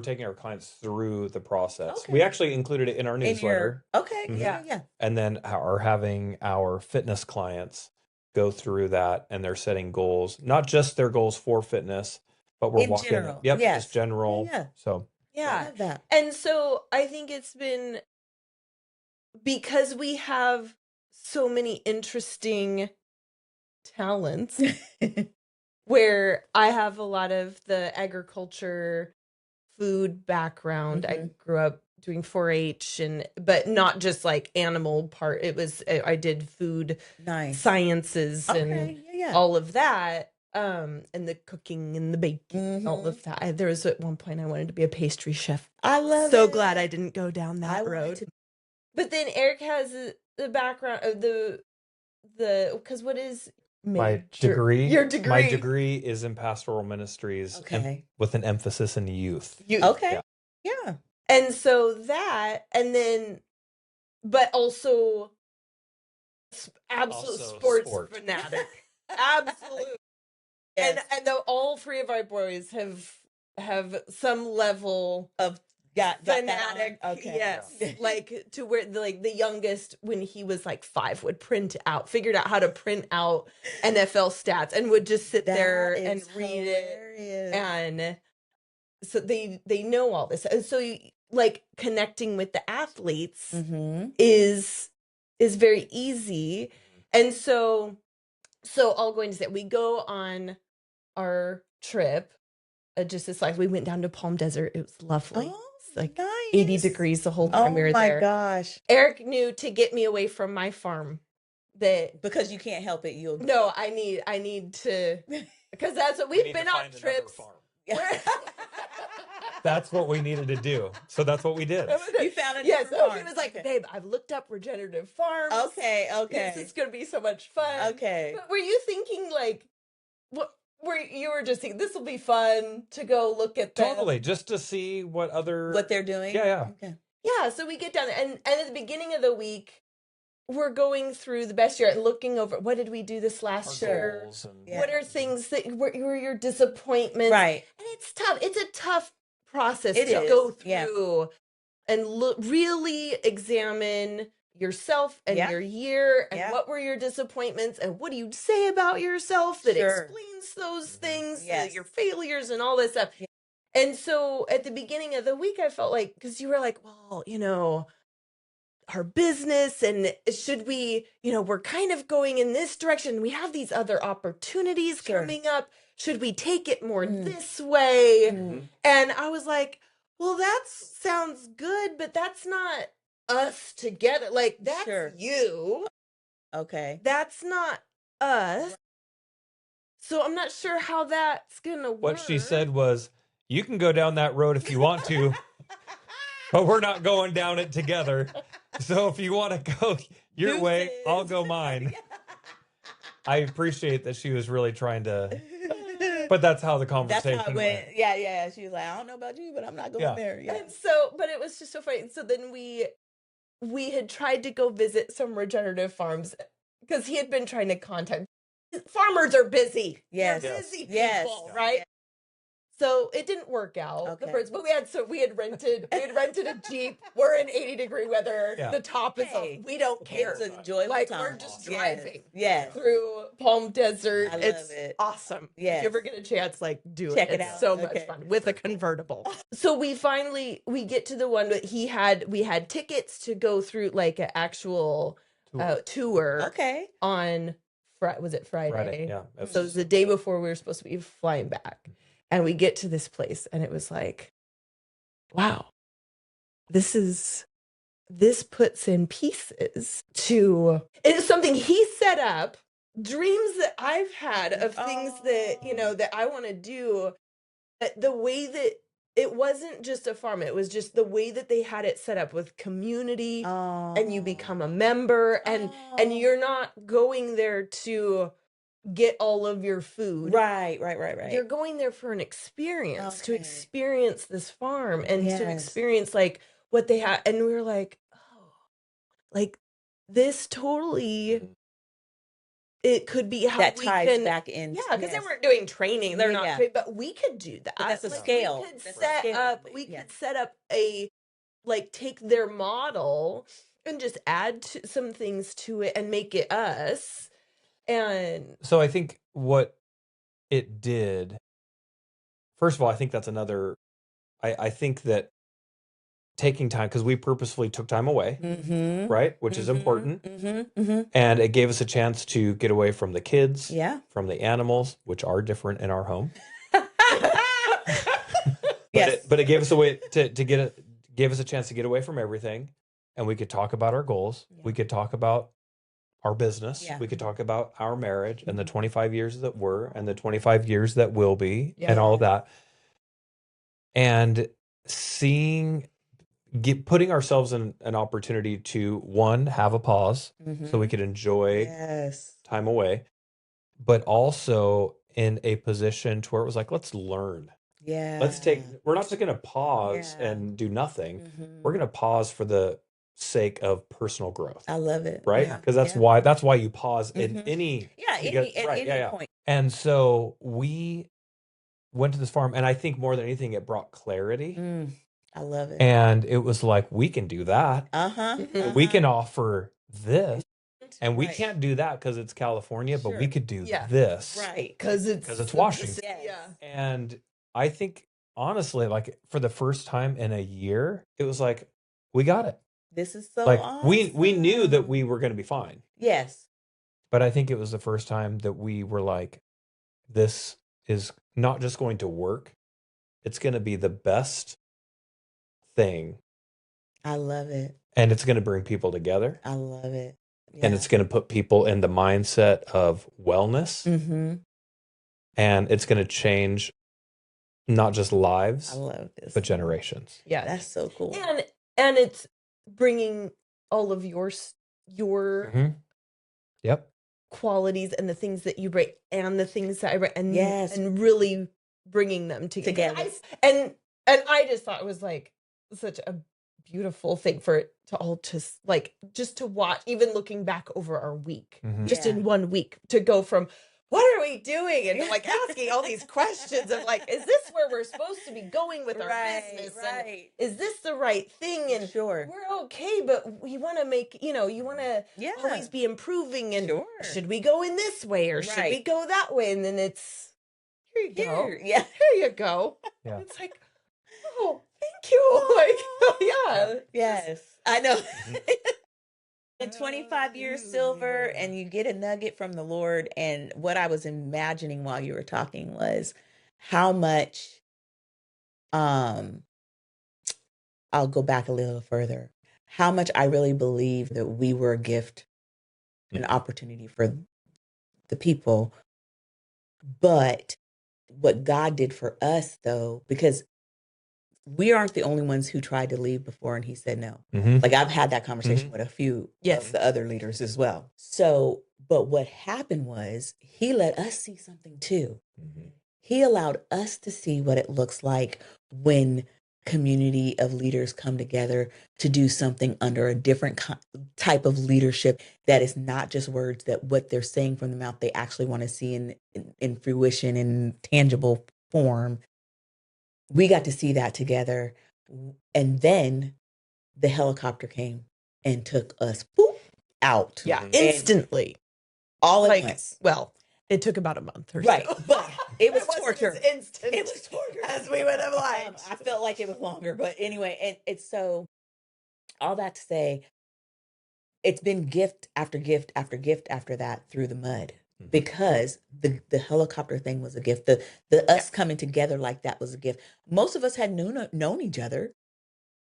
Speaker 3: taking our clients through the process. We actually included it in our newsletter.
Speaker 2: Yeah.
Speaker 3: And then are having our fitness clients go through that, and they're setting goals, not just their goals for fitness, but we're walking.
Speaker 2: General.
Speaker 3: Yep, just general.
Speaker 2: Yeah.
Speaker 3: So
Speaker 2: I love that.
Speaker 4: And so I think it's been, because we have so many interesting talents where I have a lot of the agriculture food background.
Speaker 2: Mm-hmm.
Speaker 4: I grew up doing 4-H but not just like animal part. It was, I did food sciences and all of that. And the cooking and the baking, all of that. There was at one point I wanted to be a pastry chef.
Speaker 2: I love
Speaker 4: so
Speaker 2: it.
Speaker 4: glad I didn't go down that road. But then Eric has the background of the because what is
Speaker 3: my degree?
Speaker 4: Your degree.
Speaker 3: My degree is in pastoral ministries, with an emphasis in youth.
Speaker 2: Okay. Yeah.
Speaker 4: And so that, and then, but also absolute sports fanatic. Absolute. Yes. And all three of our boys have some level of fanatic. Yes. Yeah. Like to where the youngest, when he was like 5, would figured out how to print out NFL stats and would just sit there and read it. And so they know all this. And so like connecting with the athletes is very easy. And so all going to say, we go on our trip, just this we went down to Palm Desert. It was lovely. Like nice. 80 degrees the whole time we were there. Oh my
Speaker 2: gosh.
Speaker 4: Eric knew to get me away from my farm that
Speaker 2: because you can't help it.
Speaker 4: No, I need to Because that's what
Speaker 3: We
Speaker 4: we've
Speaker 3: need
Speaker 4: been
Speaker 3: to
Speaker 4: on
Speaker 3: find another
Speaker 4: trips.
Speaker 3: farm.
Speaker 4: Where-
Speaker 3: That's what we needed to do. So that's what we did.
Speaker 2: You found a
Speaker 4: Yeah,
Speaker 2: different
Speaker 4: so
Speaker 2: farm.
Speaker 4: he was like,
Speaker 2: Okay.
Speaker 4: babe, I've looked up regenerative farms.
Speaker 2: Okay,
Speaker 4: This
Speaker 2: okay.
Speaker 4: is going to be so much fun.
Speaker 2: Okay.
Speaker 4: But were you thinking like, what? You were just thinking this will be fun to go look at them?
Speaker 3: Totally. Just to see what
Speaker 2: they're doing?
Speaker 3: Yeah.
Speaker 2: Okay.
Speaker 4: Yeah, so we get down there, and at the beginning of the week, we're going through the best year and looking over what did we do this last year?
Speaker 3: Goals and
Speaker 2: Yeah.
Speaker 4: What are things that were your disappointments?
Speaker 2: Right.
Speaker 4: And it's tough. It's a tough process
Speaker 2: It
Speaker 4: to
Speaker 2: is,
Speaker 4: go
Speaker 2: yeah.
Speaker 4: through and really examine yourself and
Speaker 2: Yeah.
Speaker 4: your year and
Speaker 2: Yeah.
Speaker 4: what were your disappointments and what do you say about yourself that
Speaker 2: Sure.
Speaker 4: explains those things,
Speaker 2: Yes.
Speaker 4: your failures and all this stuff.
Speaker 2: Yeah.
Speaker 4: And so at the beginning of the week, I felt like, because you were like, well, our business and should we, we're kind of going in this direction. We have these other opportunities
Speaker 2: Sure.
Speaker 4: coming up. Should we take it more this way?
Speaker 2: Mm.
Speaker 4: And I was like, well, that sounds good, but that's not us together. Like, that's
Speaker 2: Sure.
Speaker 4: you.
Speaker 2: Okay.
Speaker 4: That's not us. So I'm not sure how that's going to work.
Speaker 3: what she said was, you can go down that road if you want to, but we're not going down it together. So if you want to go your way,
Speaker 2: Deuces.
Speaker 3: I'll go mine. I appreciate that she was really trying to, but that's how the
Speaker 2: That's
Speaker 3: conversation
Speaker 2: how it went. Yeah. She was like, I don't know about you, but I'm not going
Speaker 3: Yeah.
Speaker 2: there. Yeah.
Speaker 4: And so, but it was just so funny. So then we had tried to go visit some regenerative farms because he had been trying to contact. Farmers are busy.
Speaker 2: Yes.
Speaker 4: They're busy people,
Speaker 2: Yes.
Speaker 4: right?
Speaker 2: Yeah.
Speaker 4: So it didn't work out.
Speaker 2: Okay.
Speaker 4: The first, but we had rented a Jeep. We're in 80-degree weather.
Speaker 3: Yeah.
Speaker 4: The top is
Speaker 2: Hey,
Speaker 4: off. We don't care.
Speaker 2: It's a joyful
Speaker 4: Like,
Speaker 2: time.
Speaker 4: we're just
Speaker 2: Yes.
Speaker 4: driving
Speaker 2: Yes.
Speaker 4: through Palm Desert.
Speaker 2: I love
Speaker 4: It's
Speaker 2: it.
Speaker 4: awesome.
Speaker 2: Yes.
Speaker 4: If you ever get a chance, like, do
Speaker 2: Check
Speaker 4: it.
Speaker 2: it
Speaker 4: It's
Speaker 2: out.
Speaker 4: so
Speaker 2: Okay.
Speaker 4: much fun with a convertible. So we get to the one that we had tickets to go through like an actual tour
Speaker 2: Okay.
Speaker 4: on was it Friday?
Speaker 3: Yeah.
Speaker 4: So it was the day before we were supposed to be flying back. And we get to this place and it was like, wow, this puts in pieces to, it is something he set up, dreams that I've had of things that, that I want to do. But the way that it wasn't just a farm, it was just the way that they had it set up with community and you become a member and you're not going there to get all of your food.
Speaker 2: Right.
Speaker 4: You're going there for an experience, to
Speaker 2: Okay.
Speaker 4: experience this farm and to
Speaker 2: Yes.
Speaker 4: experience like what they have. And we were like, oh, like this totally, it could be how
Speaker 2: That
Speaker 4: we
Speaker 2: ties
Speaker 4: can,
Speaker 2: back in.
Speaker 4: yeah, because they weren't doing training. They're not
Speaker 2: Yeah.
Speaker 4: trained, but we could do that.
Speaker 2: But that's a
Speaker 4: Like,
Speaker 2: scale.
Speaker 4: We could
Speaker 2: That's a
Speaker 4: set
Speaker 2: scale,
Speaker 4: up.
Speaker 2: but
Speaker 4: We
Speaker 2: yeah.
Speaker 4: could set up take their model and just add some things to it and make it us. And
Speaker 3: So I think what it did, first of all, I think that's another, I think that taking time, because we purposefully took time away,
Speaker 2: Mm-hmm.
Speaker 3: right? Which is important.
Speaker 2: Mm-hmm. Mm-hmm.
Speaker 3: And it gave us a chance to get away from the kids,
Speaker 2: Yeah.
Speaker 3: from the animals, which are different in our home.
Speaker 2: Yes.
Speaker 3: But it gave us a way gave us a chance to get away from everything, and we could talk about our goals.
Speaker 2: Yeah.
Speaker 3: We could talk about our business.
Speaker 2: Yeah.
Speaker 3: We could talk about our marriage and the 25 years that were and the 25 years that will be
Speaker 4: Yeah.
Speaker 3: and all of that. And putting ourselves in an opportunity to, one, have a pause so we could enjoy
Speaker 2: Yes.
Speaker 3: time away, but also in a position to where it was like, let's learn.
Speaker 2: Yeah.
Speaker 3: We're not just going to pause
Speaker 2: Yeah.
Speaker 3: and do nothing.
Speaker 2: Mhm.
Speaker 3: We're going to pause for the sake of personal growth,
Speaker 2: I love it.
Speaker 3: right?
Speaker 4: Yeah.
Speaker 3: Because that's
Speaker 2: Yeah.
Speaker 3: why you pause in
Speaker 2: Mhm.
Speaker 3: any.
Speaker 2: Yeah.
Speaker 3: you
Speaker 2: At
Speaker 3: get- right,
Speaker 2: any point.
Speaker 3: And so we went to this farm, and I think more than anything, it brought clarity.
Speaker 2: I love it.
Speaker 3: And it was like, we can do that.
Speaker 4: Mhm.
Speaker 3: We can offer this, and we
Speaker 2: Right.
Speaker 3: can't do that because it's California, but we
Speaker 2: Sure.
Speaker 3: could do
Speaker 4: Yeah.
Speaker 3: this.
Speaker 2: Right.
Speaker 4: because it's
Speaker 3: Washington.
Speaker 2: Yes.
Speaker 4: Yeah.
Speaker 3: And I think, honestly, like for the first time in a year, it was like, we got it.
Speaker 2: This is so
Speaker 3: Like
Speaker 2: awesome.
Speaker 3: we knew that we were going to be fine.
Speaker 2: Yes.
Speaker 3: But I think it was the first time that we were like, this is not just going to work. It's going to be the best thing,
Speaker 2: I love it.
Speaker 3: and it's going to bring people together,
Speaker 2: I love it.
Speaker 3: and it's going to put people in the mindset of wellness
Speaker 2: Mm-hmm.
Speaker 3: and it's going to change not just
Speaker 2: I
Speaker 3: lives,
Speaker 2: love this.
Speaker 3: but generations.
Speaker 4: Yeah.
Speaker 2: That's so cool.
Speaker 4: And it's bringing all of your
Speaker 3: Mhm. Yep.
Speaker 4: qualities and the things that you bring and the things that I bring, and
Speaker 2: Yes.
Speaker 4: and really bringing them together.
Speaker 2: Together.
Speaker 4: And I just thought it was like such a beautiful thing for it to all just like just to watch, even looking back over our week,
Speaker 3: Mhm.
Speaker 4: just
Speaker 2: Yeah.
Speaker 4: in 1 week, to go from what are we doing and like asking all these questions of like, is this where we're supposed to be going with our business? And
Speaker 2: Right.
Speaker 4: is this the right thing? And
Speaker 2: Sure.
Speaker 4: we're okay, but we want to make, you want to
Speaker 2: Yeah.
Speaker 4: always be improving. And
Speaker 2: Sure.
Speaker 4: should we go in this way or should we
Speaker 2: Right.
Speaker 4: go that way? And then it's, here you go.
Speaker 2: Here. Yeah.
Speaker 4: Here you go.
Speaker 3: Yeah.
Speaker 4: It's like, oh, thank you. Like, yeah.
Speaker 2: Yes. I know.
Speaker 3: Mhm.
Speaker 2: In 25 years silver, and you get a nugget from the Lord. And what I was imagining while you were talking was how much, I'll go back a little further, how much I really believe that we were a gift, an opportunity for the people. But what God did for us, though, because we aren't the only ones who tried to leave before and he said no.
Speaker 3: Mhm.
Speaker 2: Like I've had that conversation with a few
Speaker 4: Yes.
Speaker 2: of the other leaders as well. So, but what happened was he let us see something too.
Speaker 3: Mhm.
Speaker 2: He allowed us to see what it looks like when community of leaders come together to do something under a different type of leadership that is not just words, that what they're saying from the mouth they actually want to see in fruition, in tangible form. We got to see that together. And then the helicopter came and took us out.
Speaker 4: Yeah.
Speaker 3: Mhm.
Speaker 4: Instantly.
Speaker 2: All at
Speaker 4: Like,
Speaker 2: once.
Speaker 4: well, it took about a month or
Speaker 2: Right.
Speaker 4: so.
Speaker 2: But it was
Speaker 4: wasn't
Speaker 2: torture.
Speaker 4: as instant
Speaker 2: It was torture.
Speaker 4: as we would have liked.
Speaker 2: I felt like it was longer, but anyway, and it's so, all that to say, it's been gift after gift after gift after that through the mud,
Speaker 3: Mhm.
Speaker 2: because the helicopter thing was a gift. The us coming together like that was a gift. Most of us had known each other,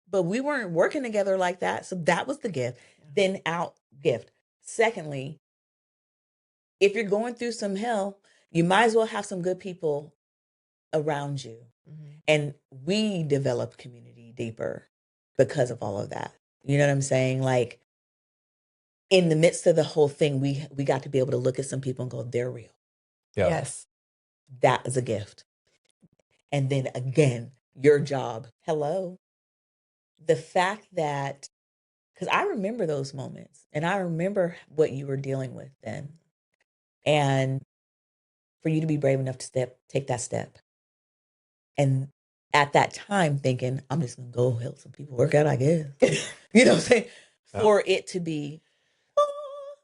Speaker 2: but we weren't working together like that. So that was the gift. Then out gift. Secondly, if you're going through some hell, you might as well have some good people around you.
Speaker 4: Mhm.
Speaker 2: And we developed community deeper because of all of that. You know what I'm saying? Like in the midst of the whole thing, we got to be able to look at some people and go, they're real.
Speaker 3: Yeah.
Speaker 4: Yes.
Speaker 2: That is a gift. And then again, your job. Hello. The fact that, because I remember those moments and I remember what you were dealing with then. And for you to be brave enough to take that step. And at that time thinking, I'm just gonna go help some people work out, I guess. You know what I'm saying?
Speaker 3: Yeah.
Speaker 2: For it to be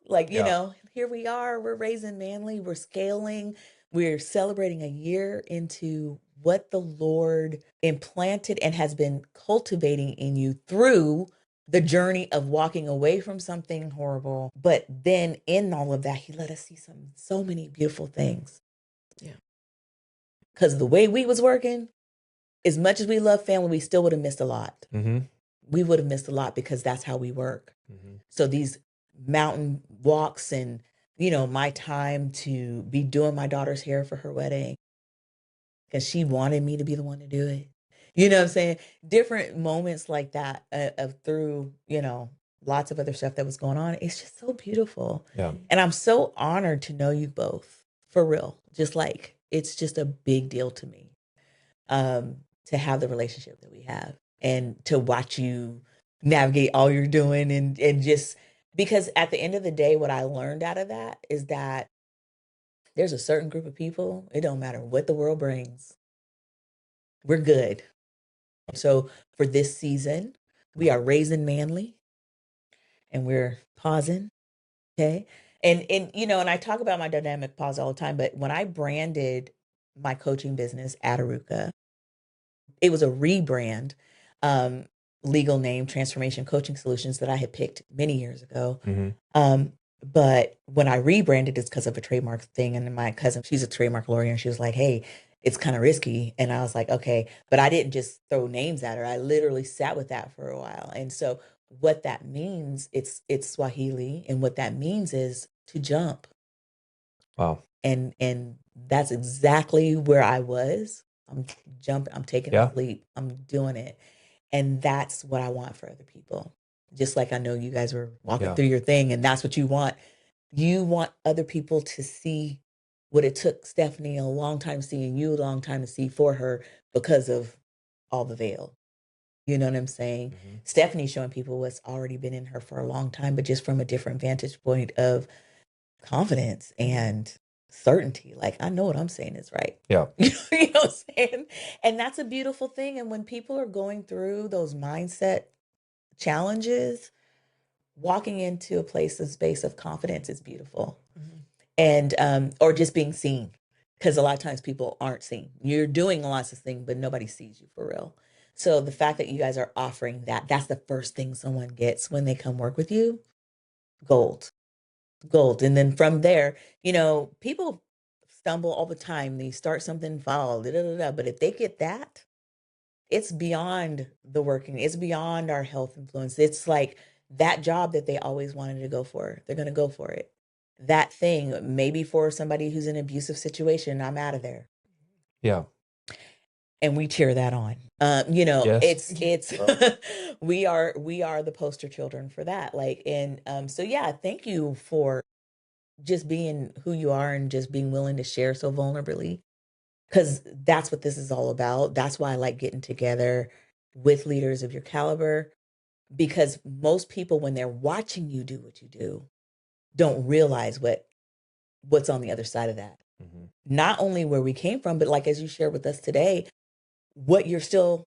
Speaker 2: like, you
Speaker 3: Yeah.
Speaker 2: know, here we are, we're raising Manly, we're scaling, we're celebrating a year into what the Lord implanted and has been cultivating in you through the journey of walking away from something horrible. But then in all of that, he let us see so many beautiful things.
Speaker 4: Yeah.
Speaker 2: Because the way we was working, as much as we love family, we still would have missed a lot.
Speaker 3: Mhm.
Speaker 2: We would have missed a lot because that's how we work.
Speaker 3: Mhm.
Speaker 2: So these mountain walks and, you know, my time to be doing my daughter's hair for her wedding because she wanted me to be the one to do it. You know what I'm saying? Different moments like that of through, you know, lots of other stuff that was going on. It's just so beautiful.
Speaker 3: Yeah.
Speaker 2: And I'm so honored to know you both, for real. Just like, it's just a big deal to me to have the relationship that we have and to watch you navigate all you're doing and just because at the end of the day, what I learned out of that is that there's a certain group of people, it don't matter what the world brings, we're good. So for this season, we are raising Manly and we're pausing. Okay. And you know, and I talk about my dynamic pause all the time, but when I branded my coaching business Ataruka, it was a rebrand, legal name, Transformation Coaching Solutions, that I had picked many years ago.
Speaker 3: Mhm.
Speaker 2: But when I rebranded, it's because of a trademark thing. And my cousin, she's a trademark lawyer, and she was like, hey, it's kind of risky. And I was like, okay. But I didn't just throw names at her. I literally sat with that for a while. And so what that means, it's Swahili. And what that means is to jump.
Speaker 3: Wow.
Speaker 2: And That's exactly where I was. I'm I'm taking
Speaker 3: Yeah.
Speaker 2: a leap. I'm doing it. And that's what I want for other people. Just like I know you guys were walking
Speaker 3: Yeah.
Speaker 2: through your thing and that's what you want. You want other people to see what it took Stephanie a long time to see and you a long time to see for her because of all the veil. You know what I'm saying?
Speaker 3: Mhm.
Speaker 2: Stephanie's showing people what's already been in her for a long time, but just from a different vantage point of confidence and certainty. Like, I know what I'm saying is right.
Speaker 3: Yeah.
Speaker 2: You know what I'm saying? And that's a beautiful thing. And when people are going through those mindset challenges, walking into a place, a space of confidence is beautiful. And, or just being seen. Because a lot of times people aren't seen. You're doing lots of things, but nobody sees you for real. So the fact that you guys are offering that, that's the first thing someone gets when they come work with you. Gold. Gold. And then from there, you know, people stumble all the time. They start something, fall, da, da, da, da. But if they get that, it's beyond the working, it's beyond our health influence. It's like that job that they always wanted to go for. They're going to go for it. That thing, maybe for somebody who's in an abusive situation, I'm out of there.
Speaker 3: Yeah.
Speaker 2: And we cheer that on. You know,
Speaker 3: Yes.
Speaker 2: it's we are the poster children for that. Like, and so yeah, thank you for just being who you are and just being willing to share so vulnerably, because that's what this is all about. That's why I like getting together with leaders of your caliber, because most people, when they're watching you do what you do, don't realize what's on the other side of that.
Speaker 3: Mhm.
Speaker 2: Not only where we came from, but like as you shared with us today, what you're still,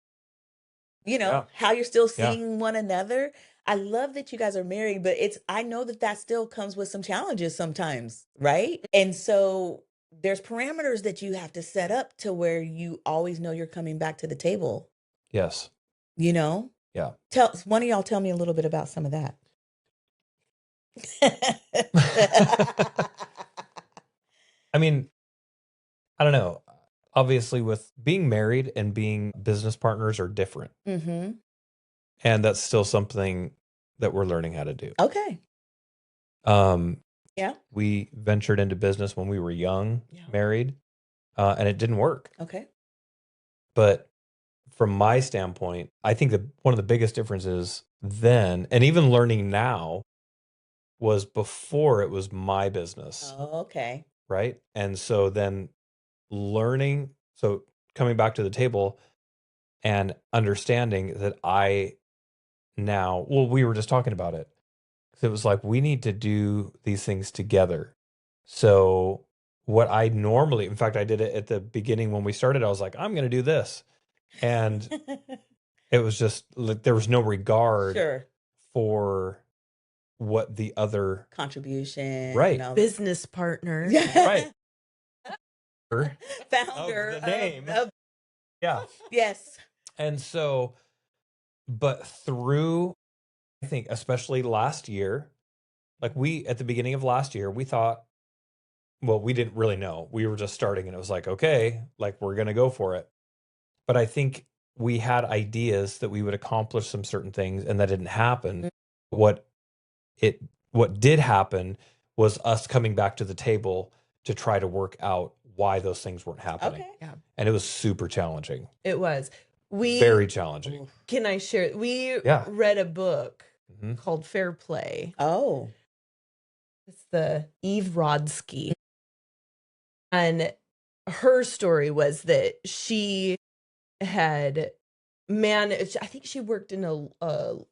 Speaker 2: you know,
Speaker 3: Yeah.
Speaker 2: how you're still
Speaker 3: Yeah.
Speaker 2: seeing one another. I love that you guys are married, but I know that that still comes with some challenges sometimes, right? And so there's parameters that you have to set up to where you always know you're coming back to the table,
Speaker 3: Yes.
Speaker 2: you know?
Speaker 3: Yeah.
Speaker 2: Tell one of y'all tell me a little bit about some of that.
Speaker 3: I mean, I don't know. Obviously, with being married and being business partners are different.
Speaker 2: Mm-hmm.
Speaker 3: And that's still something that we're learning how to do.
Speaker 2: Okay.
Speaker 3: Um,
Speaker 2: Yeah.
Speaker 3: we ventured into business when we were young,
Speaker 2: Yeah.
Speaker 3: married, and it didn't work.
Speaker 2: Okay.
Speaker 3: But from my standpoint, I think that one of the biggest differences then, and even learning now, was before it was my business,
Speaker 2: Oh, okay.
Speaker 3: right? And so then learning, so coming back to the table and understanding that we were just talking about it. It was like, we need to do these things together. So what I normally, in fact, I did it at the beginning when we started, I was like, I'm going to do this. And it was just like, there was no regard
Speaker 2: Sure.
Speaker 3: for what the other
Speaker 2: Contribution.
Speaker 3: Right.
Speaker 4: Business partner.
Speaker 3: right
Speaker 2: Founder
Speaker 3: of the name. Yeah.
Speaker 2: yes.
Speaker 3: And so, but through, I think, especially last year, like at the beginning of last year, we thought, well, we didn't really know. We were just starting and it was like, okay, like we're going to go for it. But I think we had ideas that we would accomplish some certain things and that didn't happen. What did happen was us coming back to the table to try to work out why those things weren't happening.
Speaker 2: Okay.
Speaker 4: Yeah.
Speaker 3: And it was super challenging.
Speaker 4: It was.
Speaker 3: Very challenging.
Speaker 4: Can I share? We
Speaker 3: Yeah.
Speaker 4: read a book
Speaker 3: Mhm.
Speaker 4: called Fair Play.
Speaker 2: Oh.
Speaker 4: It's the Eve Rodsky. And her story was that she had managed, I think she worked in a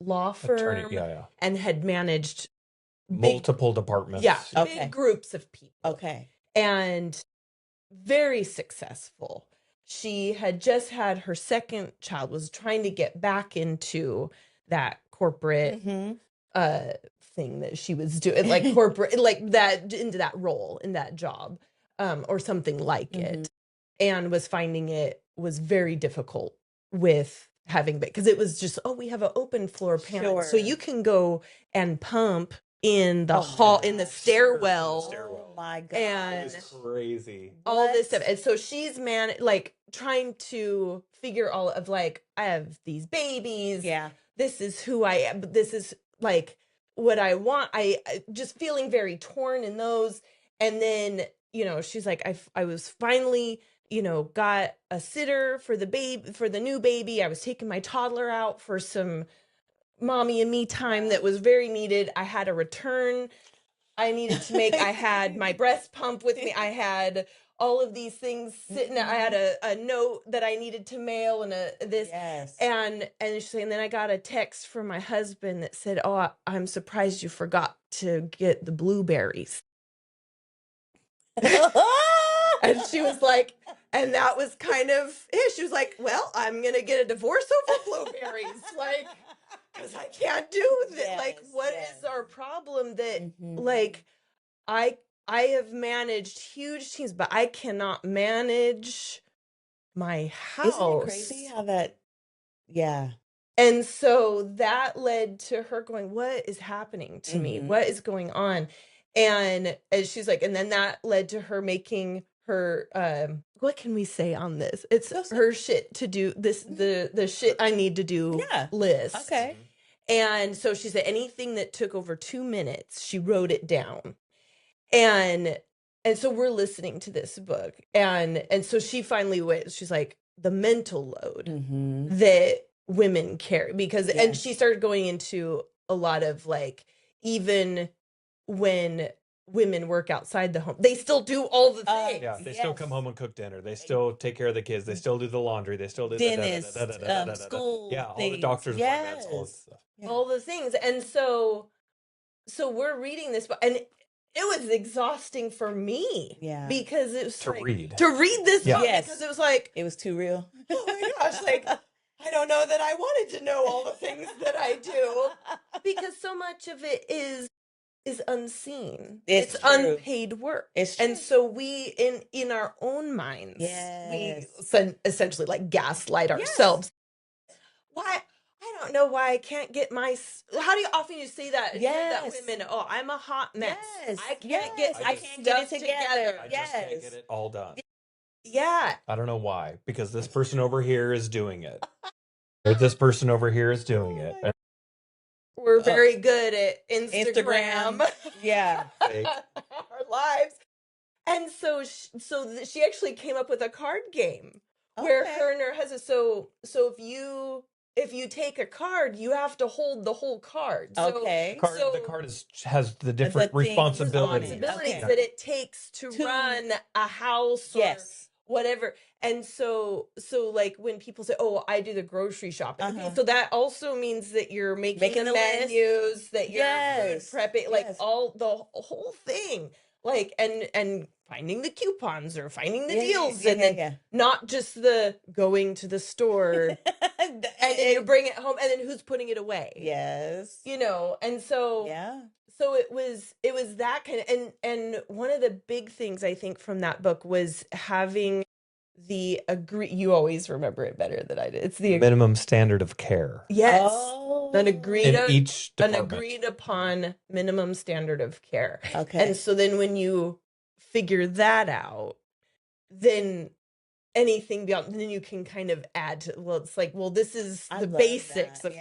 Speaker 4: law firm.
Speaker 3: Attorney, yeah.
Speaker 4: And had managed
Speaker 3: Multiple departments.
Speaker 4: Yeah,
Speaker 2: Okay.
Speaker 4: big groups of people.
Speaker 2: Okay.
Speaker 4: And very successful. She had just had her second child, was trying to get back into that corporate thing that she was doing, like corporate, like that, into that role, in that job, or something like it. And was finding it was very difficult with having, because it was just, we have an open floor panel. So you can go and pump in the hall, in the stairwell.
Speaker 2: Oh my God.
Speaker 4: And
Speaker 3: It was crazy.
Speaker 4: all this stuff. And so she's like trying to figure all of, like, I have these babies.
Speaker 2: Yeah.
Speaker 4: This is who I am. This is like what I want. I just feeling very torn in those. And then, she's like, I was finally, got a sitter for the baby, for the new baby. I was taking my toddler out for some mommy and me time that was very needed. I had a return I needed to make. I had my breast pump with me. I had all of these things sitting. I had a note that I needed to mail and this.
Speaker 5: Yes.
Speaker 4: And she's saying, then I got a text from my husband that said, "Oh, I'm surprised you forgot to get the blueberries." And she was like, and that was kind of it. She was like, "Well, I'm gonna get a divorce over blueberries, like, because I can't do this. Like, what is our problem that like I have managed huge teams, but I cannot manage my house."
Speaker 5: Isn't it crazy how that? Yeah.
Speaker 4: And so that led to her going, "What is happening to me? What is going on?" And she's like, and then that led to her making her what can we say on this? It's her shit to do this, the shit I need to do list.
Speaker 5: Okay.
Speaker 4: And so she said anything that took over 2 minutes, she wrote it down. And so we're listening to this book. And so she finally went, she's like, the mental load that women carry, because and she started going into a lot of like, even when women work outside the home, they still do all the things.
Speaker 3: Yeah, they still come home and cook dinner. They still take care of the kids. They still do the laundry. They still do
Speaker 5: dentist, school.
Speaker 3: Yeah, all the
Speaker 5: things.
Speaker 3: doctors' appointments, all this stuff.
Speaker 4: All the things. And so we're reading this book, and it was exhausting for me.
Speaker 5: Yeah.
Speaker 4: Because it was
Speaker 3: To read
Speaker 4: this book,
Speaker 5: Yes.
Speaker 4: because it was like,
Speaker 5: It was too real.
Speaker 4: oh my gosh, like, I don't know that I wanted to know all the things that I do, because so much of it is unseen.
Speaker 5: It's true.
Speaker 4: unpaid work.
Speaker 5: It's true.
Speaker 4: And so we in our own minds, we essentially like gaslight ourselves. Why? I don't know why I can't get my. How do you often you say that? That women, oh, I'm a hot mess.
Speaker 5: Yes.
Speaker 4: I can't get.
Speaker 5: I can't get it together.
Speaker 3: I just can't get it all done.
Speaker 4: Yeah.
Speaker 3: I don't know why, because this person over here is doing it. Or this person over here is doing it. And
Speaker 4: We're very good at Instagram.
Speaker 5: Yeah.
Speaker 4: Our lives. And so she actually came up with a card game where her and her husband. So if you take a card, you have to hold the whole card. So,
Speaker 3: the card has the different responsibilities
Speaker 4: that it takes to run a house or whatever. And so like when people say, "Oh, I do the grocery shopping," okay, so that also means that you're making the menus, that you're food prepping, like all the whole thing, like and finding the coupons or finding the deals, and then not just the going to the store and then you bring it home, and then who's putting it away?
Speaker 5: Yes.
Speaker 4: And so so it was that kind of, and one of the big things I think from that book was having the you always remember it better than I did. It's the
Speaker 3: minimum standard of care.
Speaker 4: Yes. An
Speaker 3: each department.
Speaker 4: agreed upon minimum standard of care.
Speaker 5: Okay.
Speaker 4: And so then when you figure that out, then anything beyond, then you can kind of add to, well, it's like, well, this is the basics of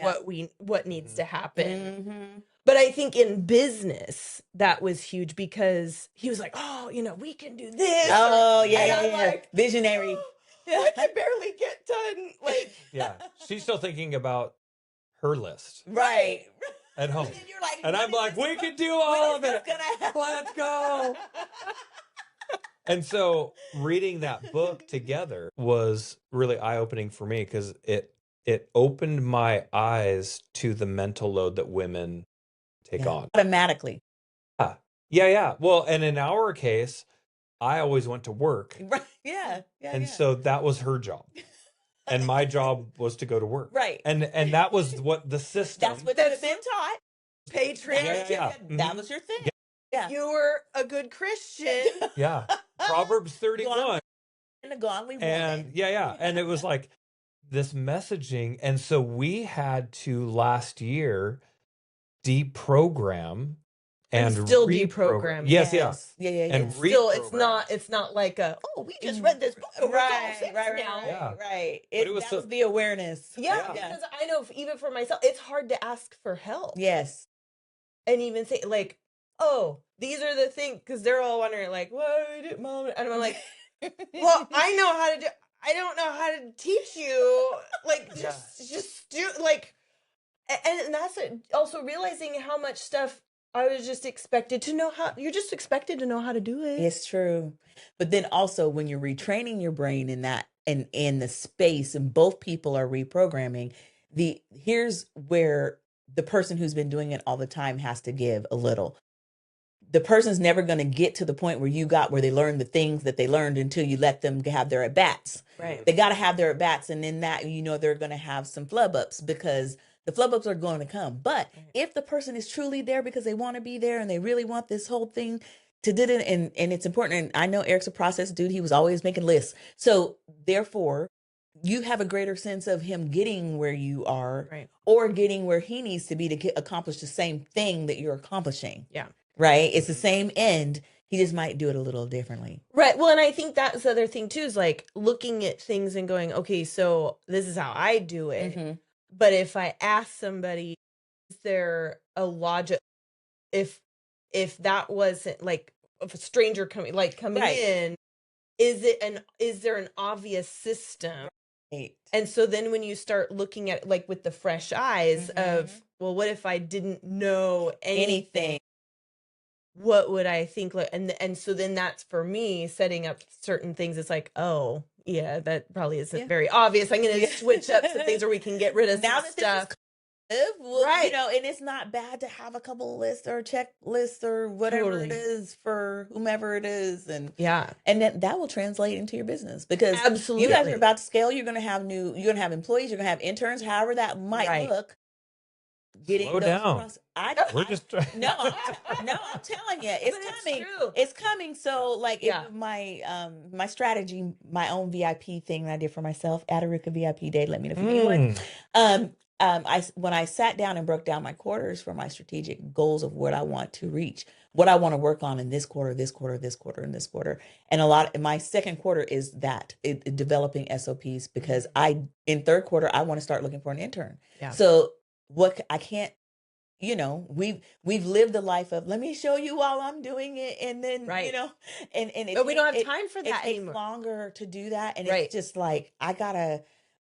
Speaker 4: what needs to happen. But I think in business, that was huge, because he was like, "Oh, we can do this."
Speaker 5: Oh,
Speaker 4: like,
Speaker 5: visionary.
Speaker 4: I can barely get done. Like,
Speaker 3: She's still thinking about her list
Speaker 5: Right.
Speaker 3: at home.
Speaker 5: And you're like,
Speaker 3: and I'm like, we can do all of it.
Speaker 5: Let's
Speaker 3: go. And so reading that book together was really eye-opening for me, because it opened my eyes to the mental load that women take on.
Speaker 5: Automatically.
Speaker 3: Yeah. Well, and in our case, I always went to work.
Speaker 5: Right. Yeah.
Speaker 3: And so that was her job. And my job was to go to work.
Speaker 5: Right.
Speaker 3: And that was what the system.
Speaker 5: That's what you've been taught.
Speaker 3: Patriarchy.
Speaker 5: That was your thing. Yeah.
Speaker 4: You were a good Christian.
Speaker 3: Yeah. Proverbs 31.
Speaker 5: And a godly woman.
Speaker 3: And and it was like this messaging. And so we had to last year deprogram and
Speaker 4: still
Speaker 3: reprogram.
Speaker 4: deprogram.
Speaker 3: Yes.
Speaker 5: Yeah.
Speaker 3: And
Speaker 4: still, it's not like we just read this book.
Speaker 5: Right. That was the awareness.
Speaker 4: Yeah, because I know even for myself, it's hard to ask for help.
Speaker 5: Yes.
Speaker 4: And even say, like, oh, these are the things, because they're all wondering, like, what did Mom? And I'm like, well, I know how to do. I don't know how to teach you. Like, just do, like, and that's it. Also realizing how much stuff I was just expected to know how. You're just expected to know how to do it.
Speaker 2: It's true. But then also when you're retraining your brain in that and in the space and both people are reprogramming, here's where the person who's been doing it all the time has to give a little. The person's never going to get to the point where you got where they learned the things that they learned until you let them have their at-bats.
Speaker 4: Right.
Speaker 2: They got to have their at-bats, and in that, they're going to have some flub-ups because the flub-ups are going to come. But if the person is truly there because they want to be there and they really want this whole thing to do it, and it's important, and I know Eric's a process dude. He was always making lists. So therefore, you have a greater sense of him getting where you are or getting where he needs to be to accomplish the same thing that you're accomplishing.
Speaker 4: Yeah.
Speaker 2: Right? It's the same end. He just might do it a little differently.
Speaker 4: Right. Well, and I think that's the other thing too, is like looking at things and going, okay, so this is how I do it.
Speaker 2: Mm-hmm.
Speaker 4: But if I ask somebody, is there a logic, if that wasn't like, if a stranger coming in, is there an obvious system?
Speaker 2: Right.
Speaker 4: And so then when you start looking at it, like with the fresh eyes of, well, what if I didn't know anything? What would I think? And so then that's for me setting up certain things. It's like, oh yeah, that probably isn't very obvious. I'm going to switch up some things where we can get rid of some stuff.
Speaker 2: Right. And it's not bad to have a couple lists or checklists or whatever it is for whomever it is. And that will translate into your business because you guys are about to scale. You're going to have employees, you're going to have interns, however that might look.
Speaker 3: Slow down. We're just trying.
Speaker 2: No, I'm telling you, it's coming. It's coming. So, like, if my strategy, my own VIP thing that I did for myself, Ataruka VIP Day. Let me know if you need one. When I sat down and broke down my quarters for my strategic goals of what I want to reach, what I want to work on in this quarter, this quarter, this quarter, and this quarter, and my second quarter is developing SOPs because in third quarter I want to start looking for an intern. Yeah. So. What I can't, we've lived the life of let me show you while I'm doing it, and then but
Speaker 4: we don't have time for that
Speaker 2: anymore. It takes longer to do that, and it's just like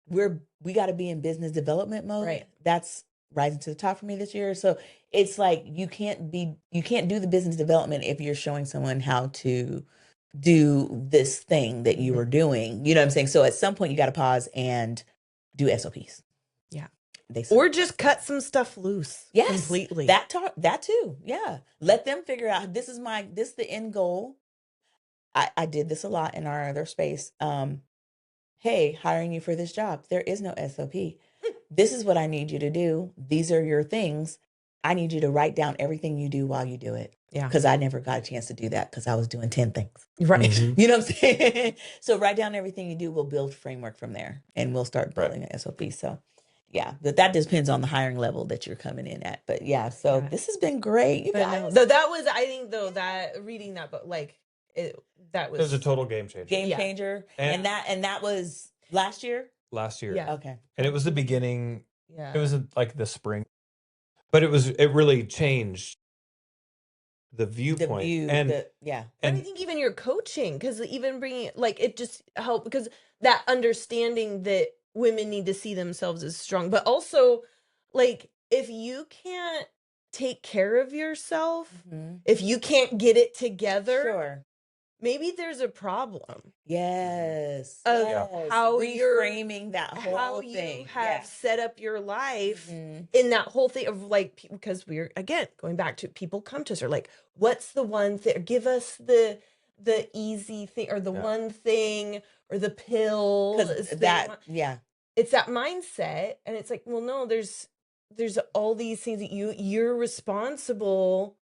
Speaker 2: we gotta be in business development mode. Right. That's rising to the top for me this year. So it's like you can't do the business development if you're showing someone how to do this thing that you were doing. You know what I'm saying? So at some point you got to pause and do SOPs.
Speaker 4: Or just cut some stuff loose. Yes, completely.
Speaker 2: That too. Yeah. Let them figure out this is the end goal. I did this a lot in our other space. Hey, hiring you for this job. There is no SOP. This is what I need you to do. These are your things. I need you to write down everything you do while you do it. Yeah. Because I never got a chance to do that because I was doing 10 things. Right. Mm-hmm. You know what I'm saying? So write down everything you do. We'll build framework from there and we'll start building an SOP. So yeah, but that depends on the hiring level that you're coming in at. But this has been great, you guys.
Speaker 4: Though that was, I think, that reading that book, it was
Speaker 3: a total game changer.
Speaker 2: Game changer, and that was last year.
Speaker 3: Last year,
Speaker 2: yeah. Okay,
Speaker 3: and it was the beginning. Yeah, it was like the spring, but it really changed the viewpoint. And
Speaker 4: I think even your coaching, because even bringing it just helped because that understanding that women need to see themselves as strong, but also if you can't take care of yourself, if you can't get it together, maybe there's a problem.
Speaker 2: Yes.
Speaker 4: How
Speaker 2: reframing that whole
Speaker 4: how
Speaker 2: thing.
Speaker 4: You have set up your life in that whole thing of because we're again going back to people come to us are like, what's the one thing? Give us the easy thing or the one thing or the pill. It's that mindset, and it's like, well, no, there's all these things that you're responsible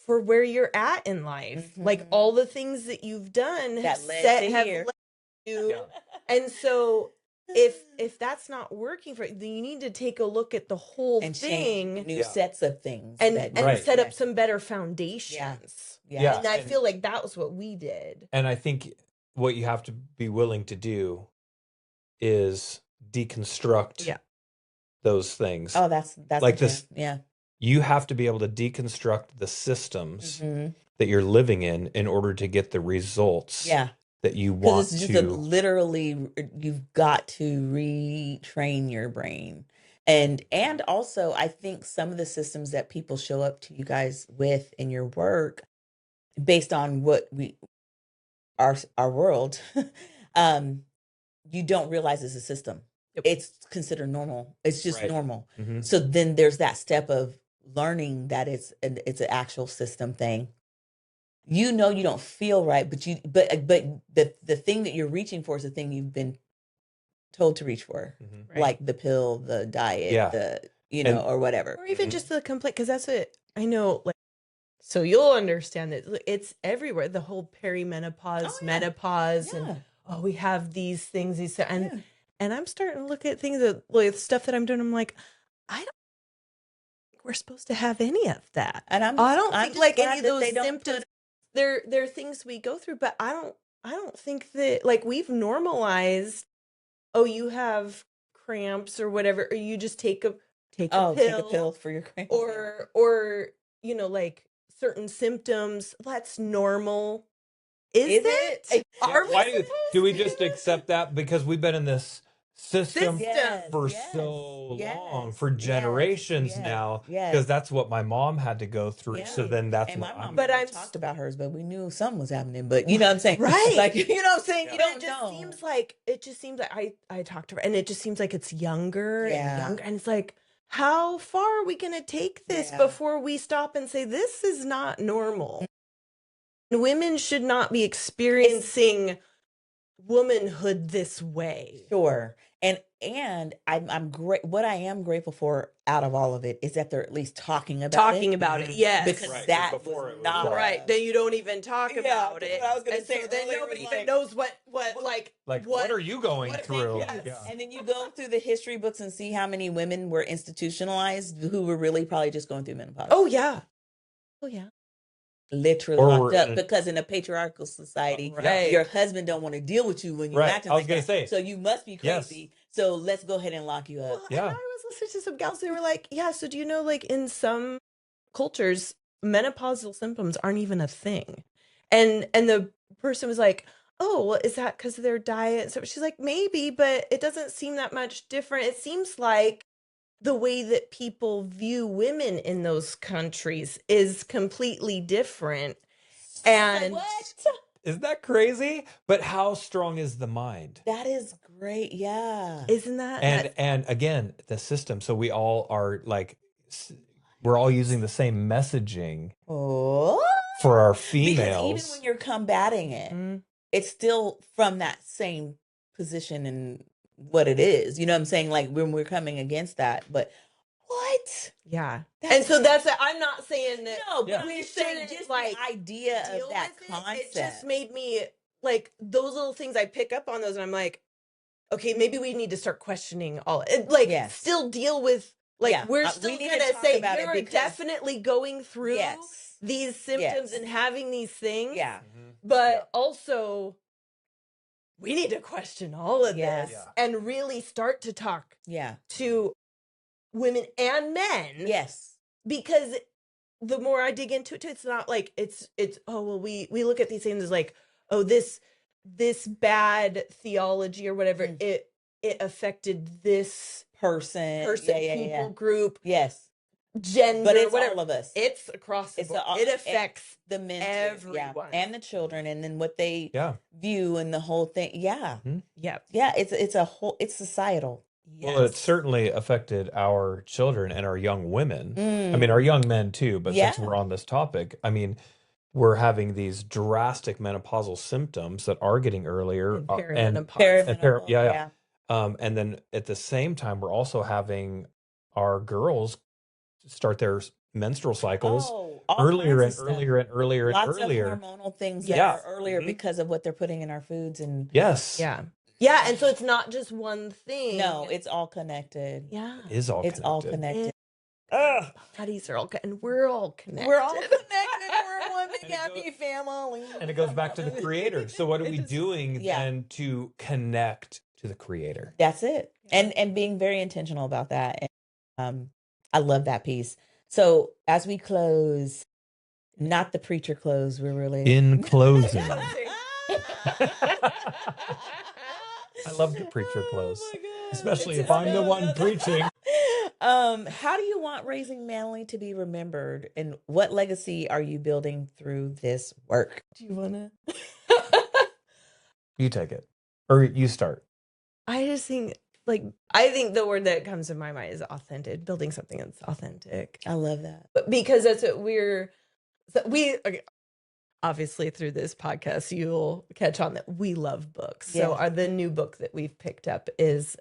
Speaker 4: for where you're at in life, like all the things that you've done
Speaker 2: that have
Speaker 4: led you, and so if that's not working for you, then you need to take a look at the whole thing,
Speaker 2: new sets of things,
Speaker 4: and set up some better foundations. Yeah. And I feel like that was what we did.
Speaker 3: And I think what you have to be willing to do is deconstruct those things.
Speaker 2: Oh, that's
Speaker 3: like this.
Speaker 2: Yeah.
Speaker 3: you have to be able to deconstruct the systems
Speaker 2: Mhm.
Speaker 3: that you're living in order to get the results
Speaker 2: Yeah.
Speaker 3: that you
Speaker 2: Because
Speaker 3: want
Speaker 2: it's just
Speaker 3: to.
Speaker 2: literally, you've got to retrain your brain. And also, I think some of the systems that people show up to you guys with in your work, based on what our world, um, you don't realize it's a system.
Speaker 4: Yep.
Speaker 2: It's considered normal. It's just
Speaker 3: Right.
Speaker 2: normal.
Speaker 3: Mhm.
Speaker 2: So then there's that step of learning that it's an actual system thing. You know you don't feel right, but the thing that you're reaching for is the thing you've been told to reach for,
Speaker 3: Mhm.
Speaker 4: Right.
Speaker 2: like the pill, the diet,
Speaker 3: Yeah.
Speaker 2: the
Speaker 3: And-
Speaker 2: or whatever.
Speaker 4: Or even
Speaker 3: Mhm.
Speaker 4: just the complaint, because that's it. I know, like, so you'll understand that it's everywhere. The whole perimenopause,
Speaker 2: Oh, yeah.
Speaker 4: menopause,
Speaker 2: Yeah.
Speaker 4: and we have these things, and
Speaker 2: Yeah.
Speaker 4: and I'm starting to look at things that, like, stuff that I'm doing. I'm like, I don't think we're supposed to have any of that.
Speaker 2: And
Speaker 4: I don't
Speaker 2: I'm
Speaker 4: think
Speaker 2: just
Speaker 4: like
Speaker 2: glad
Speaker 4: any of
Speaker 2: that
Speaker 4: those
Speaker 2: they don't
Speaker 4: symptoms.
Speaker 2: put-
Speaker 4: They're things we go through, but I don't think that, like, we've normalized. Oh, you have cramps or whatever, or you just take a
Speaker 2: take a pill for your cramps.
Speaker 4: or like certain symptoms. That's normal. Is
Speaker 2: it?
Speaker 4: it? Are we
Speaker 3: Why
Speaker 4: supposed
Speaker 3: do we
Speaker 4: to?
Speaker 3: just accept that because we've been in this system
Speaker 2: Yes,
Speaker 3: for
Speaker 2: yes,
Speaker 3: so
Speaker 2: yes,
Speaker 3: long, for
Speaker 2: yes,
Speaker 3: generations
Speaker 2: yes,
Speaker 3: now?
Speaker 2: yes.
Speaker 3: Because that's what my mom had to go through. So
Speaker 2: Yeah.
Speaker 3: then that's
Speaker 2: And
Speaker 3: what
Speaker 2: my mom
Speaker 3: I'm.
Speaker 4: But
Speaker 2: never
Speaker 4: I'm
Speaker 2: talked about hers, but we knew something was happening. But you know what I'm saying?
Speaker 4: Right.
Speaker 2: Like, you know what I'm saying?
Speaker 3: Yeah.
Speaker 2: You
Speaker 4: But
Speaker 2: don't
Speaker 4: it just
Speaker 2: know.
Speaker 4: seems like I talked to her, and it just seems like it's younger
Speaker 2: Yeah.
Speaker 4: and younger, and it's like, how far are we going to take this
Speaker 2: Yeah.
Speaker 4: before we stop and say this is not normal? Women should not be experiencing womanhood this way.
Speaker 2: Sure. And I'm great. What I am grateful for out of all of it is that they're at least talking about
Speaker 4: Talking
Speaker 2: it.
Speaker 4: about it,
Speaker 3: Mhm.
Speaker 4: yes.
Speaker 2: Because
Speaker 3: Right, 'cause
Speaker 2: that
Speaker 3: before
Speaker 2: was
Speaker 3: it was
Speaker 2: not
Speaker 3: like-
Speaker 4: Right, then you don't even talk
Speaker 2: Yeah,
Speaker 4: about
Speaker 2: that's
Speaker 4: it.
Speaker 2: what I was gonna
Speaker 4: and
Speaker 2: say
Speaker 4: so then
Speaker 2: earlier,
Speaker 4: nobody
Speaker 2: was
Speaker 4: even
Speaker 2: like-
Speaker 4: knows what
Speaker 3: Like, what
Speaker 4: what
Speaker 3: are you going
Speaker 4: what-
Speaker 3: through?
Speaker 4: yes.
Speaker 3: Yeah.
Speaker 2: And then you go through the history books and see how many women were institutionalized who were really probably just going through menopause.
Speaker 4: Oh yeah. Oh yeah.
Speaker 2: Literally
Speaker 3: Or
Speaker 2: locked
Speaker 3: we're
Speaker 2: up
Speaker 3: in a-
Speaker 2: because in a patriarchal society,
Speaker 4: Right.
Speaker 2: your husband don't want to deal with you when you're
Speaker 3: Right.
Speaker 2: acting
Speaker 3: I was
Speaker 2: like
Speaker 3: gonna
Speaker 2: that.
Speaker 3: say.
Speaker 2: So you must be
Speaker 3: Yes.
Speaker 2: crazy. So let's go ahead and lock you up.
Speaker 4: Well,
Speaker 3: Yeah.
Speaker 4: and I was listening to some gals, they were like, yeah, so do you know, like, in some cultures, menopausal symptoms aren't even a thing. And the person was like, oh, well, is that because of their diet? So she's like, maybe, but it doesn't seem that much different. It seems like the way that people view women in those countries is completely different. And
Speaker 2: What?
Speaker 3: Isn't that crazy? But how strong is the mind?
Speaker 2: That is great. Yeah.
Speaker 4: isn't that
Speaker 3: And again, the system. So we all are like, we're all using the same messaging
Speaker 2: Oh.
Speaker 3: for our
Speaker 2: Because
Speaker 3: females.
Speaker 2: even when you're combating it,
Speaker 4: Mhm.
Speaker 2: it's still from that same position and what it is. You know what I'm saying? Like when we're coming against that. But what?
Speaker 4: Yeah.
Speaker 2: That's
Speaker 4: And so that's it. I'm not saying that
Speaker 2: No, but
Speaker 3: Yeah.
Speaker 2: we
Speaker 4: we
Speaker 2: shouldn't
Speaker 4: shouldn't,
Speaker 2: just
Speaker 4: like,
Speaker 2: the idea
Speaker 4: deal
Speaker 2: of that
Speaker 4: with
Speaker 2: concept.
Speaker 4: it just made me, like, those little things, I pick up on those and I'm like, okay, maybe we need to start questioning all it, like,
Speaker 2: Yes.
Speaker 4: still deal with, like,
Speaker 2: Yeah,
Speaker 4: we're
Speaker 2: we
Speaker 4: still
Speaker 2: need to
Speaker 4: gonna
Speaker 2: talk
Speaker 4: say
Speaker 2: about it
Speaker 4: you're
Speaker 2: because-
Speaker 4: definitely going through
Speaker 2: Yes.
Speaker 4: these symptoms
Speaker 2: Yes.
Speaker 4: and having these things.
Speaker 2: Yeah.
Speaker 3: Mhm.
Speaker 4: But
Speaker 3: Yeah.
Speaker 4: also we need to question all of
Speaker 2: Yes.
Speaker 4: this
Speaker 3: Yeah.
Speaker 4: and really start to talk
Speaker 2: Yeah.
Speaker 4: to women and men.
Speaker 2: Yes.
Speaker 4: Because the more I dig into it, too, it's not like it's oh well, we look at these things as like, oh, this bad theology or whatever,
Speaker 2: Mm.
Speaker 4: it affected this
Speaker 2: Person.
Speaker 4: person,
Speaker 2: Yeah.
Speaker 4: people group,
Speaker 2: Yes.
Speaker 4: gender,
Speaker 2: But it's
Speaker 4: whatever.
Speaker 2: all of us.
Speaker 4: It's across the
Speaker 2: It's
Speaker 4: board.
Speaker 2: the-
Speaker 4: It affects
Speaker 2: the men too, yeah,
Speaker 4: everyone.
Speaker 2: and the children, and then what they
Speaker 3: Yeah.
Speaker 2: view and the whole thing. Yeah.
Speaker 4: Yep.
Speaker 2: Yeah. It's a whole. It's societal.
Speaker 3: Well, it
Speaker 4: Yes.
Speaker 3: certainly affected our children and our young women. I
Speaker 2: Mm.
Speaker 3: mean, our young men too, but since
Speaker 2: Yeah.
Speaker 3: we're on this topic, I mean, we're having these drastic menopausal symptoms that are getting earlier.
Speaker 4: And
Speaker 3: And
Speaker 4: perimenopause.
Speaker 3: yeah. And then at the same time, we're also having our girls start their menstrual cycles
Speaker 2: Oh, all
Speaker 3: earlier
Speaker 2: kinds
Speaker 3: and
Speaker 2: of stuff.
Speaker 3: earlier and earlier and
Speaker 2: Lots
Speaker 3: earlier.
Speaker 2: of hormonal things
Speaker 4: Yes.
Speaker 2: that are earlier
Speaker 3: Mhm.
Speaker 2: because of what they're putting in our foods and
Speaker 3: Yes.
Speaker 4: Yeah. Yeah, and so it's not just one thing.
Speaker 2: no, it's all connected.
Speaker 4: yeah.
Speaker 3: It is all
Speaker 2: It's all
Speaker 3: connected.
Speaker 2: connected.
Speaker 4: Bodies are all and we're all connected.
Speaker 2: We're all connected. We're one big
Speaker 3: And it
Speaker 2: happy family.
Speaker 3: And it goes back to the creator. So what are we doing
Speaker 2: Yeah.
Speaker 3: then to connect to the creator?
Speaker 2: That's it. And being very intentional about that. And I love that piece.
Speaker 5: So as we close, not the preacher close, we're really
Speaker 3: In closing. I love the preacher close, especially if I'm the one preaching.
Speaker 5: How do you want Raising Manly to be remembered, and what legacy are you building through this work? Do you want to?
Speaker 3: You take it, or you start.
Speaker 4: I just think, I think the word that comes to my mind is authentic, building something that's authentic.
Speaker 5: I love that.
Speaker 4: But because that's what okay, obviously through this podcast, you'll catch on that we love books.
Speaker 5: Yeah.
Speaker 4: So the new book that we've picked up is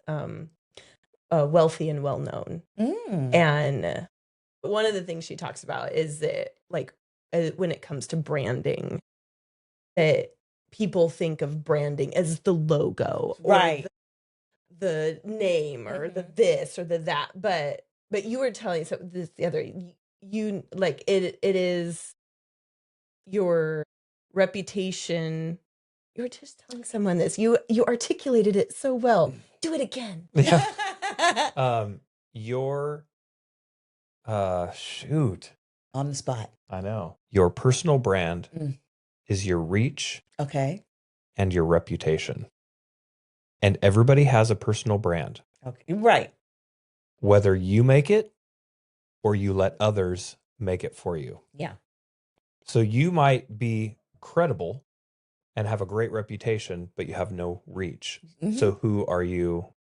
Speaker 4: Wealthy and Well Known. And one of the things she talks about is that when it comes to branding, that people think of branding as the logo, or
Speaker 5: Right.
Speaker 4: the name, or the this or the that. But you were telling this the other, you like it is your reputation. You were just telling someone this. You articulated it so well. Do it again.
Speaker 3: Yeah. Your shoot.
Speaker 5: On the spot.
Speaker 3: I know. Your personal brand is your reach
Speaker 5: Okay.
Speaker 3: and your reputation. And everybody has a personal brand.
Speaker 5: Okay. Right.
Speaker 3: Whether you make it or you let others make it for you.
Speaker 5: Yeah.
Speaker 3: So you might be credible and have a great reputation, but you have no reach.
Speaker 5: Mhm.
Speaker 3: So who are you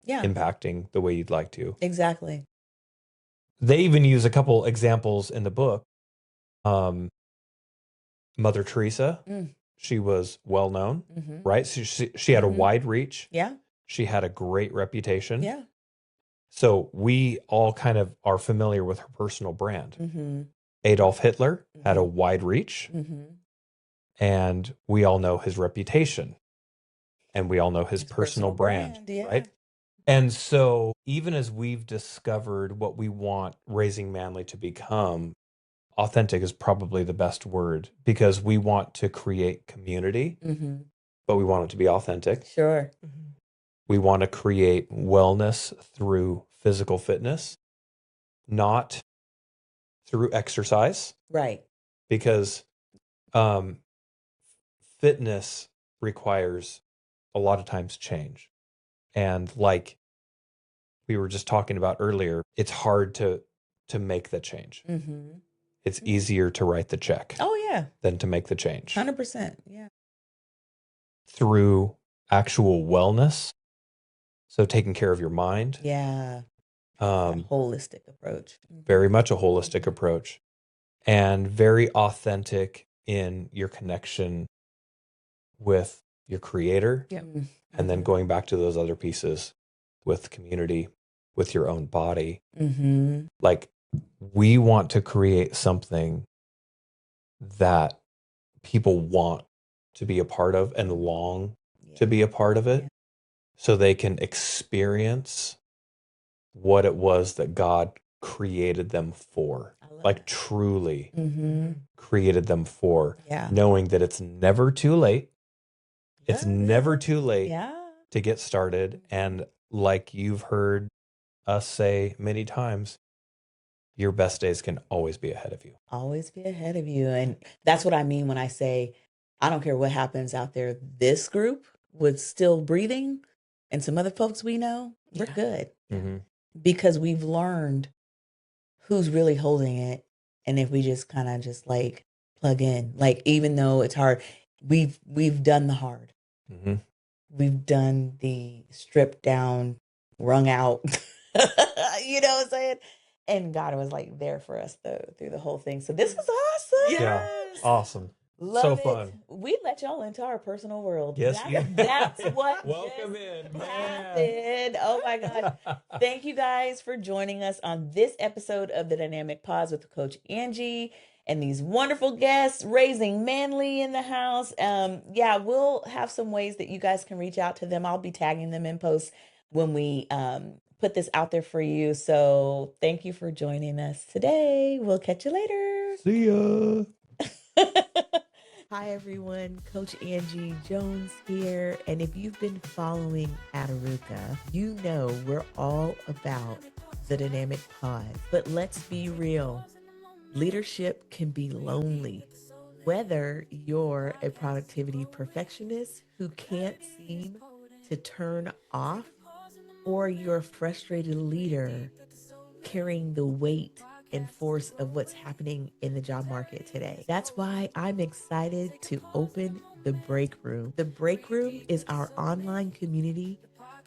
Speaker 5: Yeah.
Speaker 3: impacting the way you'd like to?
Speaker 5: Exactly.
Speaker 3: They even use a couple examples in the book. Mother Teresa, she was well known, right? So she had a wide reach.
Speaker 5: Yeah.
Speaker 3: She had a great reputation.
Speaker 5: Yeah.
Speaker 3: So we all kind of are familiar with her personal brand.
Speaker 5: Mm-hmm.
Speaker 3: Adolf Hitler had a wide reach,
Speaker 5: Mm-hmm.
Speaker 3: and we all know his reputation, and we all know his personal brand,
Speaker 5: yeah.
Speaker 3: right? And so even as we've discovered what we want Raising Manly to become, authentic is probably the best word, because we want to create community, but we want it to be authentic.
Speaker 5: Sure.
Speaker 3: We want to create wellness through physical fitness, not through exercise.
Speaker 5: Right.
Speaker 3: Because fitness requires a lot of times change. And like we were just talking about earlier, it's hard to make the change.
Speaker 5: Mm-hmm.
Speaker 3: It's easier to write the check
Speaker 5: Oh, yeah.
Speaker 3: than to make the change.
Speaker 5: 100%. Yeah.
Speaker 3: Through actual wellness, so taking care of your mind.
Speaker 5: Yeah. A holistic approach.
Speaker 3: Very much a holistic approach, and very authentic in your connection with your creator.
Speaker 4: Yeah.
Speaker 3: And then going back to those other pieces with community, with your own body.
Speaker 5: Mm-hmm.
Speaker 3: Like, we want to create something that people want to be a part of and long to be a part of it, so they can experience what it was that God created them for. Like, truly created them for.
Speaker 5: Yeah.
Speaker 3: Knowing that it's never too late. It's never too late to get started. And like you've heard us say many times, your best days can always be ahead of you.
Speaker 5: Always be ahead of you. And that's what I mean when I say, I don't care what happens out there. This group with still breathing and some other folks we know, we're good.
Speaker 3: Mm-hmm.
Speaker 5: Because we've learned who's really holding it. And if we just kind of just like plug in, like, even though it's hard, we've done the hard.
Speaker 3: Mm-hmm.
Speaker 5: We've done the stripped down, wrung out, you know what I'm saying? And God was like there for us through the whole thing. So this was awesome.
Speaker 3: Yeah. Awesome.
Speaker 5: Love
Speaker 3: so
Speaker 5: it.
Speaker 3: fun.
Speaker 5: We let y'all into our personal world.
Speaker 3: Yes,
Speaker 5: That's what
Speaker 3: welcome
Speaker 5: just
Speaker 3: in,
Speaker 5: happened. Oh my God. Thank you guys for joining us on this episode of the Dynamic Pause with Coach Angie and these wonderful guests, Raising Manley in the house. We'll have some ways that you guys can reach out to them. I'll be tagging them in posts when we put this out there for you. So thank you for joining us today. We'll catch you later.
Speaker 3: See ya.
Speaker 5: Hi everyone, Coach Angie Jones here. And if you've been following Ataruka, you know we're all about the dynamic pause. But let's be real. Leadership can be lonely. Whether you're a productivity perfectionist who can't seem to turn off, or you're a frustrated leader carrying the weight and force of what's happening in the job market today. That's why I'm excited to open the Break Room. The Break Room is our online community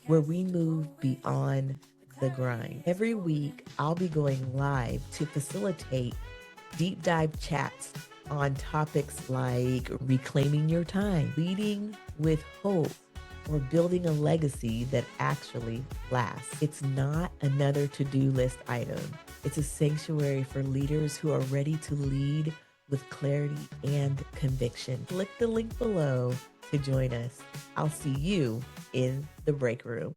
Speaker 5: where we move beyond the grind. Every week, I'll be going live to facilitate deep dive chats on topics like reclaiming your time, leading with hope, or building a legacy that actually lasts. It's not another to-do list item. It's a sanctuary for leaders who are ready to lead with clarity and conviction. Click the link below to join us. I'll see you in the break room.